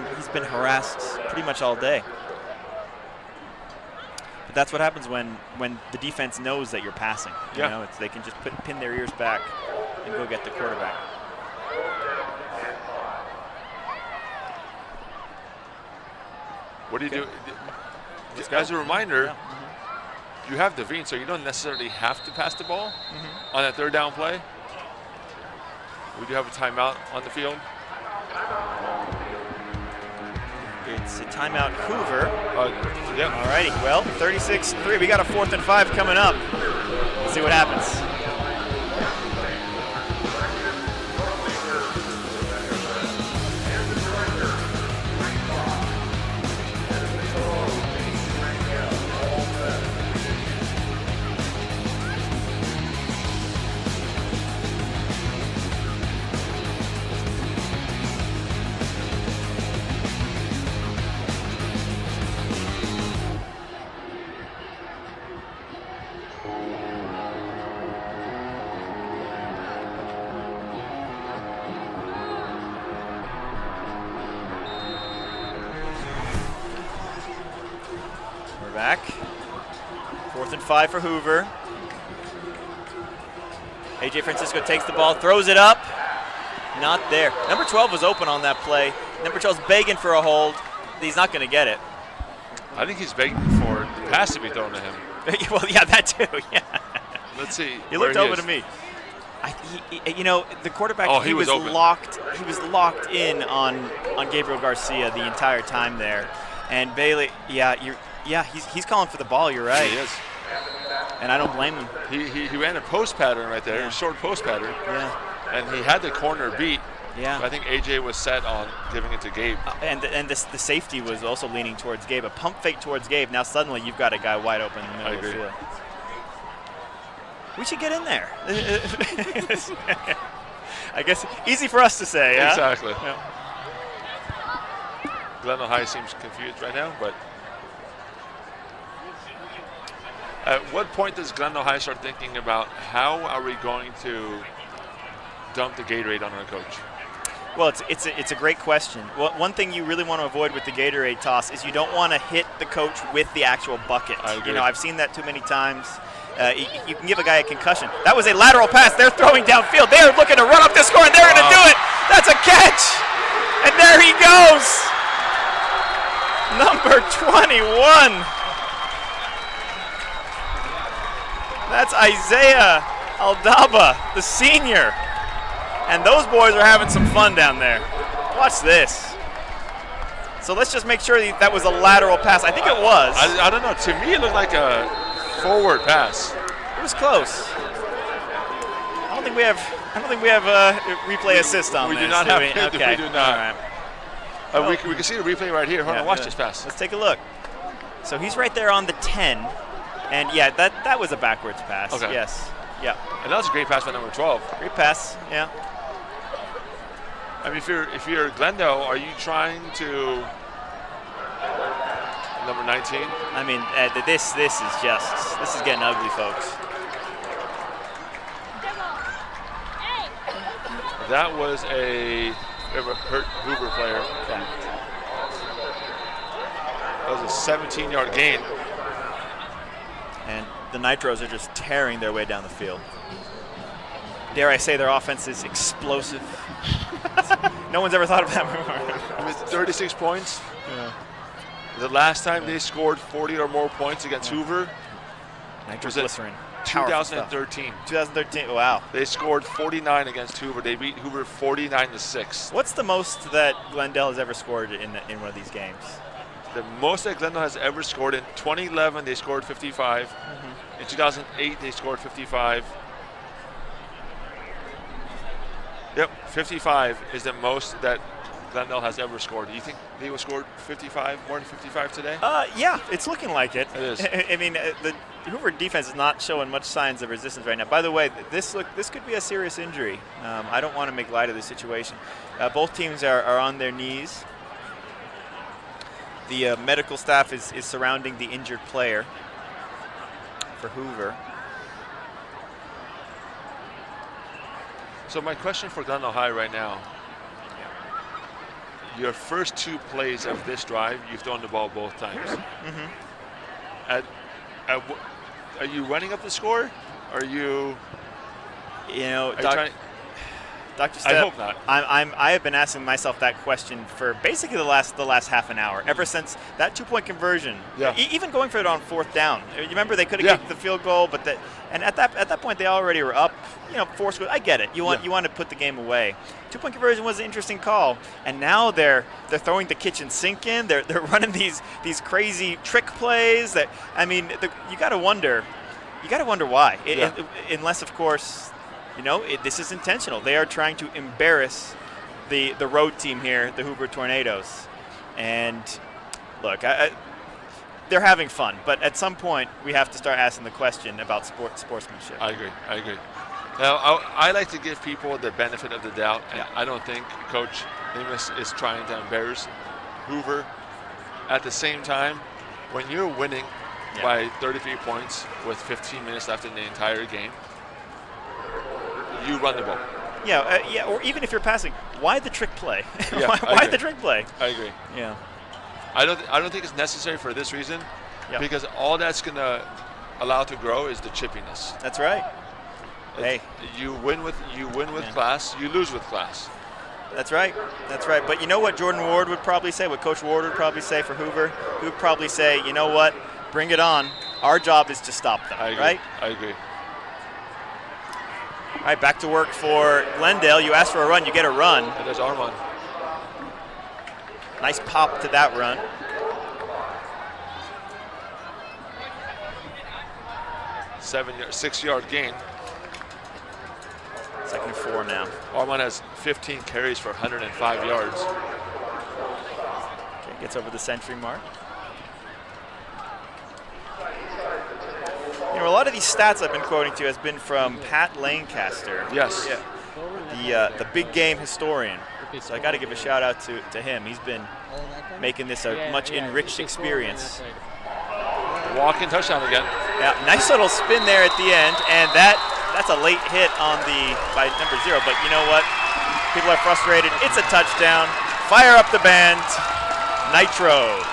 harassed pretty much all day. But that's what happens when the defense knows that you're passing. You know, they can just pin their ears back and go get the quarterback. What do you do? As a reminder, you have Devine, so you don't necessarily have to pass the ball on that third down play. We do have a timeout on the field. It's a timeout, Hoover. Yep. All righty. Well, 36-3. We got a 4th and 5 coming up. Let's see what happens. Back. 4th and 5 for Hoover. AJ Francisco takes the ball, throws it up. Not there. Number 12 was open on that play. Number 12's begging for a hold. He's not going to get it. I think he's begging for the pass to be thrown to him. Well, yeah, that too. Yeah. Let's see. He looked over to me. The quarterback. He was locked. He was locked in on Gabriel Garcia the entire time there, and Bailey. He's calling for the ball. You're right. He is. And I don't blame him. He ran a post pattern right there, a short post pattern. Yeah. And he had the corner beat. Yeah. But I think AJ was set on giving it to Gabe. And the safety was also leaning towards Gabe. A pump fake towards Gabe. Now suddenly you've got a guy wide open in the middle of the field. We should get in there. I guess easy for us to say. Exactly. Yeah? Glendale High seems confused right now, but at what point does Glendale High start thinking about how are we going to dump the Gatorade on our coach? Well, it's a great question. Well, one thing you really want to avoid with the Gatorade toss is you don't want to hit the coach with the actual bucket. I agree. I've seen that too many times. You can give a guy a concussion. That was a lateral pass. They're throwing downfield. They're looking to run up the score, and they're going to do it. That's a catch. And there he goes. Number 21. That's Isaiah Aldaba, the senior. And those boys are having some fun down there. Watch this. So let's just make sure that was a lateral pass. I think it was. I don't know. To me, it looked like a forward pass. It was close. I don't think we have replay assist on we this. Do not have it. Okay. We do not. All right. We can see the replay right here. Hold on, watch this pass. Let's take a look. So he's right there on the 10. And yeah, that was a backwards pass. Okay. Yes. Yeah. And that was a great pass by number 12. Great pass. Yeah. I mean, if you're Glendale, are you trying to number 19. I mean, this is getting ugly, folks. That was a hurt Hoover player. Okay. That was a 17-yard gain. And the Nitros are just tearing their way down the field. Dare I say their offense is explosive. No one's ever thought of that before. With 36 points. Yeah. The last time they scored 40 or more points against Hoover was in 2013. 2013, wow. They scored 49 against Hoover. They beat Hoover 49-6. What's the most that Glendale has ever scored in one of these games? The most that Glendale has ever scored in 2011, they scored 55. In 2008, they scored 55. Yep, 55 is the most that Glendale has ever scored. Do you think they will score 55, more than 55 today? Yeah, it's looking like it. It is. I mean, the Hoover defense is not showing much signs of resistance right now. By the way, this could be a serious injury. I don't want to make light of the situation. Both teams are on their knees. The medical staff is surrounding the injured player for Hoover. So my question for Glendale High right now, your first 2 plays of this drive, you've thrown the ball both times. Are you running up the score? Are you? Dr. Stepp, I hope not. I have been asking myself that question for basically the last half an hour, ever since that 2-point conversion. Yeah. Even going for it on 4th down. You remember they could have kicked the field goal, but at that point they already were up. 4 scores. I get it. You want to put the game away. 2-point conversion was an interesting call, and now they're throwing the kitchen sink in. They're running these crazy trick plays. That you got to wonder. You got to wonder why. Unless of course. This is intentional. They are trying to embarrass the road team here, the Hoover Tornadoes. And look, they're having fun, but at some point we have to start asking the question about sportsmanship. I agree. Now, I like to give people the benefit of the doubt, and I don't think Coach Lemus is trying to embarrass Hoover. At the same time, when you're winning by 33 points with 15 minutes left in the entire game, you run the ball. Or even if you're passing, why the trick play? Why the trick play? I agree. Yeah. I don't think it's necessary for this reason, because all that's going to allow to grow is the chippiness. That's right. You win with class, you lose with class. That's right. But you know what Jordan Ward would probably say, what Coach Ward would probably say for Hoover? He would probably say, you know what, bring it on. Our job is to stop them, right? I agree. All right, back to work for Glendale. You ask for a run, you get a run. And there's Armand. Nice pop to that run. Six-yard gain. 2nd and 4 now. Armand has 15 carries for 105 yards. Okay, gets over the century mark. A lot of these stats I've been quoting to has been from Pat Lancaster. Yes. Yeah. The big game historian. So I got to give a shout out to him. He's been making this a much enriched experience. Walk-in touchdown again. Yeah, nice little spin there at the end, and that's a late hit by number 0. But you know what? People are frustrated. It's a touchdown. Fire up the band. Nitros.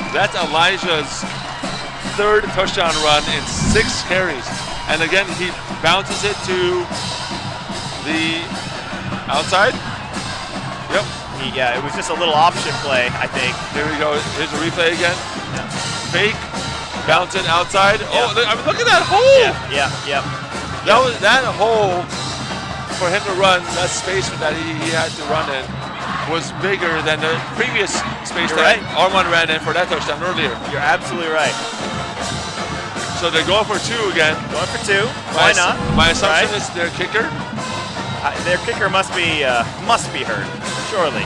That's Elijah's 3rd touchdown run in 6 carries. And again, he bounces it to the outside. Yep. It was just a little option play, I think. Here we go. Here's a replay again. Yeah. Fake. Bounce it outside. Yeah. Oh, look at that hole. Yeah. That hole for him to run, that space that he had to run in, was bigger than the previous space Armand ran in for that touchdown earlier. You're absolutely right. So they're going for 2 again. Going for 2. Why not? My assumption is their kicker. Their kicker must be hurt, surely.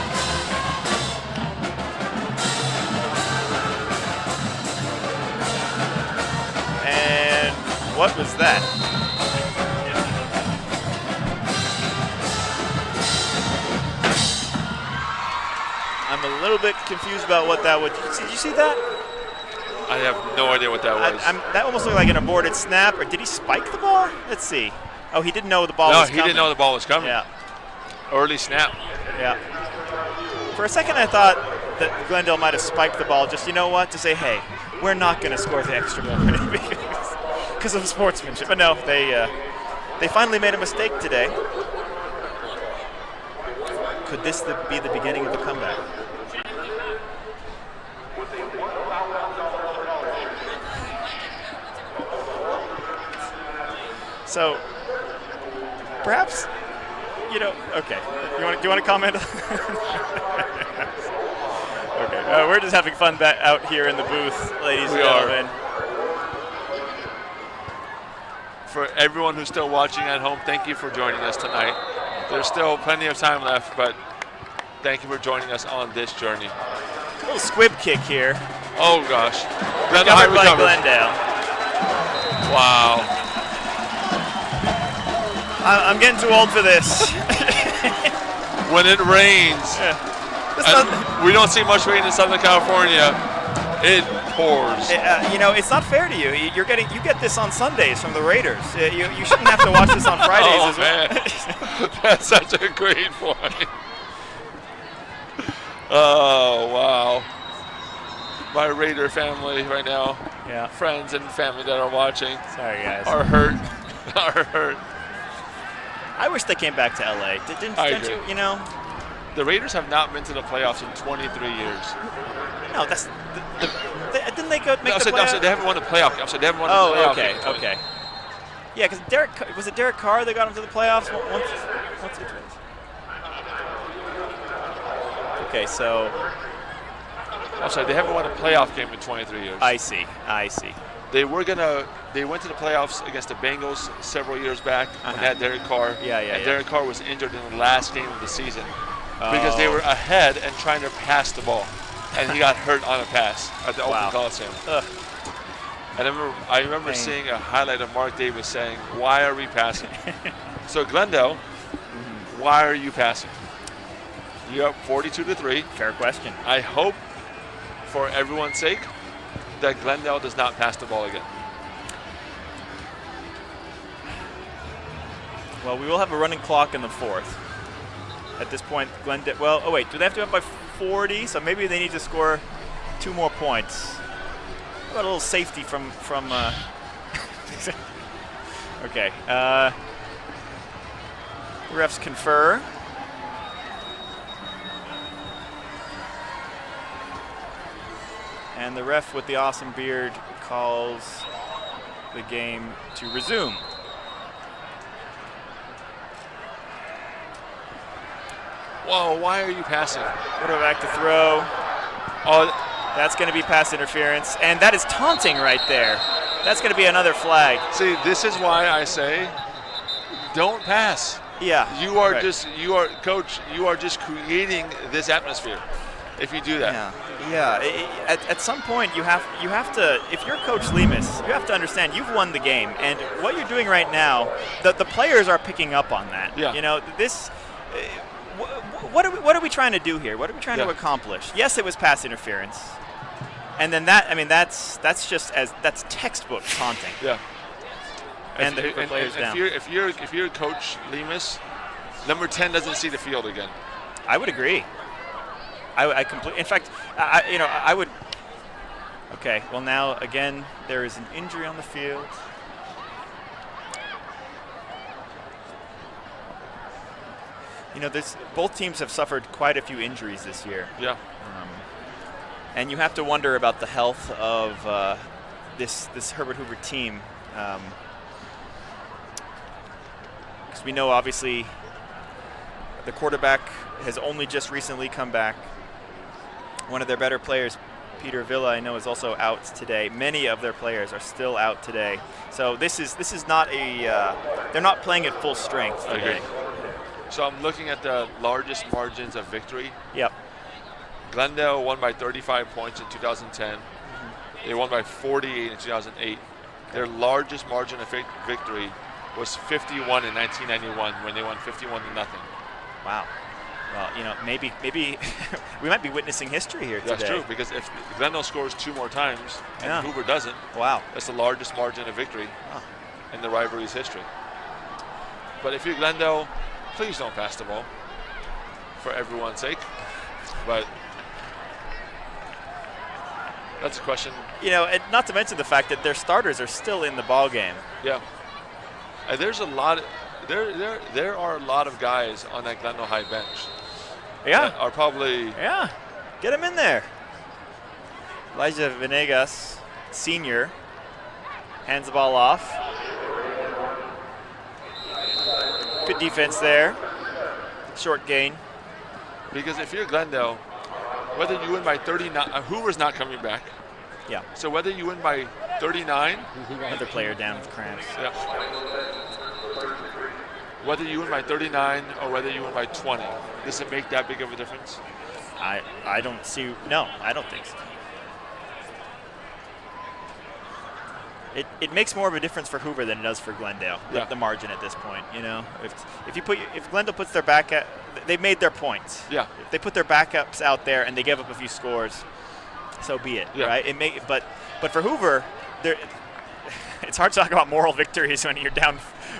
And what was that? little bit confused about what that was. Did you see that? I have no idea what that was. That almost looked like an aborted snap, or did he spike the ball? Let's see. Oh, he didn't know the ball was coming. No, he didn't know the ball was coming. Yeah. Early snap. Yeah. For a second, I thought that Glendale might have spiked the ball just, you know what, to say, hey, we're not going to score the extra point because of sportsmanship. But no, they finally made a mistake today. Could this be the beginning of a comeback? So, perhaps, okay. Do you want to comment? Okay, we're just having fun out here in the booth, ladies and gentlemen. For everyone who's still watching at home, thank you for joining us tonight. There's still plenty of time left, but thank you for joining us on this journey. A little squib kick here. Oh, gosh. Covered by Glendale. Wow. I'm getting too old for this. When it rains, we don't see much rain in Southern California. It pours. It's not fair to you. You get this on Sundays from the Raiders. You shouldn't have to watch this on Fridays as well. Man. That's such a great point. Oh, wow. My Raider family right now, friends and family that are watching, sorry guys, are hurt. Are hurt. I wish they came back to LA. Didn't you? The Raiders have not been to the playoffs in 23 years. No, that's didn't they go make the playoffs? No, so they haven't won the playoff. I'm sorry, they haven't won the playoff. Oh, okay. Yeah, because was it Derek Carr that got him to the playoffs once or twice? Okay, so. I'm sorry, they haven't won a playoff game in 23 years. I see. They went to the playoffs agained the Bengals several years back when they had Derek Carr. And Derek Carr was injured in the last game of the season because they were ahead and trying to pass the ball. And he got hurt on a pass at the Oakland Coliseum. And I remember seeing a highlight of Mark Davis saying, "Why are we passing?" So Glendale, why are you passing? You're up 42-3. Fair question. I hope, for everyone's sake, that Glendale does not pass the ball again. Well, we will have a running clock in the fourth. At this point, Glendale. Well, oh wait, do they have to be up by 40? So maybe they need to score 2 more points. How about a little safety from Okay. Refs confer. And the ref with the awesome beard calls the game to resume. Whoa, why are you passing? Quarterback to throw. Oh, that's going to be pass interference. And that is taunting right there. That's going to be another flag. See, this is why I say don't pass. Yeah. You are Coach, you are just creating this atmosphere if you do that. Yeah. At some point, you have to. If you're Coach Lemus, you have to understand you've won the game, and what you're doing right now, the players are picking up on that. Yeah. This. What are we trying to do here? What are we trying to accomplish? Yes, it was pass interference, and then that's textbook taunting. Yeah. And the players down. If you're Coach Lemus, number 10 doesn't see the field again. I would agree. I completely. In fact, I would. Okay. Well, now again, there is an injury on the field. Both teams have suffered quite a few injuries this year. Yeah. And you have to wonder about the health of this Herbert Hoover team. Because we know, obviously, the quarterback has only just recently come back. One of their better players, Peter Villa, I know, is also out today. Many of their players are still out today. So this is not they're not playing at full strength today. So I'm looking at the largest margins of victory. Yep. Glendale won by 35 points in 2010. They won by 48 in 2008. Their largest margin of victory was 51 in 1991 when they won 51-0. Wow. Well, maybe we might be witnessing history here today. That's true, because if Glendale scores 2 more times and Hoover doesn't, wow, that's the largest margin of victory in the rivalry's history. But if you're Glendale, please don't pass the ball, for everyone's sake. But that's a question. And not to mention the fact that their starters are still in the ball game. Yeah. And there's a lot. There are a lot of guys on that Glendale High bench. Yeah. That are probably. Yeah. Get him in there. Elijah Venegas, senior, hands the ball off. Good defense there. Short gain. Because if you're Glendale, whether you win by 39, Hoover's not coming back. Yeah. So whether you win by 39, another player down with cramps. Yeah. Whether you win by 39 or whether you win by 20, does it make that big of a difference? I don't see. No, I don't think so. It makes more of a difference for Hoover than it does for Glendale. Yeah. The margin at this point, if Glendale puts their backup, they've made their points. Yeah. If they put their backups out there and they give up a few scores, so be it. Yeah. Right. But for Hoover, it's hard to talk about moral victories when you're down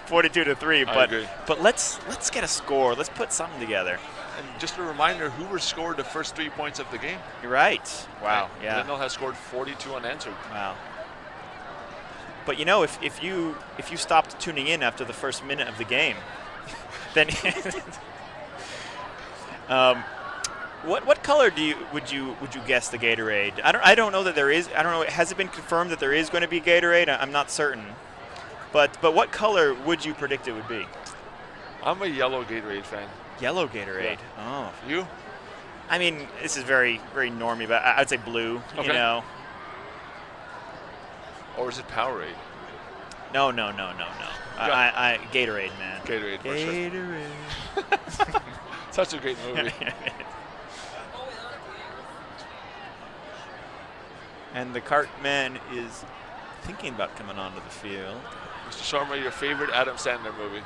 42-3. I agree. But let's get a score. Let's put something together. And just a reminder, Hoover scored the first 3 points of the game. You're right. Wow. And Yeah. Glendale has scored 42 unanswered. Wow. But if you stopped tuning in after the first minute of the game, then what color would you guess the Gatorade? I don't know that there is. I don't know. Has it been confirmed that there is going to be Gatorade? I'm not certain. But what color would you predict it would be? I'm a yellow Gatorade fan. Yellow Gatorade. Yeah. Oh. You? I mean, this is very, very normie, but I'd say blue. Okay. Or is it Powerade? No. Gatorade, man. Gatorade. Gatorade. Such a great movie. And the Cartman is thinking about coming onto the field. Mr. Sharma, your favorite Adam Sandler movie?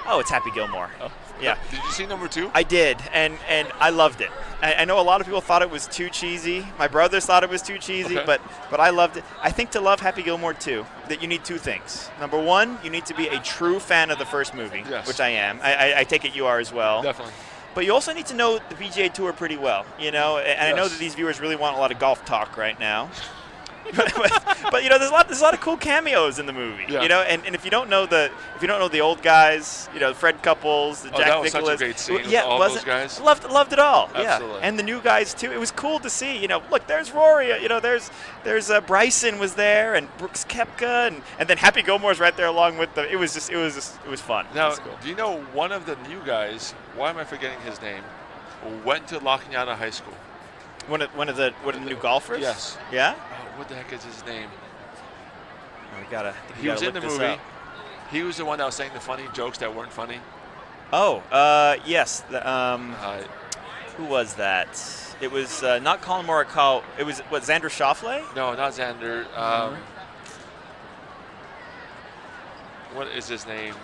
Oh, it's Happy Gilmore. Oh. Yeah. Did you see number 2? I did, and I loved it. I know a lot of people thought it was too cheesy. My brothers thought it was too cheesy, Okay. but I loved it. I think to love Happy Gilmore 2, that you need 2 things. Number 1, you need to be a true fan of the first movie, Yes. which I am. I take it you are as well. Definitely. But you also need to know the PGA Tour pretty well, and I know that these viewers really want a lot of golf talk right now. but there's a lot of cool cameos in the movie. Yeah. And if you don't know the old guys, Fred Couples, the Jack that was Nicklaus. such a great scene with Yeah, all wasn't those guys. Loved it all. Absolutely. Yeah. And the new guys too. It was cool to see. Look, there's Rory. There's Bryson was there, and Brooks Koepka, and then Happy Gilmore's right there along with them. It was fun. Now, It was cool. do you know one of the new guys? Why am I forgetting his name? Went to La Cañada High School. One of the new golfers. Yes. Yeah. What the heck is his name? He was in the movie. He was the one that was saying the funny jokes that weren't funny. Oh, yes. Who was that? It was not Colin Morikawa. It was Xander Schauffele? No, not Xander. What is his name?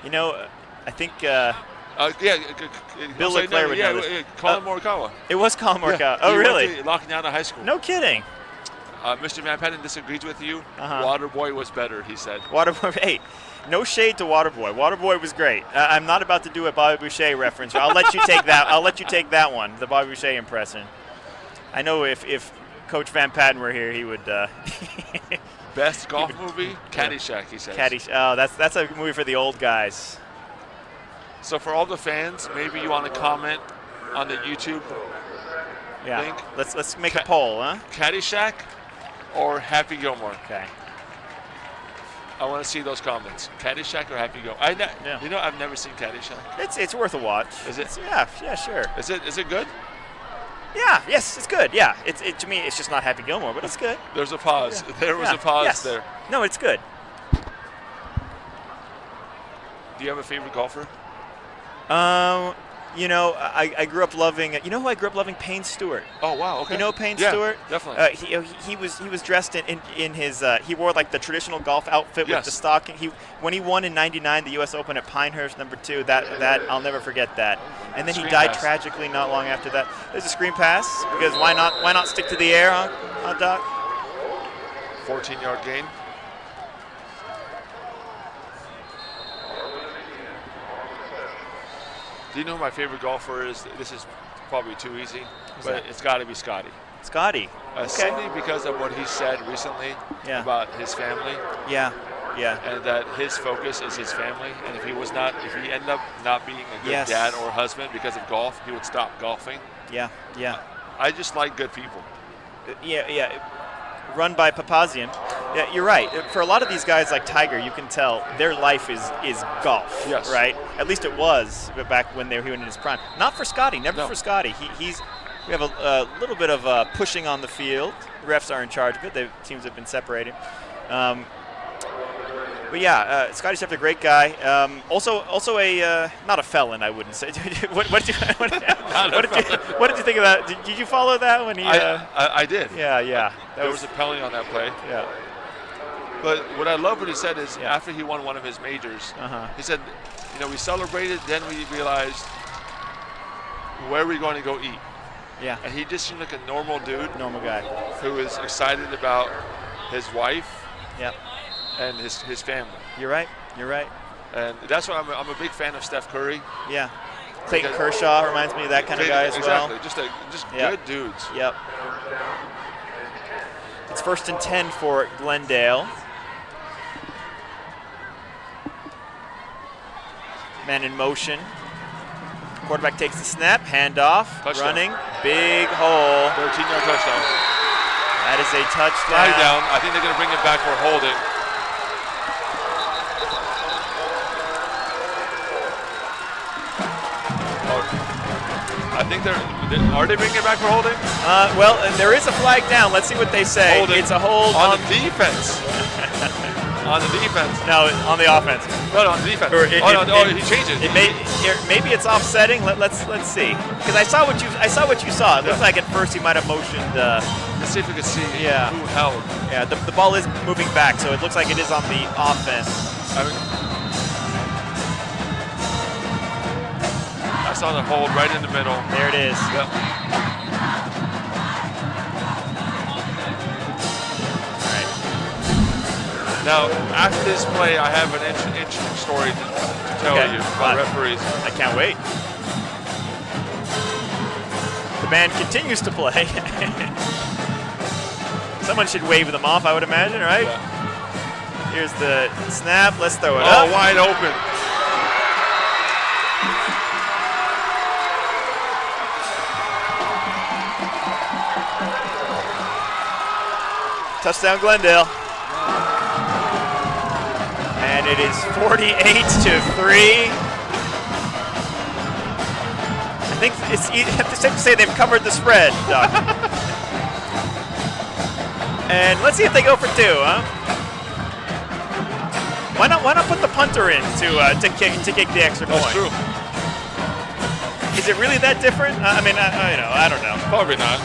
I think. Bill Leclerc would know this. Colin Morikawa. It was Colin Morikawa. Yeah, Oh, he really? Went to La Cañada High School. No kidding. Mr. Van Patten disagrees with you. Uh-huh. Waterboy was better, he said. Waterboy. Hey, no shade to Waterboy. Waterboy was great. I'm not about to do a Bobby Boucher reference. I'll let you take that. I'll let you take that one. The Bobby Boucher impression. I know if Coach Van Patten were here, he would. Best golf movie? Caddyshack, he says. Oh, that's a movie for the old guys. So for all the fans, maybe you want to comment on the YouTube link. Let's make a poll, huh? Caddyshack or Happy Gilmore? Okay. I want to see those comments. Caddyshack or Happy Gilmore? I've never seen Caddyshack. It's worth a watch. Is it? Yeah, sure. Is it good? Yeah, yes, it's good. Yeah, to me, it's just not Happy Gilmore, but it's good. There's a pause. Yeah. There was a pause yes. there. No, it's good. Do you have a favorite golfer? You know, I grew up loving. You know who I grew up loving? Payne Stewart. Oh wow, okay. You know Payne Yeah, Stewart? definitely. He was dressed in his. He wore like the traditional golf outfit with the stocking. When he won in '99 the U.S. Open at Pinehurst, #2. That I'll never forget that. And then he died tragically not long after that. There's a screen pass because why not stick to the air, huh, Doc? 14-yard gain. Do you know who my favorite golfer is? This is probably too easy, but it's got to be Scotty. Scotty. Simply because of what he said recently about his family. Yeah. And that his focus is his family, and if he ended up not being a good dad or husband because of golf, he would stop golfing. Yeah. I just like good people. Yeah. Run by Papazian. Yeah, you're right. For a lot of these guys like Tiger, you can tell their life is golf. Yes. Right? At least it was back when he was in his prime. Not for Scotty. Never for Scotty. We have a little bit of pushing on the field. Refs are in charge of it. The teams have been separated. But yeah, Scotty Scheffler, a great guy. Also a not a felon, I wouldn't say. What did you think of that? Did you follow that when he? I did. Yeah. There was a penalty on that play. Yeah. But what I love what he said is after he won one of his majors, he said, we celebrated, then we realized where are we going to go eat. Yeah. And he just seemed like a normal dude. Normal guy. Who is excited about his wife. Yep. And his family. You're right. And that's why I'm a big fan of Steph Curry. Yeah. Clayton Kershaw reminds me of that kind of guy as well. Exactly. Just good dudes. Yep. It's 1st and 10 for Glendale. Man in motion. Quarterback takes the snap, handoff, running, big hole. 13-yard touchdown. That is a touchdown. Flag down. I think they're going to bring it back for holding. I think are they bringing it back for holding? Well, there is a flag down. Let's see what they say. Holding. It's a hold on the defense. On the defense. No, on the offense. No, on the defense. He changed it. Maybe it's offsetting. Let's see. Because I saw what you saw. It looks like at first he might have motioned. Let's see if we can see who held. Yeah, the ball is moving back, so it looks like it is on the offense. I saw the hold right in the middle. There it is. Yep. All right. Now, after this play, I have an interesting story to tell you about referees. I can't wait. The band continues to play. Someone should wave them off, I would imagine, right? Yeah. Here's the snap. Let's throw it up. Oh, wide open. Touchdown Glendale. And it is 48-3. I think it's safe to say they've covered the spread, Doc. And let's see if they go for 2, huh? Why not put the punter in to kick the extra point? That's true. Is it really that different? I mean, I don't know. Probably not.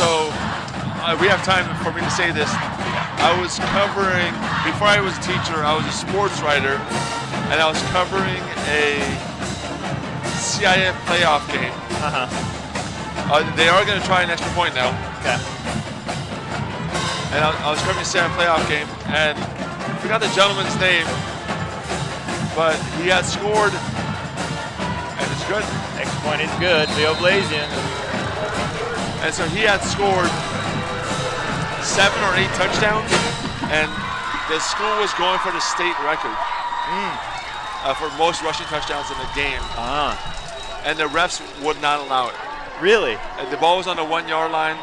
So we have time for me to say this. I was covering, before I was a teacher, I was a sports writer, and I was covering a CIF playoff game. They are going to try an extra point now. Okay. And I was covering a CIF playoff game, and I forgot the gentleman's name, but he had scored, and it's good. Extra point is good. Leo Blasian. And so he had scored 7 or 8 touchdowns, and the school was going for the state record for most rushing touchdowns in the game. And the refs would not allow it. Really? The ball was on the 1-yard line.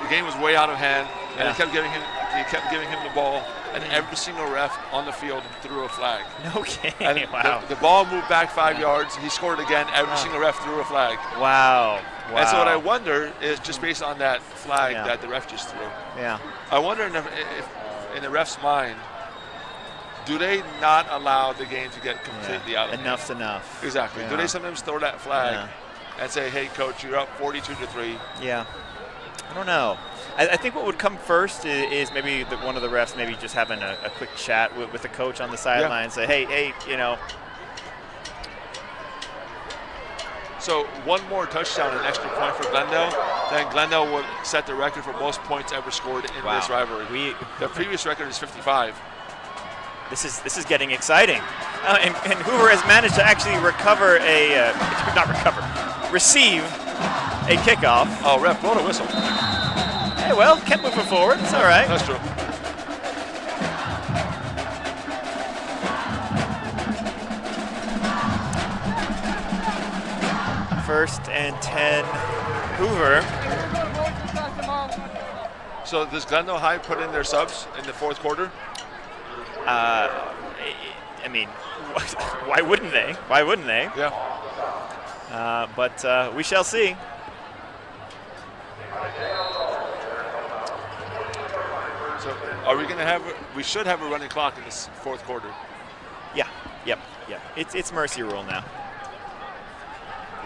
The game was way out of hand, and he kept giving him the ball, and every single ref on the field threw a flag. Okay. And wow. The ball moved back 5 yards. He scored again. Every single ref threw a flag. Wow. And so what I wonder is, just based on that flag that the ref just threw, I wonder if in the ref's mind, do they not allow the game to get completely out of hand? Enough's enough. Exactly. Yeah. Do they sometimes throw that flag and say, hey, coach, you're up 42-3? Yeah. I don't know. I think what would come first is maybe one of the refs maybe just having a quick chat with the coach on the sideline and say, hey, So one more touchdown and extra point for Glendale, then Glendale would set the record for most points ever scored in this rivalry. The previous record is 55. This is getting exciting. And Hoover has managed to actually receive a kickoff. Oh, ref, blow the whistle. Hey, well, kept moving forward. It's all right. That's true. First and 10, Hoover. So does Glendale High put in their subs in the fourth quarter? I mean, why wouldn't they? Why wouldn't they? Yeah. But we shall see. So are we going to have? We should have a running clock in this fourth quarter. Yeah. Yep. It's mercy rule now.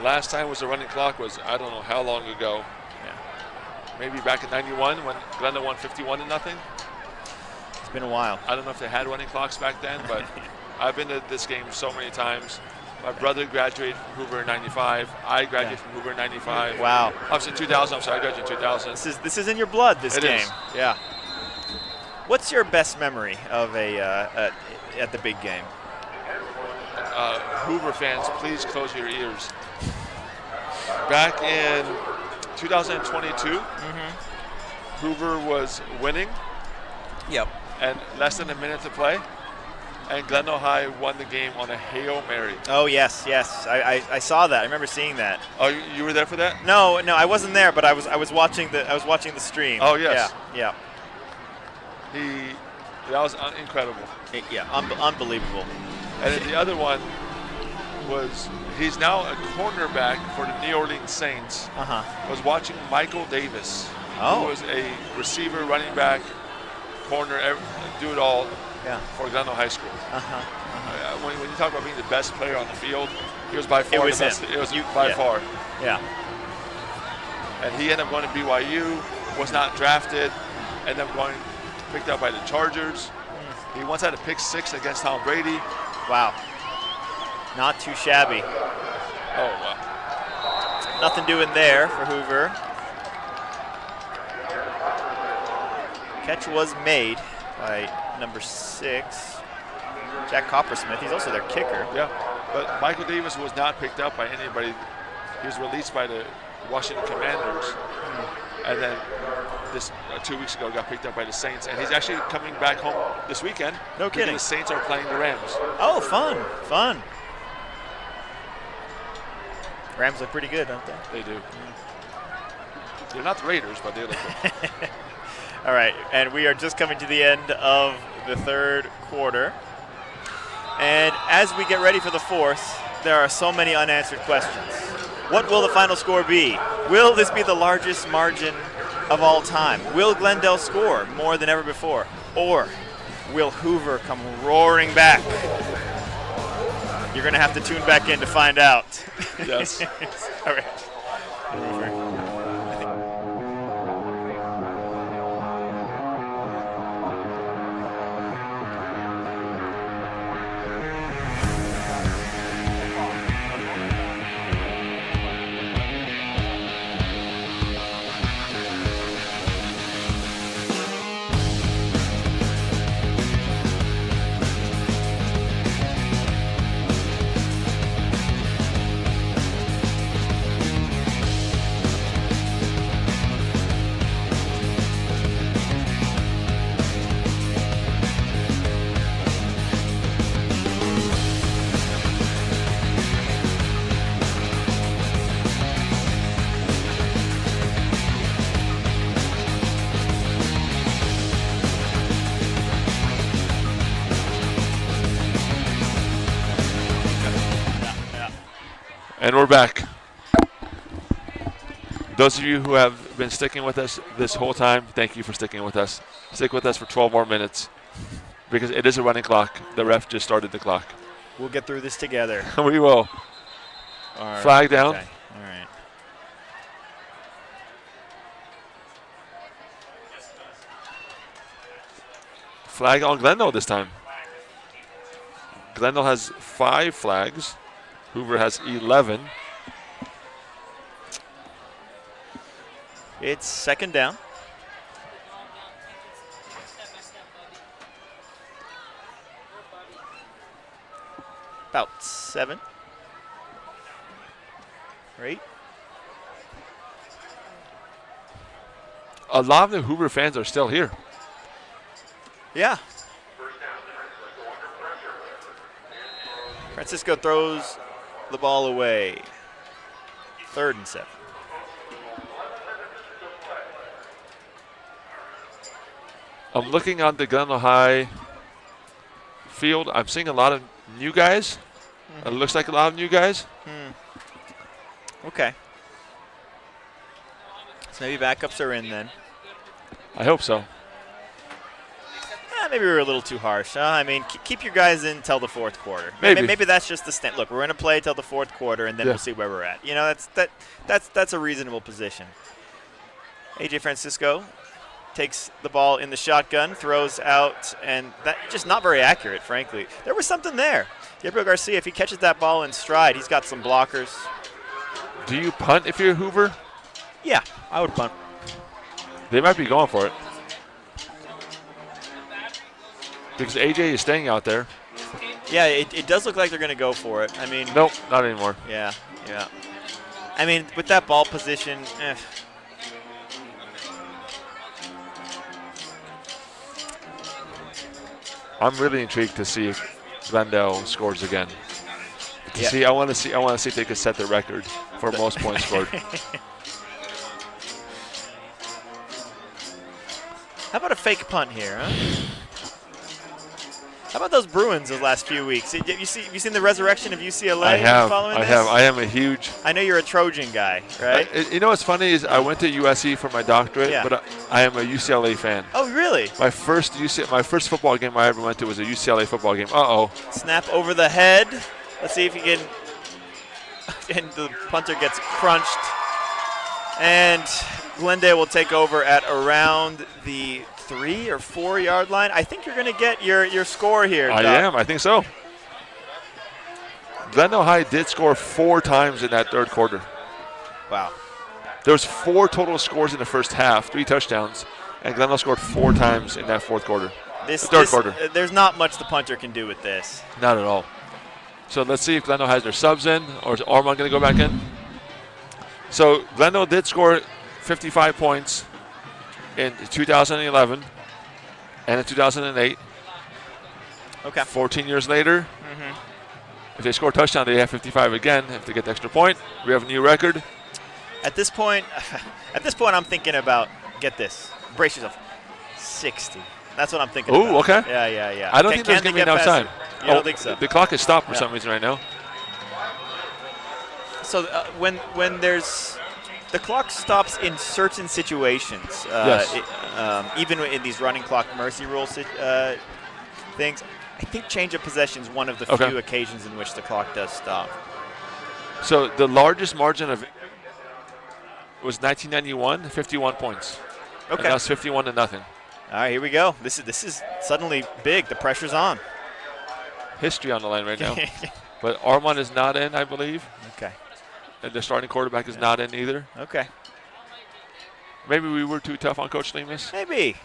Last time was a running clock was I don't know how long ago. Yeah. Maybe back in '91 when Glendale won 51-0. It's been a while. I don't know if they had running clocks back then, but I've been to this game so many times. My brother graduated from Hoover in '95. I graduated from Hoover in '95. Wow. I was in 2000. I'm sorry, I graduated in 2000. This is in your blood. This it game. Is. Yeah. What's your best memory of at the big game? Hoover fans, please close your ears. Back in 2022, Hoover was winning. Yep. And less than a minute to play, and Glendale High won the game on a Hail Mary. Oh yes. I saw that. I remember seeing that. Oh, you were there for that? No, I wasn't there, but I was watching the stream. Oh yes. Yeah. That was incredible. Unbelievable. And then the other one was he's now a cornerback for the New Orleans Saints. Was watching Michael Davis, who was a receiver, running back, corner, do it all for Glendale High School. When you talk about being the best player on the field, he was by far the best. It was by far. Yeah. And he ended up going to BYU, was not drafted, ended up going picked up by the Chargers. He once had a pick 6 against Tom Brady. Wow. Not too shabby. Oh, wow. Nothing doing there for Hoover. Catch was made by number 6, Jack Coppersmith. He's also their kicker. Yeah, but Michael Davis was not picked up by anybody. He was released by the Washington Commanders. And then this 2 weeks ago got picked up by the Saints. And he's actually coming back home this weekend. No kidding. The Saints are playing the Rams. Oh, fun. Rams look pretty good, don't they? They do. They're not the Raiders, but they look good. All right, and we are just coming to the end of the third quarter. And as we get ready for the fourth, there are so many unanswered questions. What will the final score be? Will this be the largest margin of all time? Will Glendale score more than ever before? Or will Hoover come roaring back? You're going to have to tune back in to find out. Yes. All right. Hoover. And we're back. Those of you who have been sticking with us this whole time, thank you for sticking with us. Stick with us for 12 more minutes. because it is a running clock. The ref just started the clock. We'll get through this together. We will. All right. Flag down. Okay. All right. Flag on Glendale this time. Glendale has 5 flags. Hoover has 11. It's second down. About 7 or 8. A lot of the Hoover fans are still here. Yeah. Francisco throws the ball away. 3rd and 7. I'm looking on the Glendale High field. I'm seeing a lot of new guys. It looks like a lot of new guys. Okay. So maybe backups are in then. I hope so. Maybe we were a little too harsh. I mean, keep your guys in till the 4th quarter. Maybe that's just the stand. Look, we're going to play till the 4th quarter, and then we'll see where we're at. You know, that's a reasonable position. AJ Francisco takes the ball in the shotgun, throws out, and that just not very accurate, frankly. There was something there. Gabriel Garcia, if he catches that ball in stride, he's got some blockers. Do you punt if you're Hoover? Yeah, I would punt. They might be going for it. Because AJ is staying out there. Yeah, it does look like they're going to go for it. I mean, nope, not anymore. Yeah. I mean, with that ball position, I'm really intrigued to see if Glendale scores again. I want to see if they can set the record for most points scored. How about a fake punt here, huh? How about those Bruins the last few weeks? Have you seen the resurrection of UCLA? I have. Following this? I am a huge. I know you're a Trojan guy, right? You know what's funny is I went to USC for my doctorate, but I am a UCLA fan. Oh, really? My first football game I ever went to was a UCLA football game. Snap over the head. Let's see if you can. And the punter gets crunched. And Glendale will take over at around the 3 or 4 yard line. I think you're going to get your score here, Doc. I think so. Glendale High did score 4 times in that 3rd quarter. Wow. There was 4 total scores in the first half, 3 touchdowns, and Glendale scored 4 times in that 4th quarter. Third quarter. There's not much the punter can do with this. Not at all. So let's see if Glendale has their subs in, or is Armand going to go back in? So Glendale did score 55 points in 2011 and in 2008. Okay. 14 years later, if they score a touchdown, they have 55 again. If they get the extra point, we have a new record. At this point, I'm thinking about, get this, brace yourself, 60. That's what I'm thinking about. Ooh, okay. Yeah. I don't think there's going to be enough time. You don't think so? The clock is stopped for some reason right now. So when there's the clock stops in certain situations, even in these running clock mercy rule things, I think change of possession is one of the few occasions in which the clock does stop. So the largest margin of was 1991, 51 points. Okay. And that's 51-0. All right, here we go. This is suddenly big. The pressure's on. History on the line right now. But Armand is not in, I believe. Okay. And the starting quarterback is not in either. Okay. Maybe we were too tough on Coach Lemus. Maybe.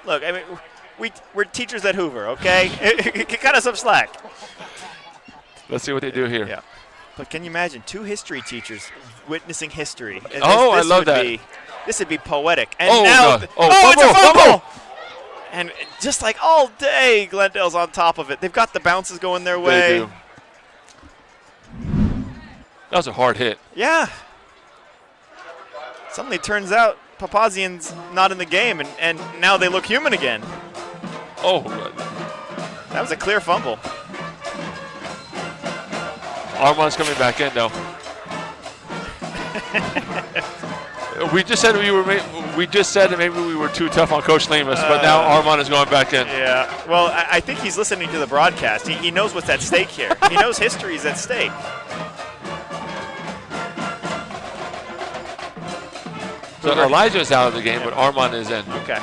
Look, I mean, we're teachers at Hoover, okay? Cut us some slack. Let's see what they do here. Yeah. But can you imagine 2 history teachers witnessing history? I love that. This would be poetic. And God. It's a fumble! And just like all day, Glendale's on top of it. They've got the bounces going their way. They do. That was a hard hit. Yeah. Suddenly turns out Papazian's not in the game, and now they look human again. Oh. That was a clear fumble. Armand's coming back in, though. We just said we were We just said that maybe we were too tough on Coach Lemus, but now Armand is going back in. Yeah. Well, I think he's listening to the broadcast. He knows what's at stake here. He knows history is at stake. So Elijah's out of the game, but Armand is in. Okay.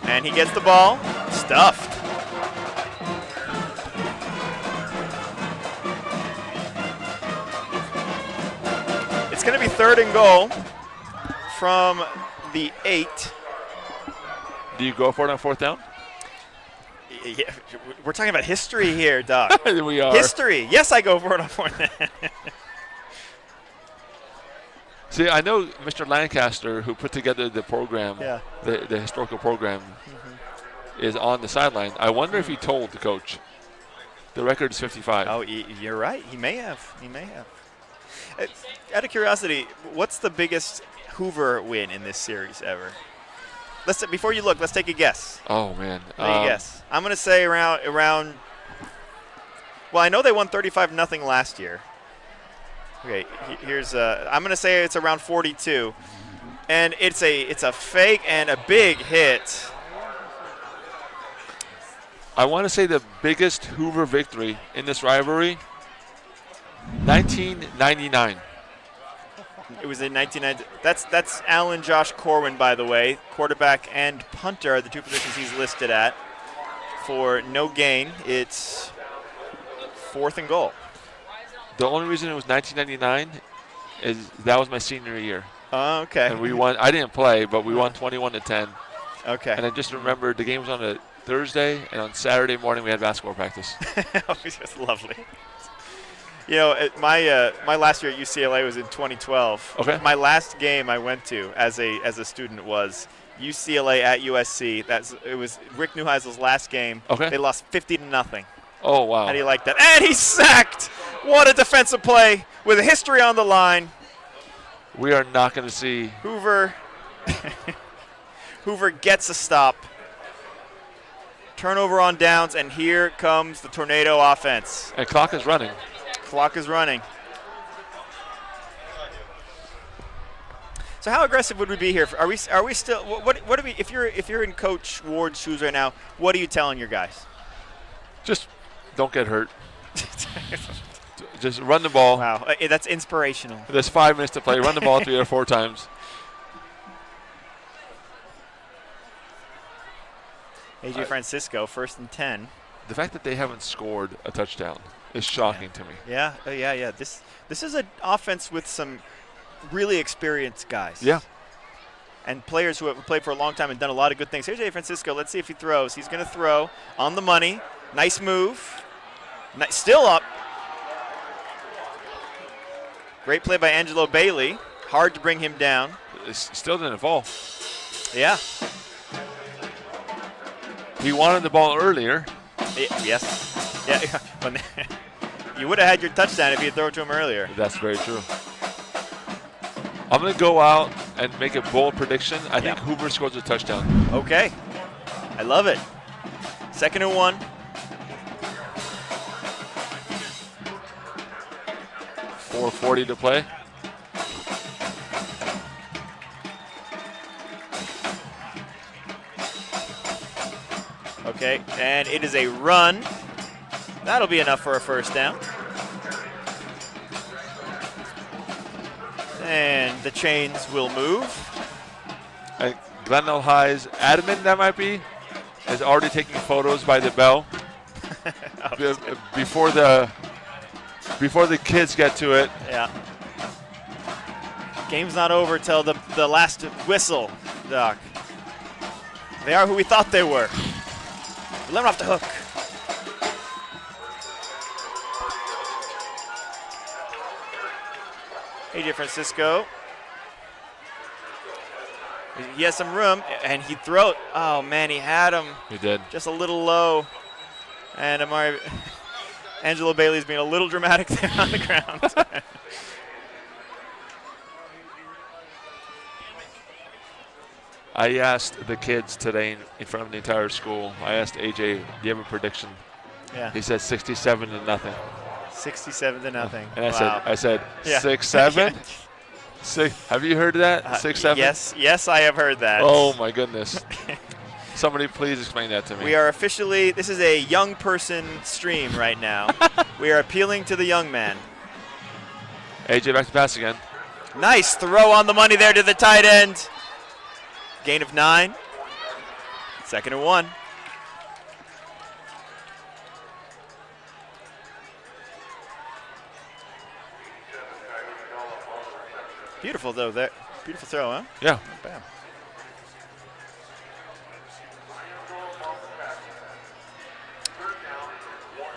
And he gets the ball. Stuffed. It's going to be 3rd and goal from the 8. Do you go for it on 4th down? Yeah, we're talking about history here, Doc. We are. History. Yes, I go for it on 4th down. See, I know Mr. Lancaster, who put together the program, the historical program, is on the sideline. I wonder if he told the coach. The record is 55. Oh, you're right. He may have. He may have. Out of curiosity, what's the biggest Hoover win in this series ever? Before you look, let's take a guess. Oh, man. Take a guess. I'm going to say around. Well, I know they won 35-0 last year. Okay, here's I'm going to say it's around 42, and it's a fake and a big hit. I want to say the biggest Hoover victory in this rivalry, 1999. It was in 1990. That's Alan Josh Corwin, by the way. Quarterback and punter are the two positions he's listed at. For no gain, it's 4th and goal. The only reason it was 1999 is that was my senior year. Oh, okay. And we won. I didn't play, but we won 21-10. Okay. And I just remembered the game was on a Thursday, and on Saturday morning we had basketball practice. That's lovely. You know, my last year at UCLA was in 2012. Okay. My last game I went to as a student was UCLA at USC. It was Rick Neuheisel's last game. Okay. They lost 50-0. Oh, wow. How do you like that? And he's sacked. What a defensive play with a history on the line. We are not going to see. Hoover gets a stop. Turnover on downs, and here comes the Tornado offense. And clock is running. Clock is running. So how aggressive would we be here? Are we still? What do we? If you're in Coach Ward's shoes right now, what are you telling your guys? Just don't get hurt. Just run the ball. Wow, that's inspirational. There's 5 minutes to play. Run the ball 3 or 4 times. AJ Francisco, 1st and 10. The fact that they haven't scored a touchdown is shocking to me. Yeah, yeah. This is an offense with some really experienced guys. Yeah. And players who have played for a long time and done a lot of good things. Here's AJ Francisco. Let's see if he throws. He's going to throw on the money. Nice move. Still up. Great play by Angelo Bailey. Hard to bring him down. Still didn't fall. Yeah. He wanted the ball earlier. Yes. Yeah. You would have had your touchdown if you had thrown it to him earlier. That's very true. I'm going to go out and make a bold prediction. I think Hoover scores a touchdown. Okay. I love it. 2nd and 1. 4:40 to play. Okay, and it is a run. That'll be enough for a 1st down. And the chains will move. Glendale High's admin, that might be, is already taking photos by the bell. Before the kids get to it. Yeah. Game's not over till the last whistle, Doc. They are who we thought they were. We let them off the hook. AJ Francisco. He has some room, and he throws. Oh, man, he had him. He did. Just a little low. And Angelo Bailey's being a little dramatic there on the ground. I asked the kids today in front of the entire school, I asked AJ, do you have a prediction? Yeah. He said 67-0. 67-0. And wow. I said 6-7? Have you heard of that? 6'7"? Yes, I have heard that. Oh my goodness. Somebody please explain that to me. We are officially, this is a young person stream right now. We are appealing to the young man. AJ back to pass again. Nice throw on the money there to the tight end. Gain of 9. 2nd and 1. Beautiful though, there. Beautiful throw, huh? Yeah. Not bad.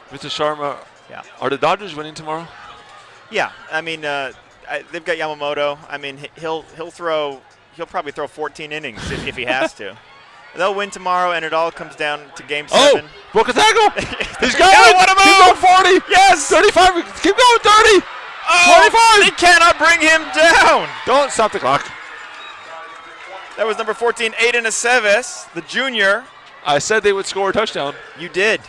Mr. Sharma, yeah. Are the Dodgers winning tomorrow? Yeah, I mean, they've got Yamamoto. I mean, he'll probably throw 14 innings if he has to. They'll win tomorrow, and it all comes down to Game 7. Oh, broke a tackle. He's going. What a move. Keep going 40. Yes. 35. Keep going 30. Oh, 25. They cannot bring him down. Don't stop the clock. That was number 14, Aiden Aceves, the junior. I said they would score a touchdown. You did.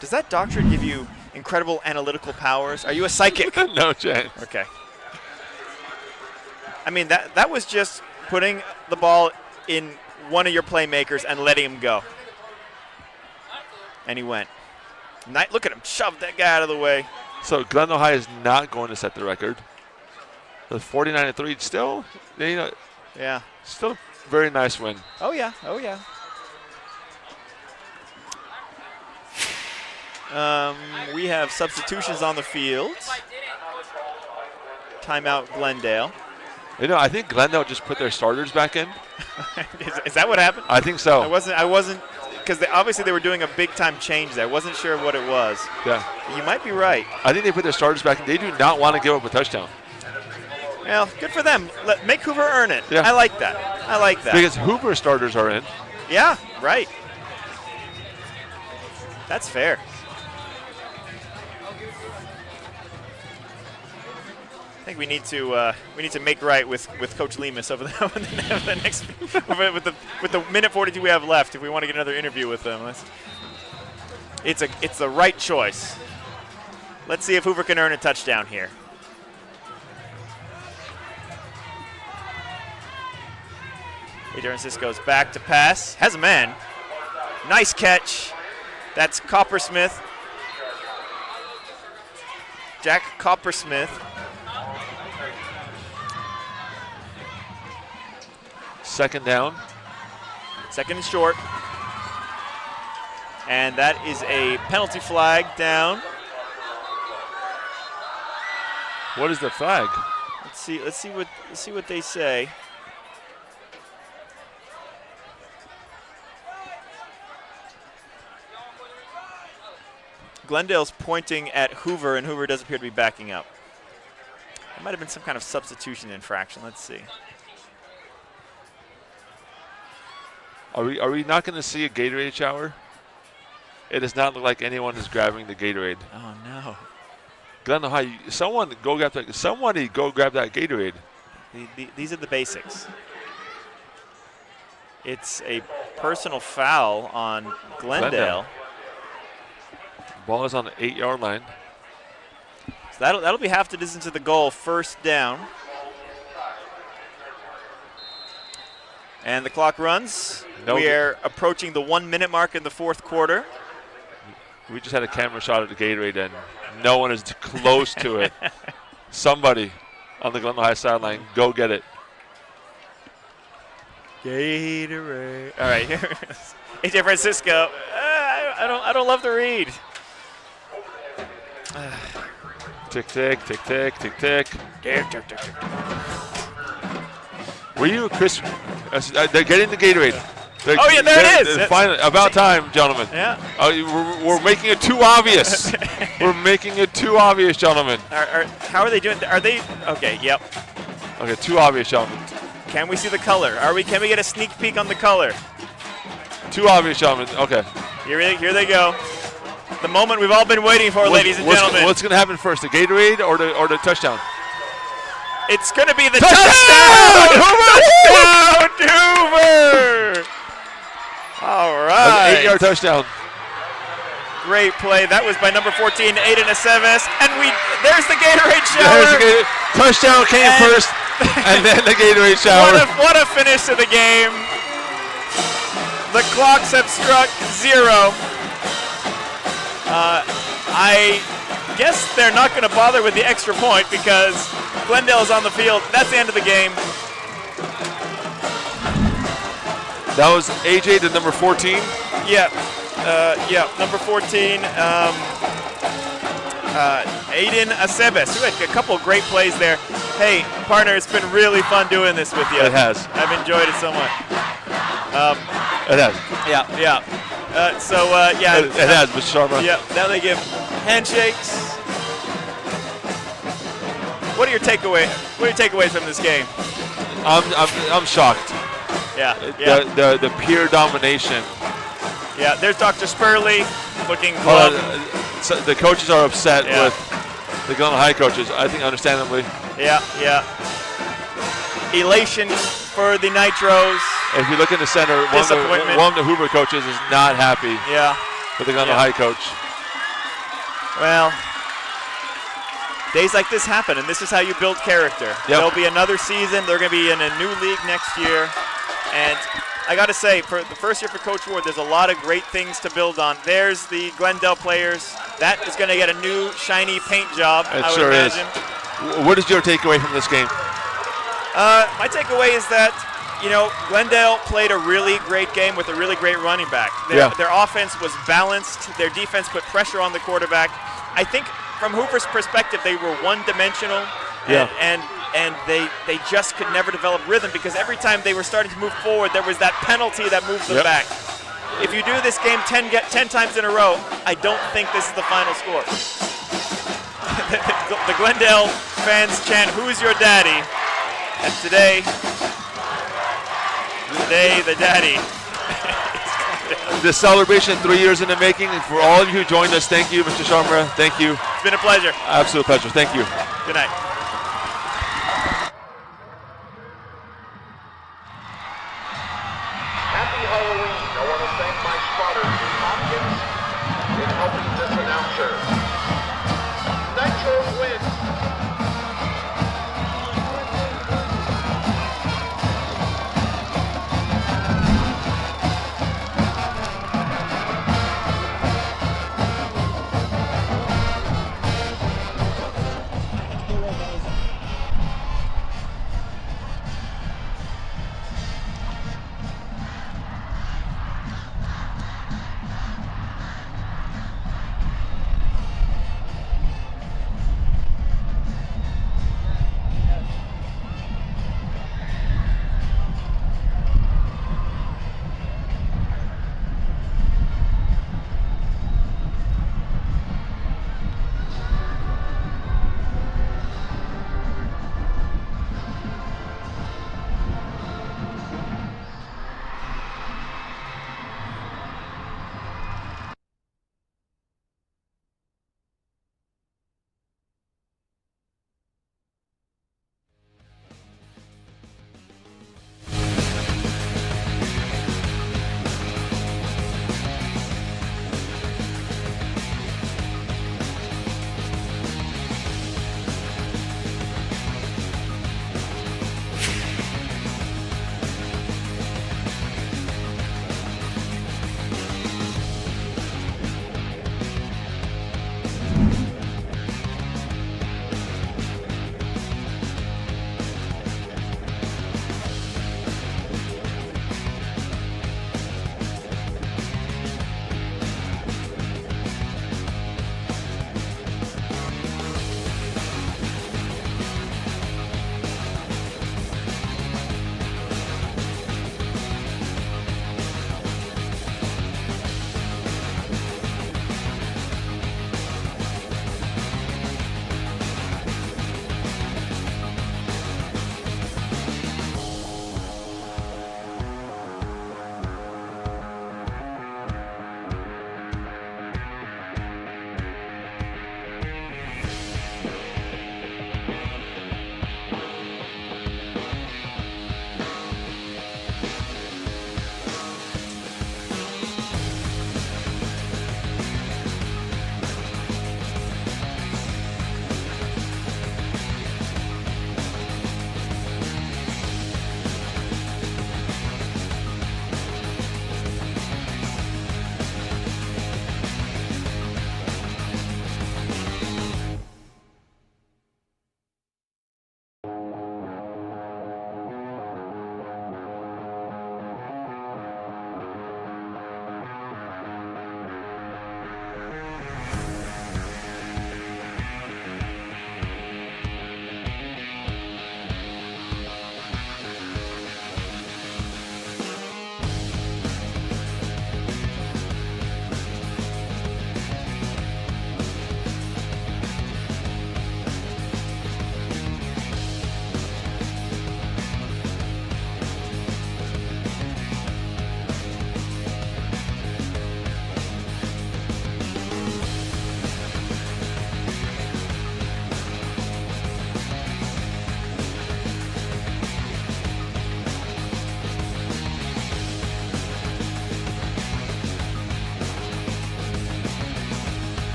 Does that doctorate give you incredible analytical powers? Are you a psychic? No chance. Okay. I mean, that was just putting the ball in one of your playmakers and letting him go. And he went. Look at him, shove that guy out of the way. So Glendale High is not going to set the record. The 49-3 still, yeah, still a very nice win. Oh yeah, oh yeah. We have substitutions on the field. Timeout Glendale. I think Glendale just put their starters back in. Is that what happened? I think so. I wasn't, because obviously they were doing a big time change there. I wasn't sure what it was. Yeah. You might be right. I think they put their starters back in. They do not want to give up a touchdown. Well, good for them. Make Hoover earn it. Yeah. I like that. I like that. Because Hoover starters are in. Yeah, right. That's fair. I think we need to make right with Coach Lemus over the next with the minute 42 we have left. If we want to get another interview with them, it's the right choice. Let's see if Hoover can earn a touchdown here. Adrian Cisco's back to pass. Has a man. Nice catch. That's Coppersmith. Jack Coppersmith. Second down. Second and short. And that is a penalty flag down. What is the flag? Let's see what they say. Glendale's pointing at Hoover, and Hoover does appear to be backing up. It might have been some kind of substitution infraction. Let's see. Are we not going to see a Gatorade shower? It does not look like anyone is grabbing the Gatorade. Oh no! Glendale High, somebody go grab that Gatorade. These are the basics. It's a personal foul on Glendale. Ball is on the 8-yard line. So that'll be half the distance to the goal. First down. And the clock runs. We are approaching the 1 minute mark in the fourth quarter. We just had a camera shot at the Gatorade, and no one is close to it. Somebody on the Glendale High sideline, go get it. Gatorade. All right, AJ Francisco. I don't love the read. Tick, tick, tick, tick, tick, tick. Tick, tick, tick, tick. Were you, Chris? They're getting the Gatorade. There it is. Finally, about time, gentlemen. Yeah. We're making it too obvious. We're making it too obvious, gentlemen. How are they doing? Are they? Okay, yep. Okay, too obvious, gentlemen. Can we see the color? Can we get a sneak peek on the color? Too obvious, gentlemen. Okay. Here they go. The moment we've all been waiting for, ladies and gentlemen. What's going to happen first, the Gatorade or the touchdown? It's going to be the touchdown! Touchdown, Hoover! All right. That's an 8-yard touchdown. great play. That was by number 14, Aiden Aceves. And there's the Gatorade shower. There's the touchdown came first, and then the Gatorade shower. What a finish to the game. The clocks have struck 0. I guess they're not going to bother with the extra point because Glendale is on the field. That's the end of the game. That was AJ, the number 14? Yeah, number 14, Aiden Aceves, who had a couple of great plays there. Hey, partner, it's been really fun doing this with you. It has. I've enjoyed it so much. It has. Yeah. It has, Mr. Sharma. Yeah, now they give handshakes. What are your takeaways from this game? I'm shocked. Yeah. The pure domination. Yeah, there's Dr. Spurley looking Well, glum. so the coaches are upset with the Glendale High coaches, I think understandably. Yeah. Elation for the Nitros. If you look in the center, one of the Hoover coaches is not happy with the Glendale High coach. Well, days like this happen, and this is how you build character. Yep. There'll be another season. They're going to be in a new league next year. And I got to say, for the first year for Coach Ward, there's a lot of great things to build on. There's the Glendale players. That is going to get a new, shiny paint job, It I would sure imagine. is. What is your takeaway from this game? My takeaway is that, Glendale played a really great game with a really great running back. Their offense was balanced. Their defense put pressure on the quarterback. I think from Hoover's perspective, they were one-dimensional. And they just could never develop rhythm because every time they were starting to move forward, there was that penalty that moved them back. If you do this game 10 times in a row, I don't think this is the final score. The Glendale fans chant, "Who's your daddy?" And today the daddy. The celebration 3 years in the making. And for all of you who joined us, thank you, Mr. Sharma. Thank you. It's been a pleasure. Absolute pleasure. Thank you. Good night. Happy Halloween. I want to thank my spotter, Steve Hopkins, in helping this announcer.